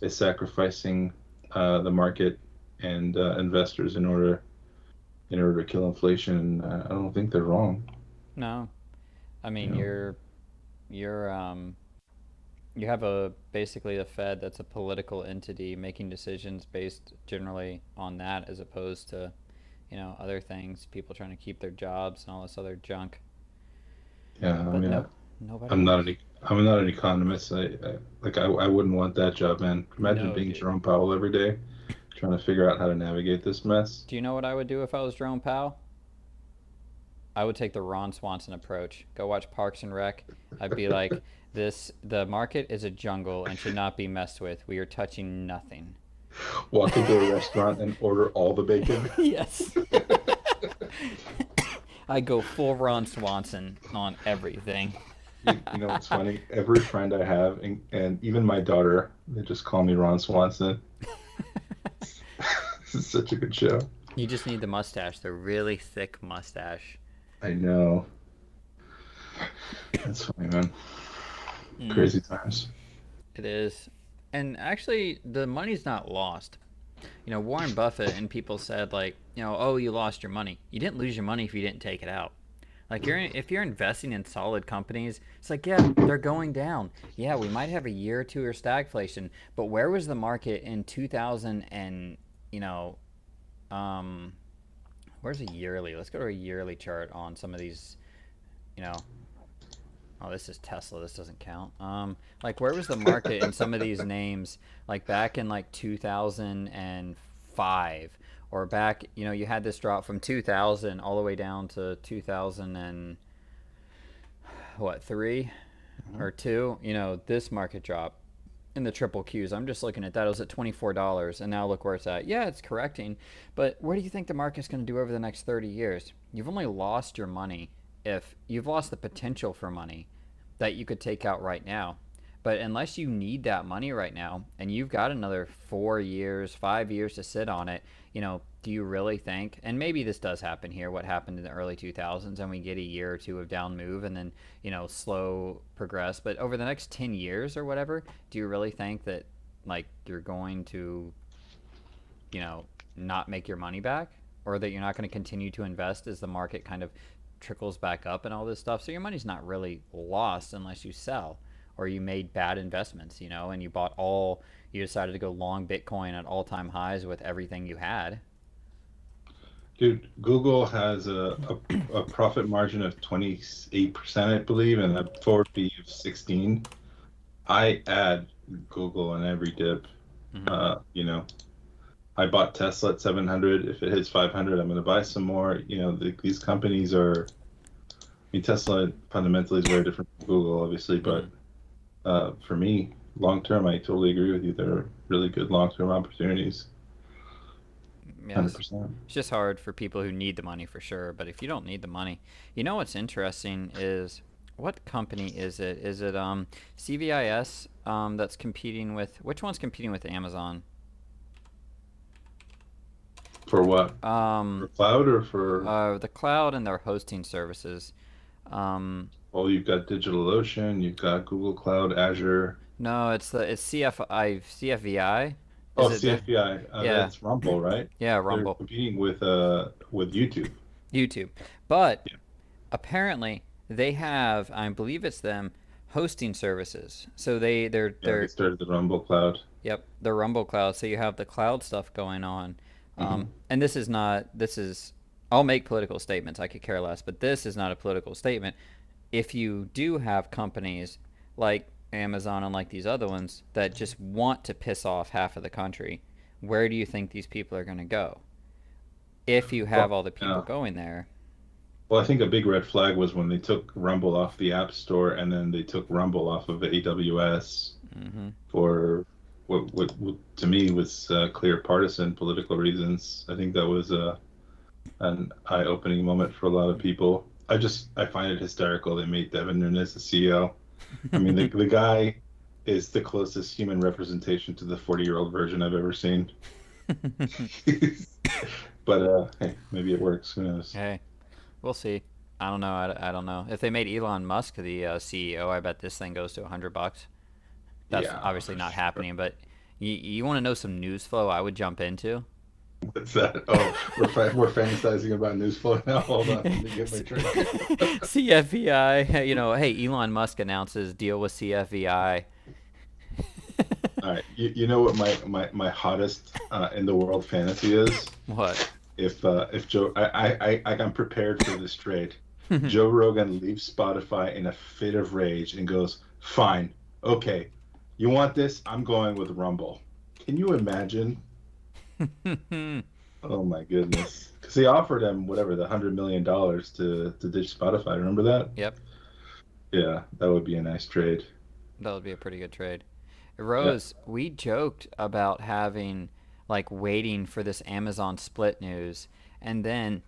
sacrificing the market and investors in order to kill inflation. I don't think they're wrong. No, I mean you have basically a Fed that's a political entity making decisions based generally on that, as opposed to other things, people trying to keep their jobs and all this other junk. Yeah, I But mean, nobody. I'm not an economist. I wouldn't want that job, man. Imagine No, being dude. Jerome Powell every day, trying to figure out how to navigate this mess. Do you know what I would do if I was Jerome Powell? I would take the Ron Swanson approach. Go watch Parks and Rec. I'd be like, the market is a jungle and should not be messed with. We are touching nothing. Walk into a restaurant and order all the bacon. Yes. I go full Ron Swanson on everything. You know what's funny? Every friend I have, and even my daughter, they just call me Ron Swanson. This is such a good show. You just need the mustache, the really thick mustache. I know. That's funny, man. Crazy times. It is. And actually, the money's not lost. Warren Buffett and people said, like, oh, you lost your money. You didn't lose your money if you didn't take it out. Like, if you're investing in solid companies, it's like, yeah, they're going down. Yeah, we might have a year or two of stagflation, but where was the market in 2000 and, where's a yearly? Let's go to a yearly chart on some of these, oh, this is Tesla. This doesn't count. Like, where was the market in some of these names, like back in like 2005, or back, you had this drop from 2000 all the way down to 2000 and what, 3 or 2? This market drop in the triple Qs. I'm just looking at that. It was at $24, and now look where it's at. Yeah, it's correcting, but where do you think the market's going to do over the next 30 years? You've only lost your money if you've lost the potential for money that you could take out right now. But unless you need that money right now and you've got another 4 years, 5 years to sit on it, do you really think, and maybe this does happen here, what happened in the early 2000s, and we get a year or two of down move and then, slow progress. But over the next 10 years or whatever, do you really think that, like, you're going to, not make your money back? Or that you're not going to continue to invest as the market kind of trickles back up and all this stuff? So your money's not really lost unless you sell or you made bad investments, and you decided to go long Bitcoin at all-time highs with everything you had. Dude, Google has a profit margin of 28%, I believe, and a forward P of 16. I add Google in every dip. I bought Tesla at 700. If it hits 500, I'm going to buy some more. These companies are. Tesla fundamentally is very different from Google, obviously, but for me, long term, I totally agree with you. They're really good long-term opportunities. Yes. 100%. It's just hard for people who need the money for sure. But if you don't need the money, what's interesting is, what company is it? Is it CVIS that's competing with, which one's competing with Amazon? For what? For cloud or for? The cloud and their hosting services. Well, you've got DigitalOcean, you've got Google Cloud, Azure. No, it's CFVI. Oh, CFVI. Yeah. That's Rumble, right? Yeah, Rumble. They're competing with YouTube. YouTube. But apparently they have, I believe it's them, hosting services. So they started the Rumble Cloud. Yep, the Rumble Cloud. So you have the cloud stuff going on. And this is, I'll make political statements, I could care less, but this is not a political statement. If you do have companies like Amazon and like these other ones that just want to piss off half of the country, where do you think these people are going to go? If you have all the people going there. Well, I think a big red flag was when they took Rumble off the App Store and then they took Rumble off of AWS for what to me was clear partisan political reasons. I think that was an eye-opening moment for a lot of people. I find it hysterical they made Devin Nunes the CEO. I mean, the guy is the closest human representation to the 40-year-old version I've ever seen. But hey, maybe it works. Who knows? Hey, we'll see. I don't know. I don't know. If they made Elon Musk the CEO, I bet this thing goes to $100. That's obviously not happening. But you want to know some news flow I would jump into? What's that? Oh, we're fantasizing about news flow now. Hold on, let me get my drink. CFVI. Hey, Elon Musk announces deal with CFVI. All right, you know what my hottest in the world fantasy is? What? If Joe, I'm prepared for this trade. Joe Rogan leaves Spotify in a fit of rage and goes, "Fine, okay, you want this? I'm going with Rumble." Can you imagine? Oh my goodness! Because they offered him whatever, the $100 million to ditch Spotify. Remember that? Yep. Yeah, that would be a nice trade. That would be a pretty good trade. Rose, we joked about waiting for this Amazon split news, and then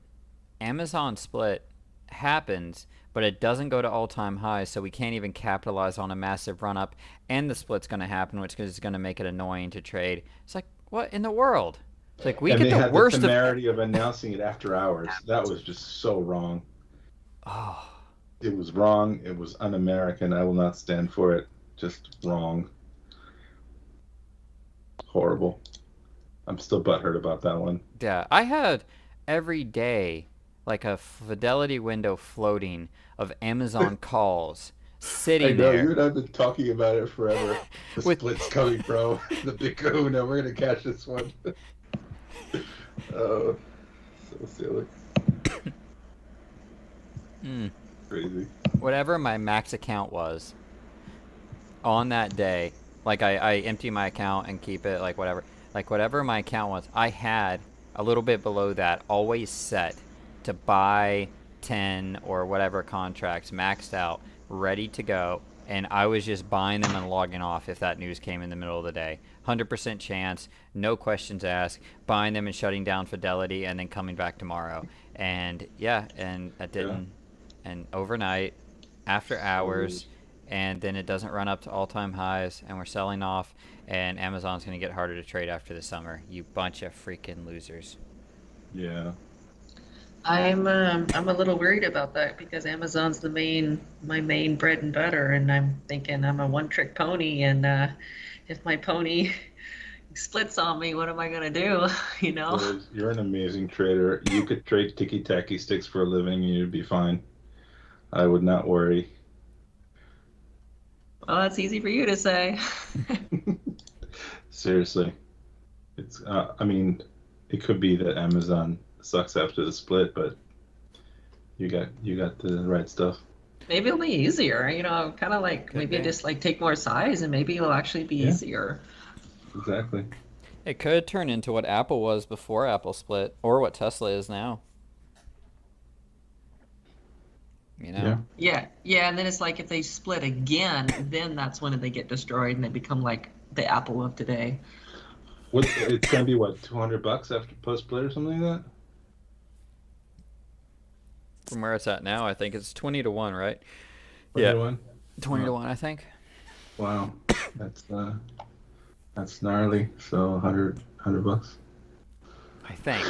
Amazon split happens, but it doesn't go to all-time highs, so we can't even capitalize on a massive run-up, and the split's going to happen, which is going to make it annoying to trade. It's like, what in the world? It's like, we get the worst of... the temerity of announcing it after hours. That was just so wrong. Oh. It was wrong. It was un-American. I will not stand for it. Just wrong. Horrible. I'm still butthurt about that one. Yeah, I had every day a fidelity window floating of Amazon calls sitting there. I know, you and I've been talking about it forever. The split's coming, bro. The big kahuna. We're going to catch this one. Oh, so silly. Crazy. Whatever my max account was on that day, I empty my account and keep it, whatever my account was, I had a little bit below that always set to buy 10 or whatever contracts maxed out, ready to go, and I was just buying them and logging off if that news came in the middle of the day. 100% chance, no questions asked, buying them and shutting down Fidelity and then coming back tomorrow. And yeah, and that didn't. And overnight, after hours, and then it doesn't run up to all-time highs, and we're selling off, and Amazon's going to get harder to trade after the summer. You bunch of freaking losers. Yeah. I'm a little worried about that because Amazon's my main bread and butter, and I'm thinking I'm a one-trick pony, and if my pony splits on me, what am I gonna do? You know? Liz, you're an amazing trader. You could trade ticky-tacky sticks for a living and you'd be fine. I would not worry. Well, that's easy for you to say. Seriously. I mean, it could be that Amazon sucks after the split, but you got the right stuff. Maybe it'll be easier, kind of like Could maybe be. just like take more size and maybe it'll actually be Yeah. easier. Exactly. It could turn into what Apple was before Apple split, or what Tesla is now. You know? Yeah. Yeah, yeah, and then it's like if they split again, then that's when they get destroyed and they become like the Apple of today. It's gonna be what, $200 after post split or something like that? From where it's at now, I think it's 20 to 1, right? 20 Yeah. to 1? 20 to 1, I think. Wow. That's gnarly. So $100. I think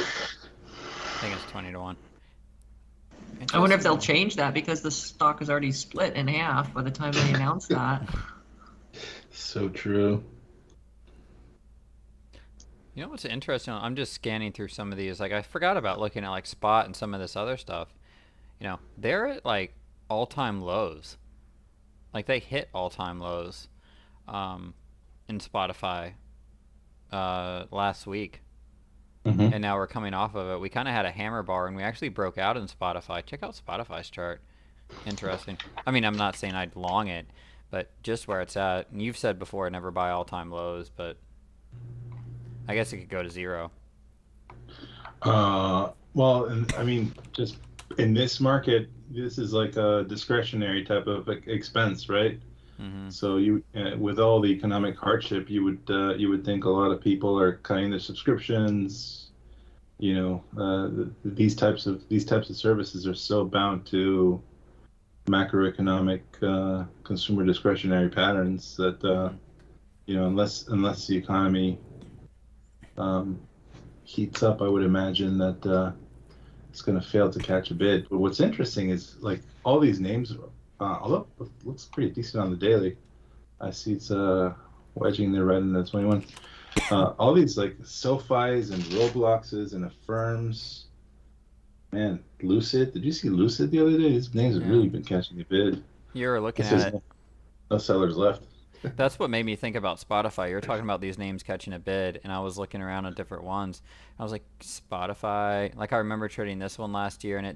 it's 20 to 1. I wonder if they'll change that because the stock is already split in half by the time they announce that. So true. You know what's interesting? I'm just scanning through some of these. Like, I forgot about looking at like Spot and some of this other stuff. You know, they're at like all-time lows. Like they hit all-time lows in Spotify last week, Mm-hmm. and now we're coming off of it. We kind of had a hammer bar, and we actually broke out in Spotify. Check out Spotify's chart. Interesting. I mean, I'm not saying I'd long it, but just where it's at. And you've said before, never buy all-time lows, but I guess it could go to 0. Well, and I mean, just in this market, this is like a discretionary type of expense, right? Mm-hmm. So you, with all the economic hardship, you would think a lot of people are cutting their subscriptions. You know, these types of services are so bound to macroeconomic consumer discretionary patterns that you know, unless the economy heats up, I would imagine that it's going to fail to catch a bid. But what's interesting is like all these names, although it looks pretty decent on the daily. I see it's wedging there right in the 21. All these like SoFis and Robloxes and Affirms. Man, Lucid. Did you see Lucid the other day? These names have really been catching the bid. You're looking This at is it. no sellers left. That's what made me think about Spotify. You're talking about these names catching a bid, and I was looking around at different ones. I was like, Spotify. Like, I remember trading this one last year, and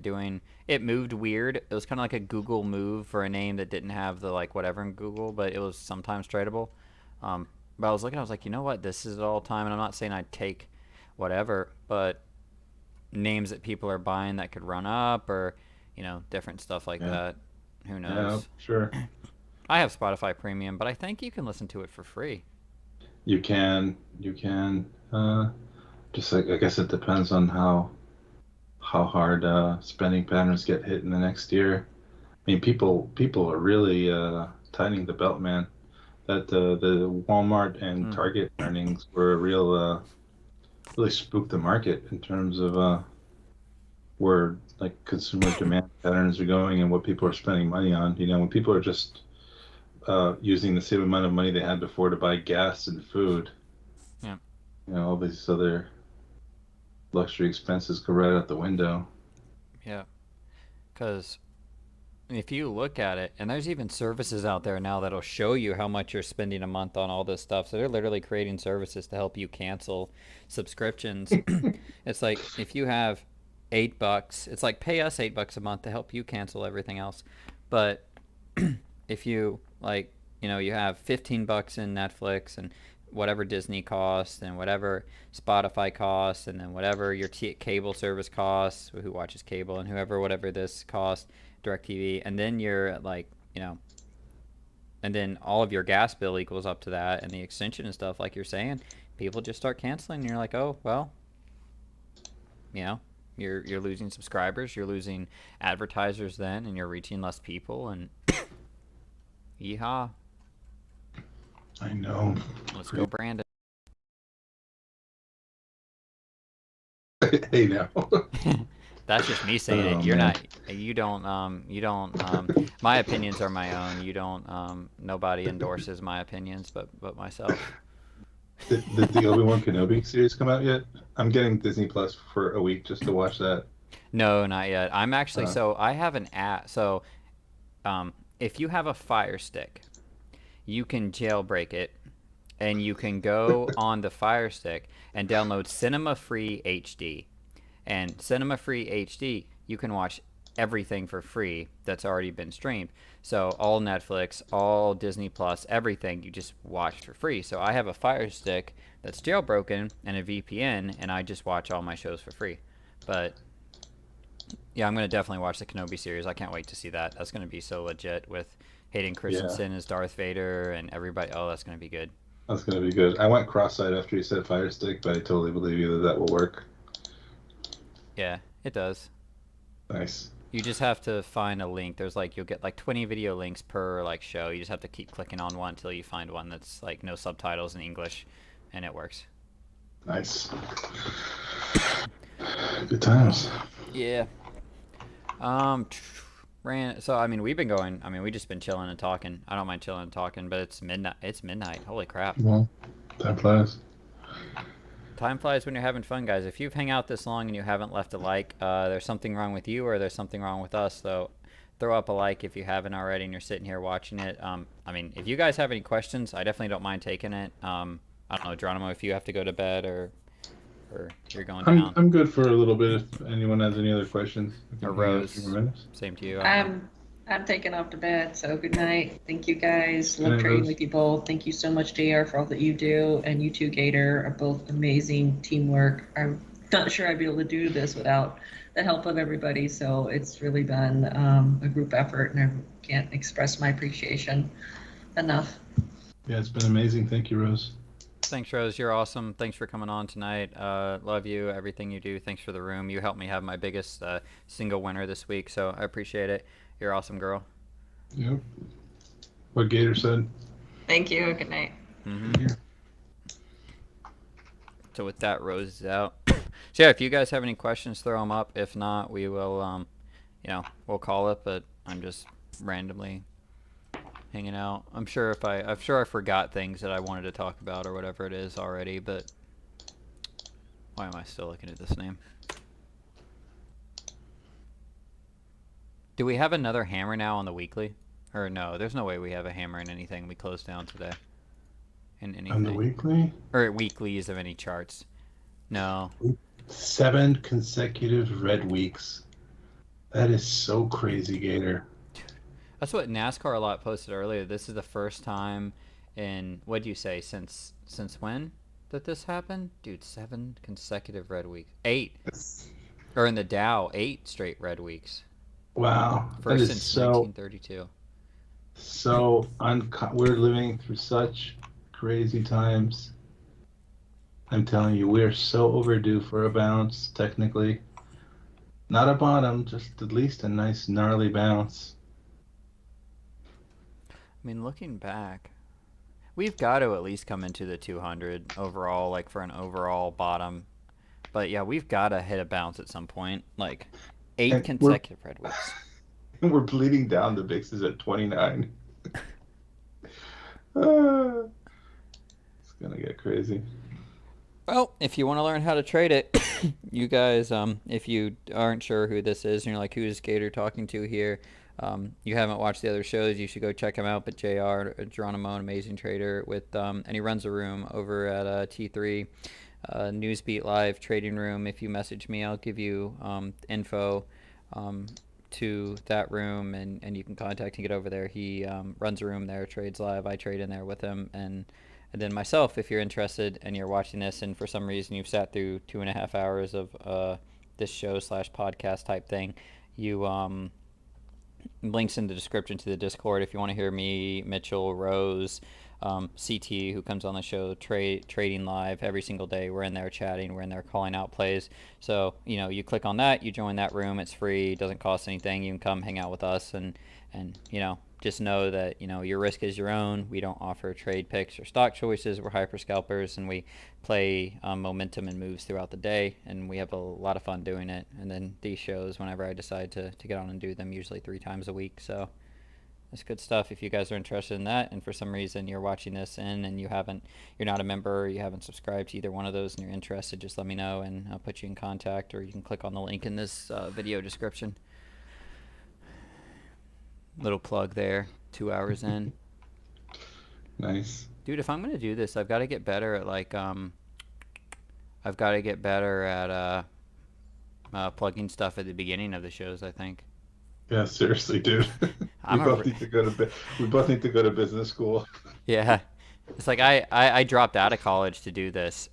it moved weird. It was kind of like a Google move for a name that didn't have the, like, whatever in Google, but it was sometimes tradable. But I was looking, I was like, you know what? This is all time, and I'm not saying I'd take whatever, but names that people are buying that could run up or, you know, different stuff like that. Who knows? Yeah, sure. I have Spotify Premium, but I think you can listen to it for free. You can. Just like I guess it depends on how hard spending patterns get hit in the next year. I mean, people are really tightening the belt, man. That the Walmart and Target earnings were a real really spooked the market in terms of where like consumer demand patterns are going and what people are spending money on. You know, when people are just using the same amount of money they had before to buy gas and food. Yeah. You know, all these other luxury expenses go right out the window. Yeah. Because if you look at it, and there's even services out there now that'll show you how much you're spending a month on all this stuff. So they're literally creating services to help you cancel subscriptions. It's like if you have $8, it's like pay us $8 a month to help you cancel everything else. But if you like, you know, you have $15 in Netflix and whatever Disney costs and whatever Spotify costs and then whatever your cable service costs, who watches cable, and whatever this costs, DirecTV, and then you're like, you know, and then all of your gas bill equals up to that, and the extension and stuff, like you're saying, people just start canceling, and you're like, oh well, you know, you're losing subscribers, you're losing advertisers then, and you're reaching less people, and Yeehaw. I know. Let's go, Brandon. Hey now. That's just me saying Oh it. You're man. not. You don't. My opinions are my own. You don't. Nobody endorses my opinions, but myself. Did the Obi-Wan Kenobi series come out yet? I'm getting Disney Plus for a week just to watch that. No, not yet. I'm actually Uh, so I have an app. So, if you have a Fire Stick, you can jailbreak it, and you can go on the Fire Stick and download Cinema Free HD. And Cinema Free HD, you can watch everything for free that's already been streamed. So all Netflix, all Disney Plus, everything you just watch for free. So I have a Fire Stick that's jailbroken and a VPN, and I just watch all my shows for free. But yeah, I'm gonna definitely watch the Kenobi series. I can't wait to see that. That's gonna be so legit with Hayden yeah, Christensen as Darth Vader and everybody. Oh, that's gonna be good. that's gonna be good. I went cross-eyed after you said Fire Stick, but I totally believe you that will work. Yeah, it does. Nice. You just have to find a link. There's like you'll get like 20 video links per like show. You just have to keep clicking on one until you find one that's like no subtitles in English, and it works. Nice. Good times. Yeah. So I mean we've been going. I mean we just been chilling and talking. I don't mind chilling and talking, but it's midnight. It's midnight. Holy crap. Well, time flies. Time flies when you're having fun, guys. If you've hung out this long and you haven't left a like, there's something wrong with you or there's something wrong with us. So throw up a like if you haven't already and you're sitting here watching it. I mean, if you guys have any questions, I definitely don't mind taking it. I don't know, Geronimo, if you have to go to bed or you're going down. I'm good for a little bit. If anyone has any other questions, we can Or hang out a Rose. few more minutes. Same to you. I don't know. I'm taking off to bed, so good night. Thank you guys. Good Love night, trading Rose. with you both. Thank you so much, JR, for all that you do. And you two, Gator, are both amazing teamwork. I'm not sure I'd be able to do this without the help of everybody. So it's really been a group effort, and I can't express my appreciation enough. Yeah, it's been amazing. Thank you, Rose. Thanks, Rose. You're awesome. Thanks for coming on tonight. Love you, everything you do. Thanks for the room. You helped me have my biggest single winner this week, so I appreciate it. You're awesome, girl. Yep. What Gator said. Thank you. Good night. Here. So with that, Rose is out. So yeah, if you guys have any questions, throw them up. If not, we will, we'll call it. But I'm just randomly hanging out. I'm sure I forgot things that I wanted to talk about or whatever it is already. But why am I still looking at this name? Do we have another hammer now on the weekly? Or no, there's no way we have a hammer in anything. We closed down today. In anything. On the weekly? Or weeklies of any charts. No. 7 consecutive red weeks. That is so crazy, Gator. That's what NASCAR a lot posted earlier. This is the first time in, what do you say, since when that this happened? Dude, 7 consecutive red weeks. 8. Or in the Dow, 8 straight red weeks. Wow. First that is since so 1932. We're living through such crazy times. I'm telling you, we're so overdue for a bounce, technically. Not a bottom, just at least a nice gnarly bounce. I mean, looking back, we've got to at least come into the 200 overall, like for an overall bottom. But yeah, we've got to hit a bounce at some point. Like 8 And consecutive red weeks. And we're bleeding down the VIXs at 29. It's gonna get crazy. Well, if you want to learn how to trade it, you guys, if you aren't sure who this is and you're like, who's Gator talking to here? You haven't watched the other shows, you should go check him out. But JR, Geronimo, an amazing trader with, and he runs a room over at T3, NewsBeat Live trading room. If you message me, I'll give you info to that room, and you can contact and get over there. He runs a room there, trades live. I trade in there with him, and then myself, if you're interested and you're watching this and for some reason you've sat through 2.5 hours of this show / podcast type thing, you links in the description to the Discord if you want to hear me, Mitchell, Rose, CT, who comes on the show, trading live every single day. We're in there chatting, we're in there calling out plays. So you click on that, you join that room, it's free, it doesn't cost anything. You can come hang out with us and just know that your risk is your own. We don't offer trade picks or stock choices. We're hyper scalpers, and we play momentum and moves throughout the day, and we have a lot of fun doing it. And then these shows, whenever I decide to get on and do them, usually 3 times a week. So it's good stuff if you guys are interested in that. And for some reason you're watching this and you're not a member, or you haven't subscribed to either one of those, and you're interested, just let me know, and I'll put you in contact, or you can click on the link in this video description. Little plug there. 2 hours in. Nice. Dude, if I'm gonna do this, I've got to get better at plugging stuff at the beginning of the shows, I think. Yeah, seriously, dude. We both need to go to business school. Yeah. It's like I dropped out of college to do this.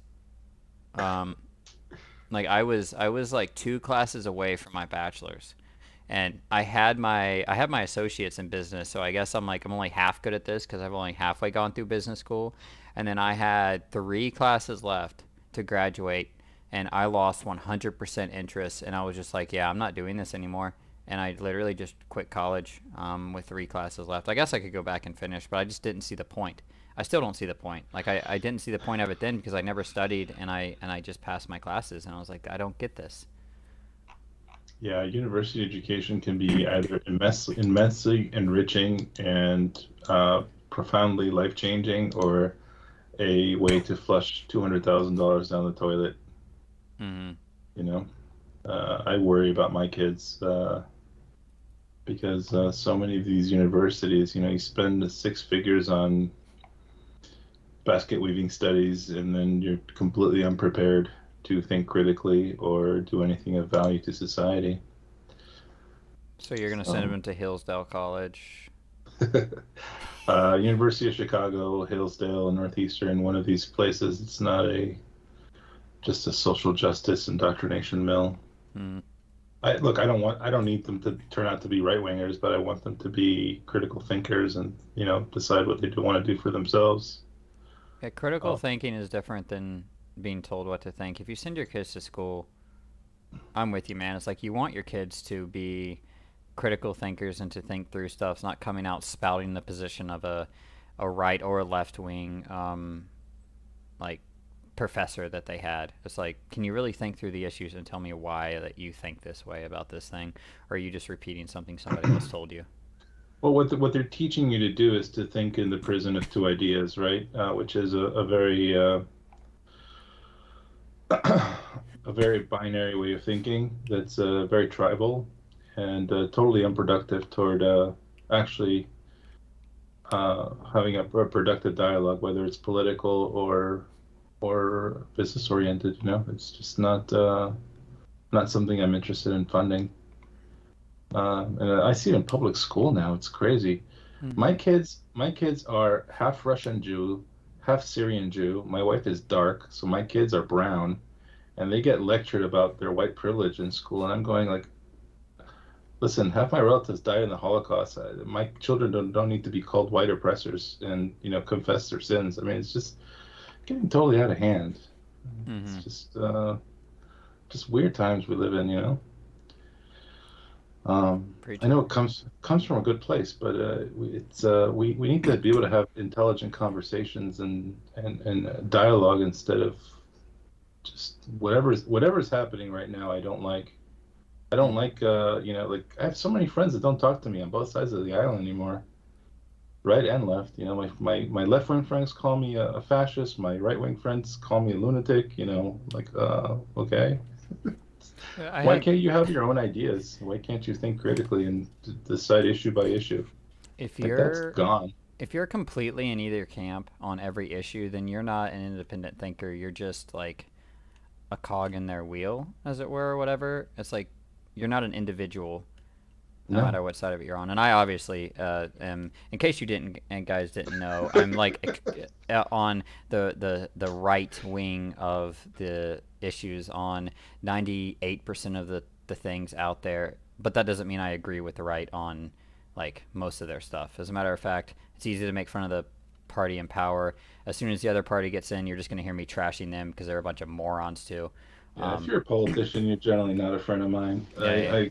Like I was like 2 classes away from my bachelor's. And I had my associates in business, so I guess I'm only half good at this because I've only halfway gone through business school. And then I had 3 classes left to graduate, and I lost 100% interest, and I was just like, yeah, I'm not doing this anymore. And I literally just quit college with 3 classes left. I guess I could go back and finish, but I just didn't see the point. I still don't see the point. Like I didn't see the point of it then because I never studied, and I just passed my classes, and I was like, I don't get this. Yeah, university education can be either immensely enriching and profoundly life-changing, or a way to flush $200,000 down the toilet. Mm-hmm. I worry about my kids because so many of these universities, you spend 6 figures on basket weaving studies, and then you're completely unprepared to think critically or do anything of value to society. So you're going to send them to Hillsdale College? University of Chicago, Hillsdale, Northeastern, one of these places. It's not just a social justice indoctrination mill. I don't need them to turn out to be right-wingers, but I want them to be critical thinkers and, decide what they want to do for themselves. Yeah, critical thinking is different than being told what to think. If you send your kids to school, I'm with you, man. It's like you want your kids to be critical thinkers and to think through stuff. It's not coming out spouting the position of a right or a left wing like professor that they had. It's like, can you really think through the issues and tell me why that you think this way about this thing, or are you just repeating something somebody else told you? Well, what they're teaching you to do is to think in the prison of 2 ideas, right? Which is a very a very binary way of thinking that's very tribal and totally unproductive toward actually having a productive dialogue, whether it's political or business oriented. It's just not something I'm interested in funding. And I see it in public school now. It's crazy. Mm-hmm. My kids are half Russian Jew, half Syrian Jew. My wife is dark, so my kids are brown, and they get lectured about their white privilege in school. And I'm going like, listen, half my relatives died in the Holocaust. My children don't need to be called white oppressors and confess their sins. I mean, it's just getting totally out of hand. Mm-hmm. It's just weird times we live in. I know it comes from a good place, but we need to be able to have intelligent conversations and dialogue instead of just whatever's happening right now. I don't like like I have so many friends that don't talk to me on both sides of the aisle anymore, right and left. My left wing friends call me a fascist. My right wing friends call me a lunatic. Okay. Why can't you have your own ideas? Why can't you think critically and decide issue by issue? That's gone. If you're completely in either camp on every issue, then you're not an independent thinker. You're just like a cog in their wheel, as it were, or whatever. It's like you're not an individual, no matter what side of it you're on. And I obviously am, in case you guys didn't know, I'm like on the right wing of the issues on 98% of the things out there, but that doesn't mean I agree with the right on like most of their stuff. As a matter of fact, it's easy to make fun of the party in power. As soon as the other party gets in, you're just going to hear me trashing them because they're a bunch of morons too. Yeah, if you're a politician, you're generally not a friend of mine. Yeah.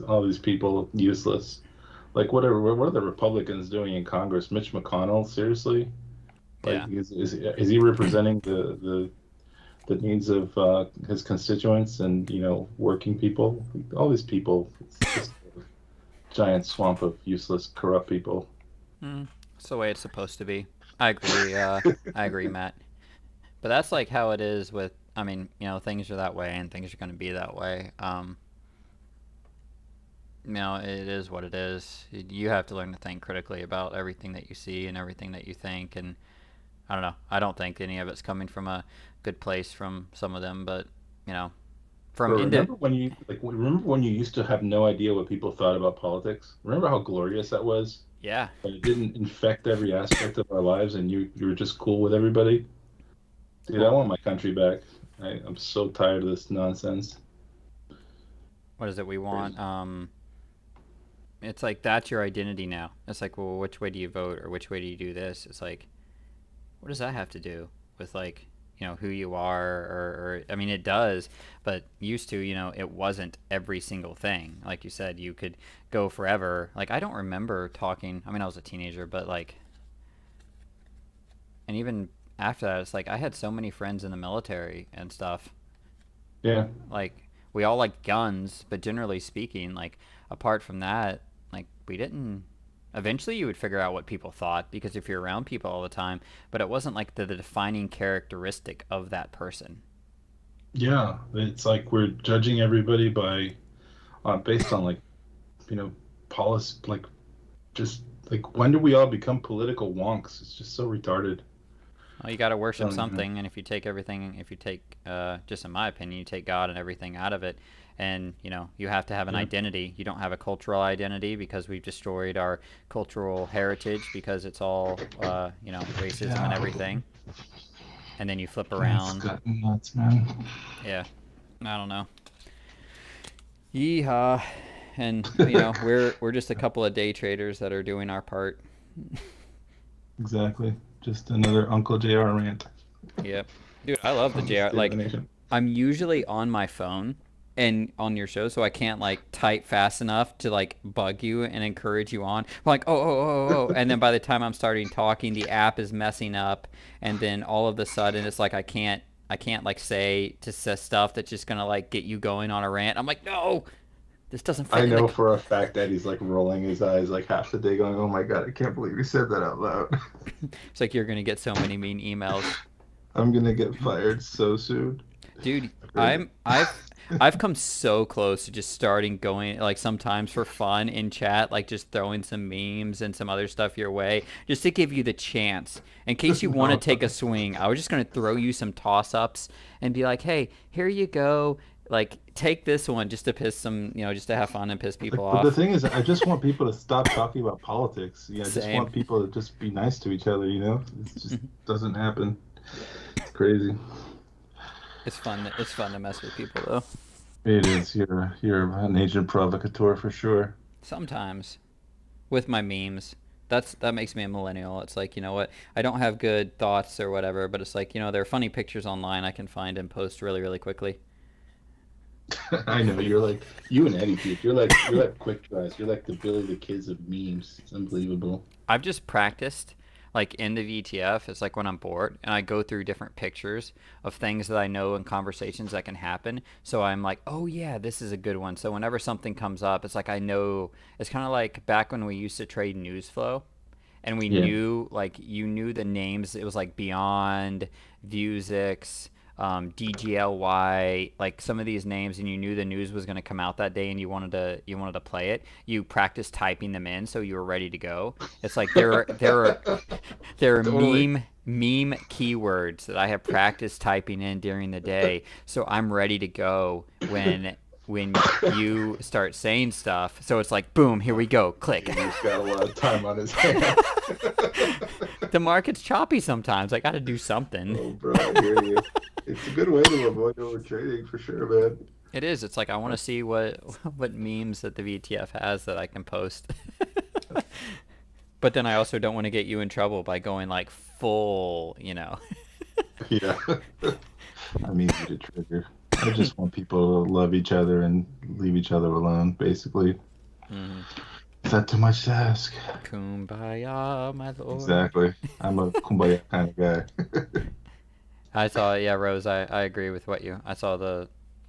All these people useless. Like, what are the Republicans doing in Congress? Mitch McConnell, seriously? Like, Yeah. is he representing the needs of his constituents and working people? All these people, it's just a giant swamp of useless, corrupt people. It's the way it's supposed to be. I agree. I agree, Matt. But that's like how it is with. I mean, things are that way, and things are going to be that way. It is what it is. You have to learn to think critically about everything that you see and everything that you think. And I don't know. I don't think any of it's coming from a good place from some of them, but from But into. remember when you used to have no idea what people thought about politics? Remember how glorious that was? Yeah. And it didn't infect every aspect of our lives, and you were just cool with everybody. Dude, I want my country back. I'm so tired of this nonsense. What is it we want? It's like that's your identity now. It's like, well, which way do you vote or which way do you do this? It's like, what does that have to do with like, who you are or I mean, it does, but used to, it wasn't every single thing. Like you said, you could go forever. Like, I don't remember talking. I mean, I was a teenager, but like, and even after that, it's like I had so many friends in the military and stuff. Yeah. Like, we all liked guns, but generally speaking, like, apart from that, like, we didn't. Eventually, you would figure out what people thought because if you're around people all the time, but it wasn't like the defining characteristic of that person. Yeah, it's like we're judging everybody based on like, policy, like just like when do we all become political wonks? It's just so retarded. Well, you got to worship Um, something, and if you take everything, if you take, just in my opinion, you take God and everything out of it, and you have to have an yeah, identity. You don't have a cultural identity because we've destroyed our cultural heritage because it's all, racism and yeah, everything. And then you flip it's around. gotten nuts, man. Yeah, I don't know. Yeehaw. And we're just a couple of day traders that are doing our part. Exactly. Just another Uncle JR rant Yep. Dude, I love the on the JR. state of the Like, nation. I'm usually on my phone and on your show, so I can't like type fast enough to like bug you and encourage you on. I'm like, oh, and then by the time I'm starting talking, the app is messing up, and then all of a sudden it's like I can't like say stuff that's just gonna like get you going on a rant. I'm like, no, this doesn't I fit in the. know for a fact that he's like rolling his eyes like half the day going, "Oh my God, I can't believe you said that out loud." It's like you're gonna get so many mean emails. I'm gonna get fired so soon. Dude, Great. I've come so close to just starting going like sometimes for fun in chat, like just throwing some memes and some other stuff your way, just to give you the chance. In case you want to No. take a swing, I was just gonna throw you some toss ups and be like, hey, here you go. Like, take this one just to piss some, just to have fun and piss people But the off. thing is, I just want people to stop talking about politics. I just Same. want people to just be nice to each other. It just doesn't happen. It's crazy. It's fun. It's fun to mess with people though. It is. You're an agent provocateur for sure. Sometimes. With my memes. That makes me a millennial. It's like, you know what? I don't have good thoughts or whatever, but it's like, there are funny pictures online I can find and post really, really quickly. I know you're like you and Eddie, dude. You're like quick dries. You're like the Billy the Kids of memes. It's unbelievable. I've just practiced like in the VTF. It's like when I'm bored and I go through different pictures of things that I know and conversations that can happen. So I'm like, oh yeah, this is a good one. So whenever something comes up, it's like I know. It's kind of like back when we used to trade news flow. And we Yeah. knew, like, you knew the names. It was like Beyond, Vuzix, DGLY, like some of these names, and you knew the news was going to come out that day, and you wanted to play it. You practiced typing them in, so you were ready to go. It's like there are Totally. meme keywords that I have practiced typing in during the day, so I'm ready to go when you start saying stuff. So it's like, boom, here we go, click. He's got a lot of time on his hands. The market's choppy sometimes. I got to do something. Oh, bro, I hear you. It's a good way to avoid overtrading for sure, man. It is. It's like I want to see what memes that the VTF has that I can post. But then I also don't want to get you in trouble by going like full. Yeah. I'm easy to trigger. I just want people to love each other and leave each other alone, basically. Mhm. Is that too much to ask? Kumbaya, my lord. Exactly. I'm a kumbaya kind of guy. I saw, yeah, Rose. I agree with what you. I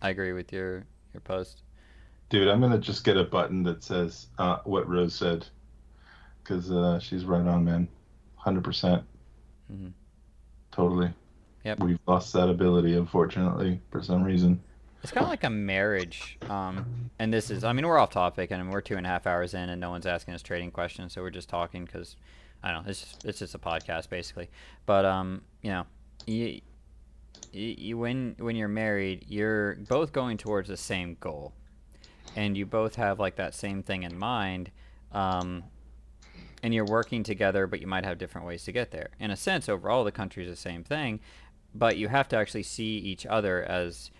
agree with your post. Dude, I'm gonna just get a button that says what Rose said, because she's right on, man. 100%. Hmm. Totally. Yep. We've lost that ability, unfortunately, for some reason. It's kind of like a marriage. And this is, I mean, we're off topic, and we're 2.5 hours in, and no one's asking us trading questions, so we're just talking because, I don't know, it's just a podcast basically. But you know, you, when you're married, you're both going towards the same goal, and you both have like that same thing in mind. Um, and you're working together, but you might have different ways to get there. In a sense, overall, the country is the same thing, but you have to actually see each other as,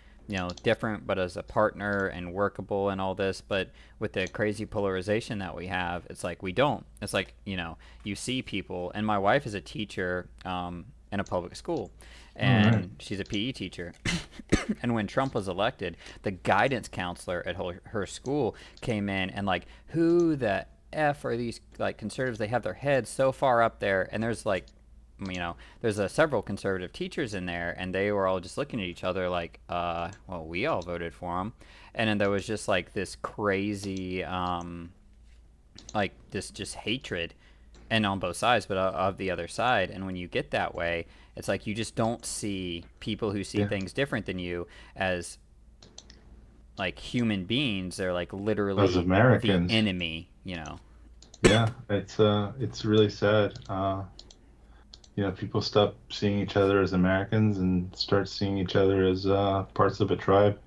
different, but as a partner and workable and all this. But with the crazy polarization that we have, it's like we don't. It's like, you see people, and my wife is a teacher in a public school, All right. and she's a PE teacher. And when Trump was elected, the guidance counselor at her school came in and like, who the F are these like conservatives? They have their heads so far up there, and there's like, there's several conservative teachers in there, and they were all just looking at each other like, well, we all voted for him. And then there was just like this crazy, like this just hatred, and on both sides, but of the other side. And when you get that way, it's like you just don't see people who see Yeah. things different than you as like human beings. They're like As literally the Americans. enemy. Yeah, it's really sad. People stop seeing each other as Americans and start seeing each other as parts of a tribe.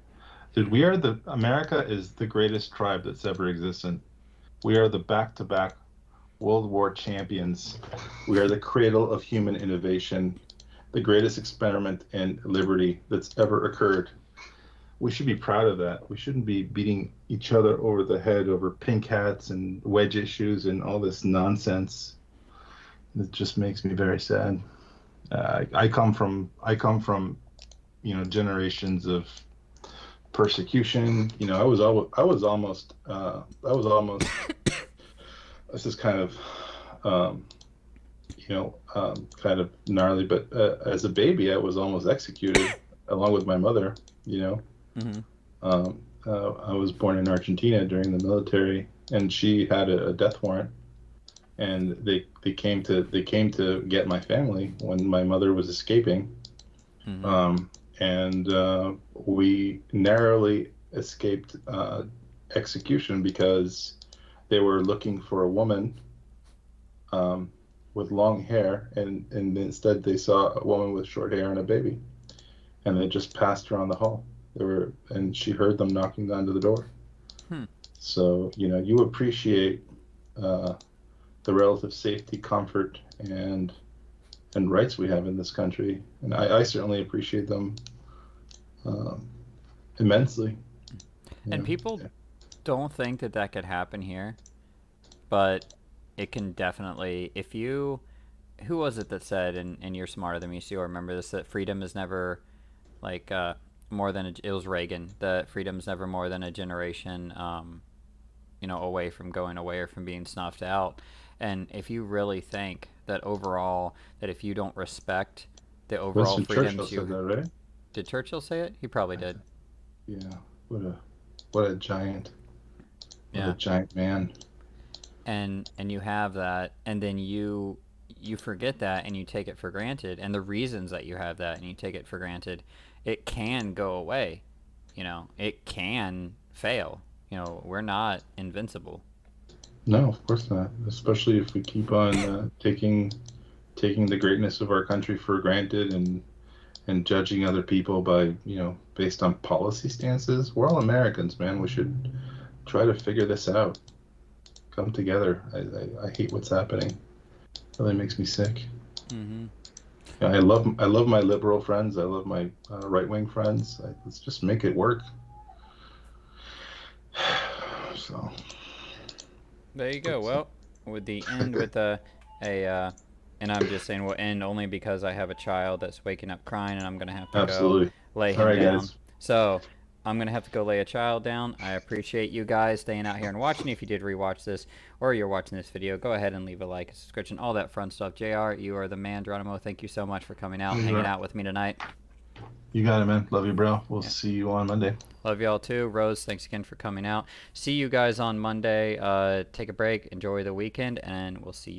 Dude, America is the greatest tribe that's ever existed. We are the back-to-back World War champions. We are the cradle of human innovation, the greatest experiment in liberty that's ever occurred. We should be proud of that. We shouldn't be beating each other over the head over pink hats and wedge issues and all this nonsense. It just makes me very sad. I come from generations of persecution. I was almost this is kind of kind of gnarly, but as a baby I was almost executed along with my mother. Hmm. I was born in Argentina during the military, and she had a death warrant, and they came to get my family when my mother was escaping. Hmm. And we narrowly escaped execution because they were looking for a woman with long hair, and instead they saw a woman with short hair and a baby, and they just passed her on the hall. And she heard them knocking onto the door. Hmm. So you appreciate the relative safety, comfort, and rights we have in this country, and I certainly appreciate them immensely. And people don't think that could happen here, but it can definitely. Who was it that said, and you're smarter than me, so you'll remember this, that freedom is never like more than it was Reagan, that freedom's never more than a generation away from going away or from being snuffed out. And if you really think that overall, that if you don't respect the overall Winston freedoms Churchill said that, right? Did Churchill say it? He probably did. Yeah. What a giant. What Yeah. a giant man. And you have that, and then you forget that, and you take it for granted, and the reasons that you have that and you take it for granted, it can go away. It can fail. We're not invincible. No, of course not. Especially if we keep on taking the greatness of our country for granted, and judging other people by based on policy stances. We're all Americans, man. We should try to figure this out. Come together. I hate what's happening. It really makes me sick. Mm-hmm. I love my liberal friends. I love my right-wing friends. Let's just make it work. So There you go. Well, with the end with and I'm just saying we'll end only because I have a child that's waking up crying, and I'm gonna have to absolutely. go lay All him right, down. guys. So, I'm going to have to go lay a child down. I appreciate you guys staying out here and watching. If you did rewatch this or you're watching this video, go ahead and leave a like, a subscription, all that fun stuff. JR, you are the man. Geronimo, thank you so much for coming out and hanging out with me tonight. You got it, man. Love you, bro. We'll see you on Monday. Love y'all too. Rose, thanks again for coming out. See you guys on Monday. Take a break, enjoy the weekend, and we'll see you